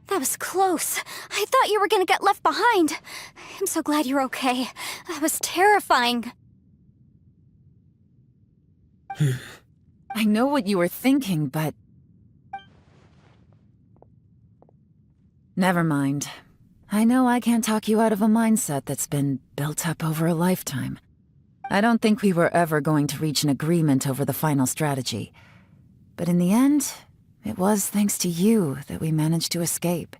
That was close. I thought you were gonna get left behind. I'm so glad you're okay. That was terrifying. I know what you were thinking, but... Never mind. I know I can't talk you out of a mindset that's been built up over a lifetime. I don't think we were ever going to reach an agreement over the final strategy. But in the end, it was thanks to you that we managed to escape.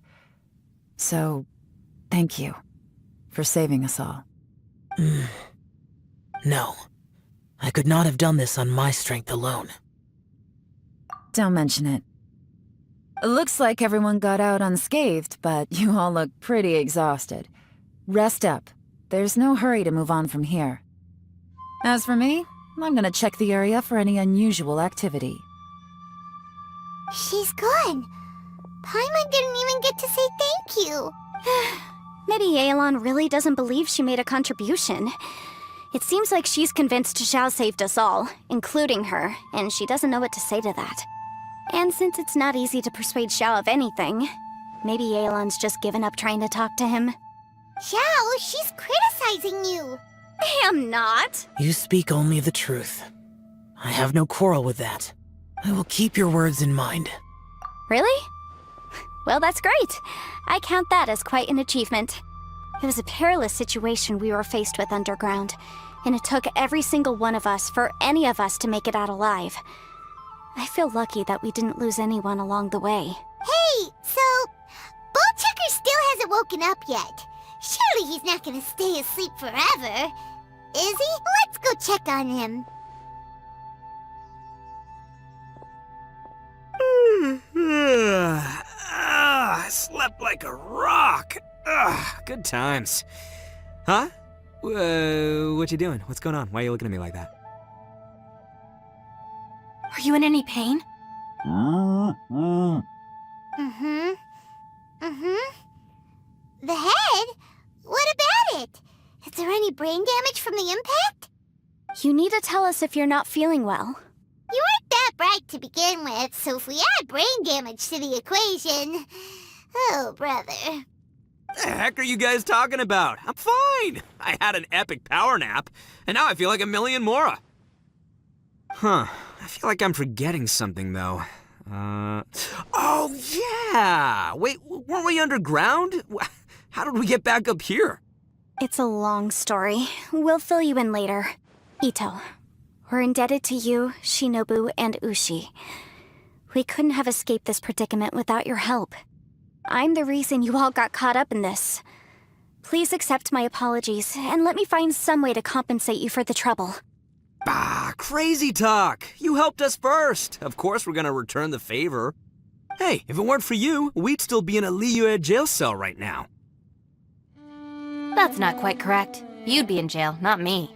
So, thank you for saving us all. No. I could not have done this on my strength alone. Don't mention it. It looks like everyone got out unscathed, but you all look pretty exhausted. Rest up. There's no hurry to move on from here. As for me, I'm gonna check the area for any unusual activity. She's gone. Paimon didn't even get to say thank you. Maybe Yelan really doesn't believe she made a contribution. It seems like she's convinced Xiao saved us all, including her, and she doesn't know what to say to that. And since it's not easy to persuade Xiao of anything, maybe Yelan's just given up trying to talk to him. Xiao, she's criticizing you. I am not. You speak only the truth. I have no quarrel with that. I will keep your words in mind. Really? Well, that's great. I count that as quite an achievement. It was a perilous situation we were faced with underground, and it took every single one of us for any of us to make it out alive. I feel lucky that we didn't lose anyone along the way. Hey, so... Ballchecker still hasn't woken up yet. Surely he's not gonna stay asleep forever. Is he? Let's go check on him. I slept like a rock. Good times. Huh? What you doing? What's going on? Why are you looking at me like that? Are you in any pain? The head? What about it? Is there any brain damage from the impact? You need to tell us if you're not feeling well. You weren't that bright to begin with, so if we add brain damage to the equation... Oh, brother. The heck are you guys talking about? I'm fine. I had an epic power nap, and now I feel like a million more. Huh. I feel like I'm forgetting something, though. Oh, yeah! Wait, weren't we underground? How did we get back up here? It's a long story. We'll fill you in later. Ito, we're indebted to you, Shinobu, and Ushi. We couldn't have escaped this predicament without your help. I'm the reason you all got caught up in this. Please accept my apologies, and let me find some way to compensate you for the trouble. Bah, crazy talk! You helped us first! Of course we're gonna return the favor. Hey, if it weren't for you, we'd still be in a Liyue jail cell right now. That's not quite correct. You'd be in jail, not me.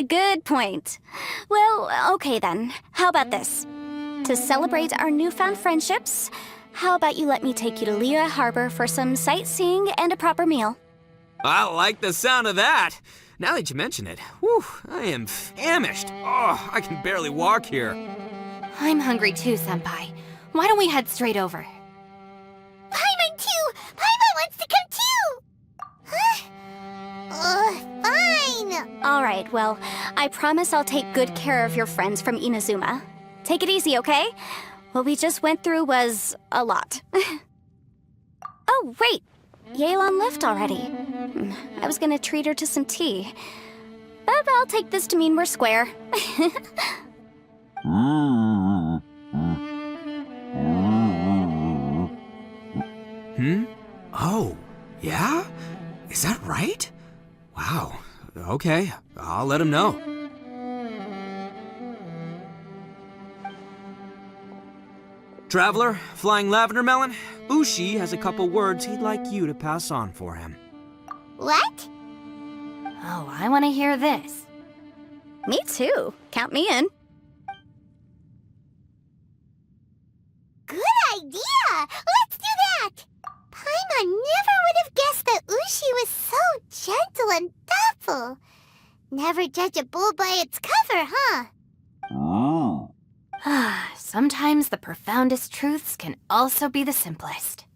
Good point. Well, okay then. How about this? To celebrate our newfound friendships, how about you let me take you to Liyue Harbor for some sightseeing and a proper meal? I like the sound of that. Now that you mention it, whew, I am famished. Oh, I can barely walk here. I'm hungry too, Senpai. Why don't we head straight over? Paimon too! Paimon wants to come too! Huh? Fine! Alright, well, I promise I'll take good care of your friends from Inazuma. Take it easy, okay? What we just went through was a lot. Oh, wait! Yelan left already. I was gonna treat her to some tea. But I'll take this to mean we're square. Oh, yeah? Is that right? Wow. Okay, I'll let him know. Traveler, flying lavender melon, Ushi has a couple words he'd like you to pass on for him. What? Oh, I want to hear this. Me too. Count me in. Good idea! Let's do that! Paimon never would have guessed that Ushi was so gentle and thoughtful. Never judge a bull by its cover, huh? Sometimes the profoundest truths can also be the simplest.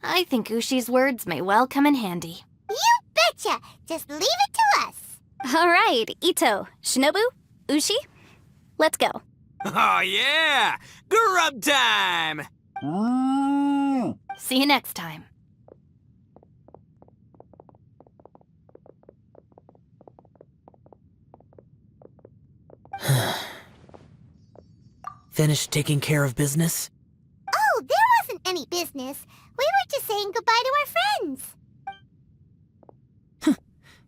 I think Ushi's words may well come in handy. You betcha! Just leave it to us! Alright, Ito, Shinobu, Ushi, let's go. Oh yeah! Grub time! See you next time. Finished taking care of business? Oh, there wasn't any business. We were just saying goodbye to our friends.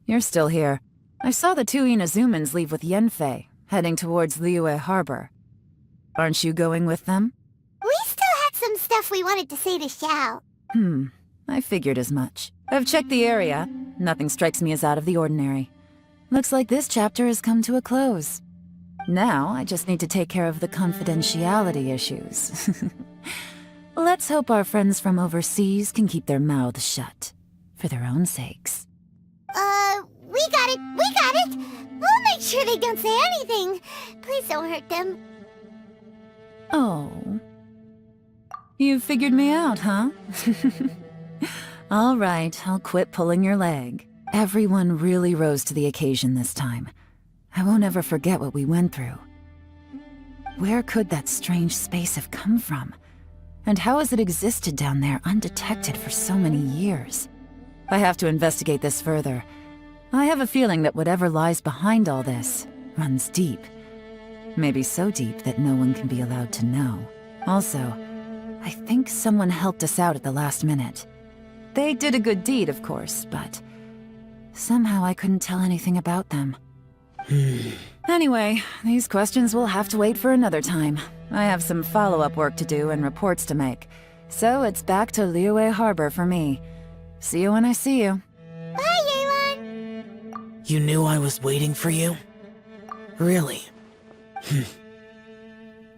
You're still here. I saw the two Inazumans leave with Yenfei, heading towards Liyue Harbor. Aren't you going with them? We still had some stuff we wanted to say to Xiao. I figured as much. I've checked the area. Nothing strikes me as out of the ordinary. Looks like this chapter has come to a close. Now, I just need to take care of the confidentiality issues. Let's hope our friends from overseas can keep their mouths shut. For their own sakes. We got it! We'll make sure they don't say anything. Please don't hurt them. Oh. You figured me out, huh? All right, I'll quit pulling your leg. Everyone really rose to the occasion this time. I won't ever forget what we went through. Where could that strange space have come from? And how has it existed down there undetected for so many years? I have to investigate this further. I have a feeling that whatever lies behind all this runs deep. Maybe so deep that no one can be allowed to know. Also, I think someone helped us out at the last minute. They did a good deed, of course, but somehow I couldn't tell anything about them. Anyway, these questions will have to wait for another time. I have some follow-up work to do and reports to make. So it's back to Liyue Harbor for me. See you when I see you. Bye, Yelan! You knew I was waiting for you? Really?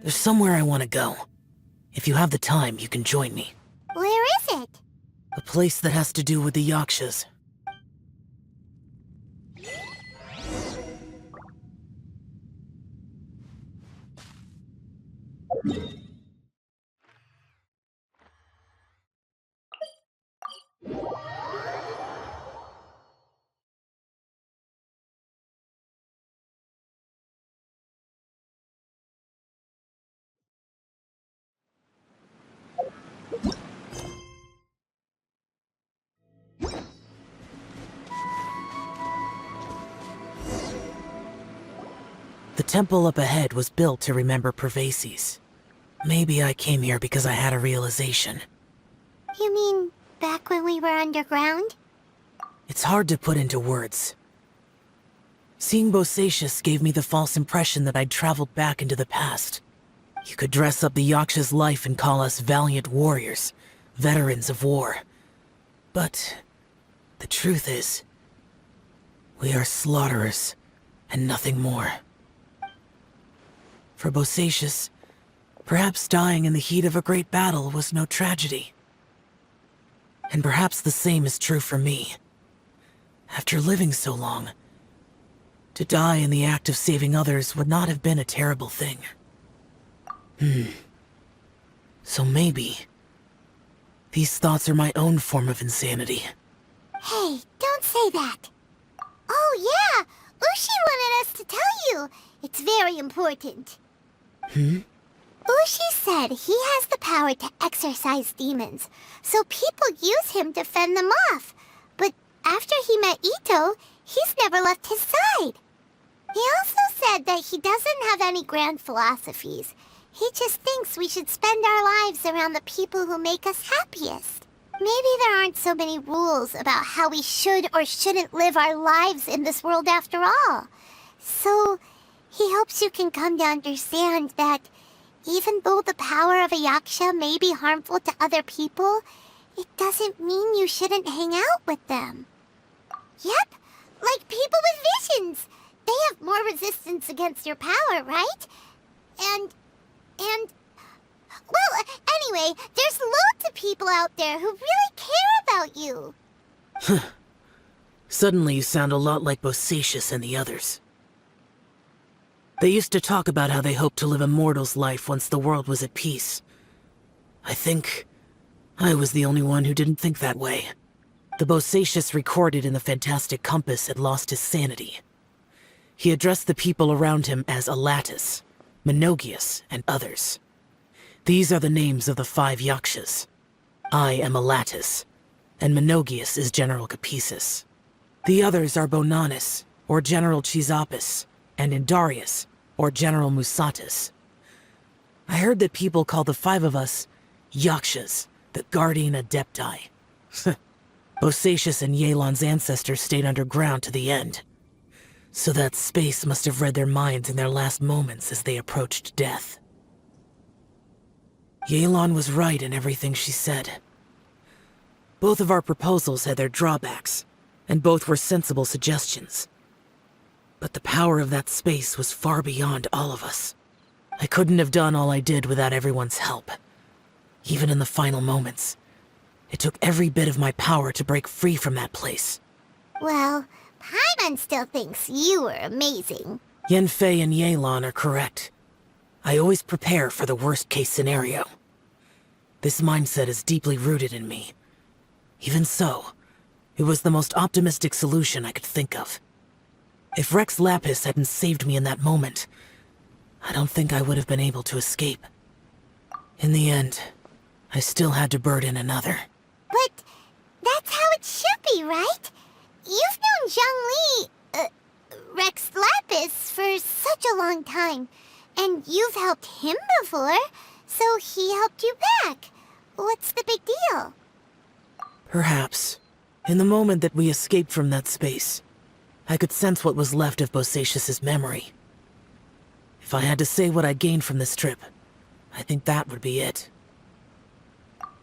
There's somewhere I want to go. If you have the time, you can join me. Where is it? A place that has to do with the Yakshas. The temple up ahead was built to remember Pervases. Maybe I came here because I had a realization. You mean back when we were underground? It's hard to put into words. Seeing Bosacius gave me the false impression that I'd traveled back into the past. You could dress up the Yaksha's life and call us valiant warriors, veterans of war. But the truth is, we are slaughterers and nothing more. For Bosacius, perhaps dying in the heat of a great battle was no tragedy. And perhaps the same is true for me. After living so long, to die in the act of saving others would not have been a terrible thing. So maybe these thoughts are my own form of insanity. Hey, don't say that. Oh yeah, Ushi wanted us to tell you. It's very important. Ushi said he has the power to exorcise demons, so people use him to fend them off. But after he met Ito, he's never left his side. He also said that he doesn't have any grand philosophies. He just thinks we should spend our lives around the people who make us happiest. Maybe there aren't so many rules about how we should or shouldn't live our lives in this world after all. So he hopes you can come to understand that even though the power of a Yaksha may be harmful to other people, it doesn't mean you shouldn't hang out with them. Yep, like people with visions. They have more resistance against your power, right? And... Well, anyway, there's loads of people out there who really care about you. Suddenly you sound a lot like Bosacius and the others. They used to talk about how they hoped to live a mortal's life once the world was at peace. I think I was the only one who didn't think that way. The Bosacius recorded in the Fantastic Compass had lost his sanity. He addressed the people around him as Alatus, Menogius, and others. These are the names of the 5 Yakshas. I am Alatus, and Menogius is General Capisis. The others are Bonanis, or General Chisapis, and Indarius, or General Musatus. I heard that people call the 5 of us Yakshas, the Guardian Adepti. Bosacius and Yelan's ancestors stayed underground to the end. So that space must have read their minds in their last moments as they approached death. Yelan was right in everything she said. Both of our proposals had their drawbacks, and both were sensible suggestions. But the power of that space was far beyond all of us. I couldn't have done all I did without everyone's help. Even in the final moments, it took every bit of my power to break free from that place. Well, Paimon still thinks you were amazing. Yanfei and Yelan are correct. I always prepare for the worst-case scenario. This mindset is deeply rooted in me. Even so, it was the most optimistic solution I could think of. If Rex Lapis hadn't saved me in that moment, I don't think I would have been able to escape. In the end, I still had to burden another. But that's how it should be, right? You've known Zhang Li, Rex Lapis, for such a long time. And you've helped him before, so he helped you back. What's the big deal? Perhaps. In the moment that we escaped from that space, I could sense what was left of Bosacius's memory. If I had to say what I gained from this trip, I think that would be it.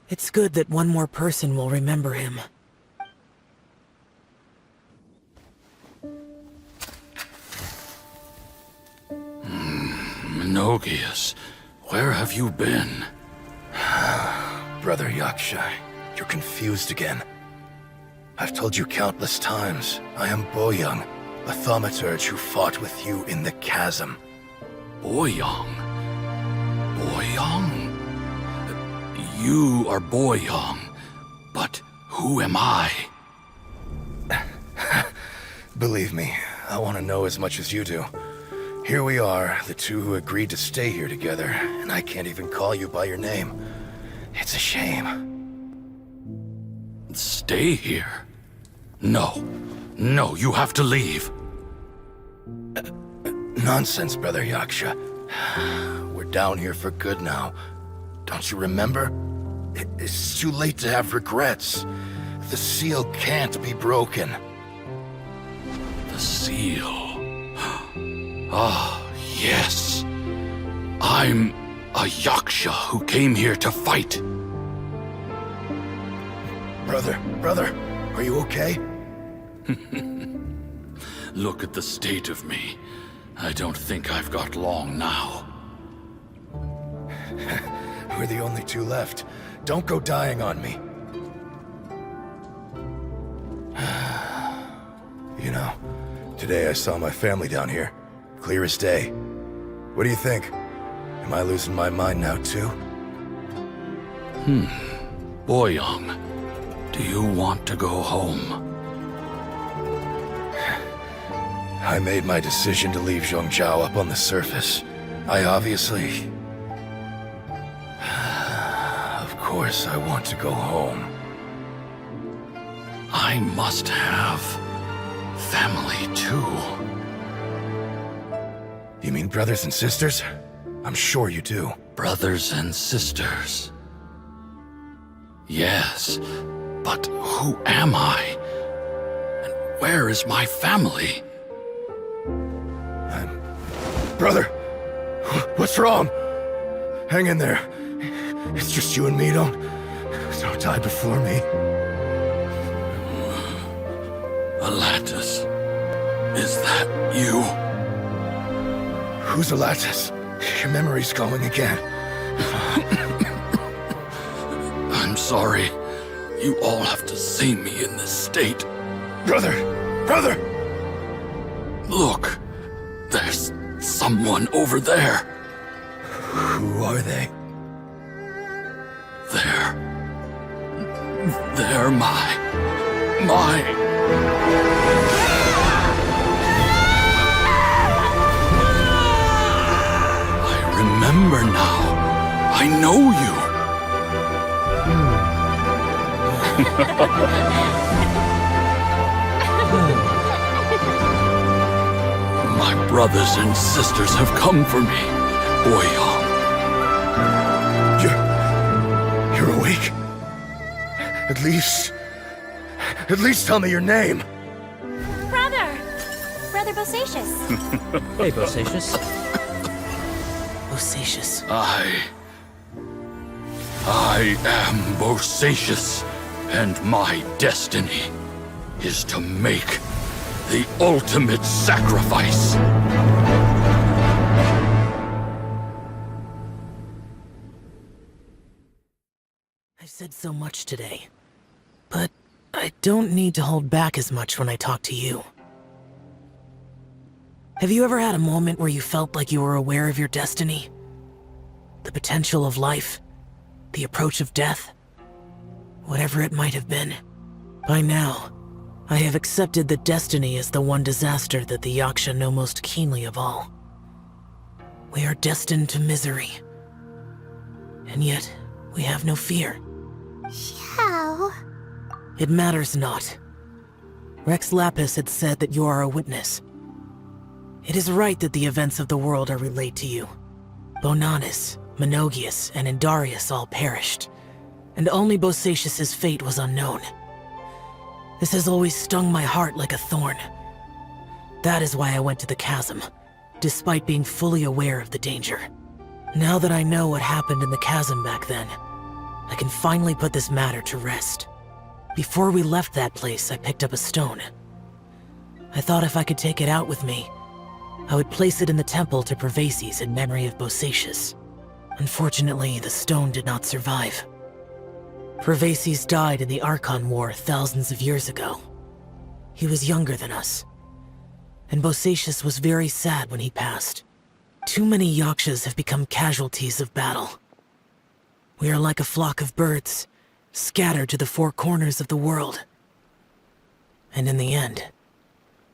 It's good that one more person will remember him. Menogius. Where have you been? Brother Yaksha, you're confused again. I've told you countless times, I am Boyoung, a thaumaturge who fought with you in the chasm. Boyoung? Boyoung? You are Boyoung, but who am I? Believe me, I want to know as much as you do. Here we are, the two who agreed to stay here together, and I can't even call you by your name. It's a shame. Stay here? No. No, you have to leave. Nonsense, Brother Yaksha. We're down here for good now. Don't you remember? It's too late to have regrets. The seal can't be broken. The seal. Ah, yes. I'm a Yaksha who came here to fight. Brother, are you okay? Look at the state of me. I don't think I've got long now. We're the only two left. Don't go dying on me. You know, today I saw my family down here. Clear as day. What do you think? Am I losing my mind now too? Boyoung, do you want to go home? I made my decision to leave Zhongzhao up on the surface. I obviously... Of course I want to go home. I must have family too. You mean brothers and sisters? I'm sure you do. Brothers and sisters. Yes, but who am I? And where is my family? Brother! What's wrong? Hang in there. It's just you and me, don't die before me. Alatus, is that you? Who's Alatus? Your memory's going again. I'm sorry. You all have to see me in this state. Brother! Look, there's someone over there. Who are they? They're my... I remember now. I know you. My brothers and sisters have come for me, Boyoung. You're awake? At least tell me your name. Brother Bosacious. Hey, Bosacious. Bosacious. I am Bosacious, and my destiny is to make the ultimate sacrifice. I've said so much today, but I don't need to hold back as much when I talk to you. Have you ever had a moment where you felt like you were aware of your destiny? The potential of life? The approach of death? Whatever it might have been. By now, I have accepted that destiny is the one disaster that the Yaksha know most keenly of all. We are destined to misery. And yet, we have no fear. How? It matters not. Rex Lapis had said that you are a witness. It is right that the events of the world are relayed to you. Bonanis, Menogius, and Indarius all perished, and only Bosacious's fate was unknown. This has always stung my heart like a thorn. That is why I went to the chasm, despite being fully aware of the danger. Now that I know what happened in the chasm back then, I can finally put this matter to rest. Before we left that place, I picked up a stone. I thought if I could take it out with me, I would place it in the temple to Pervases in memory of Bosacious. Unfortunately, the stone did not survive. Pervases died in the Archon War thousands of years ago. He was younger than us, and Bosacius was very sad when he passed. Too many Yakshas have become casualties of battle. We are like a flock of birds, scattered to the four corners of the world. And in the end,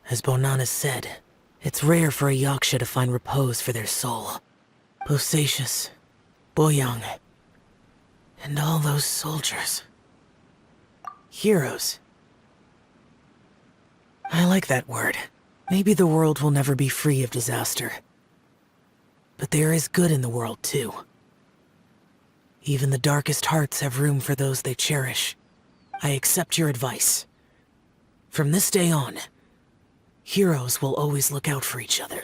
as Bonanas said, it's rare for a Yaksha to find repose for their soul. Bosacius, Boyang, and all those soldiers. Heroes. I like that word. Maybe the world will never be free of disaster. But there is good in the world, too. Even the darkest hearts have room for those they cherish. I accept your advice. From this day on, heroes will always look out for each other.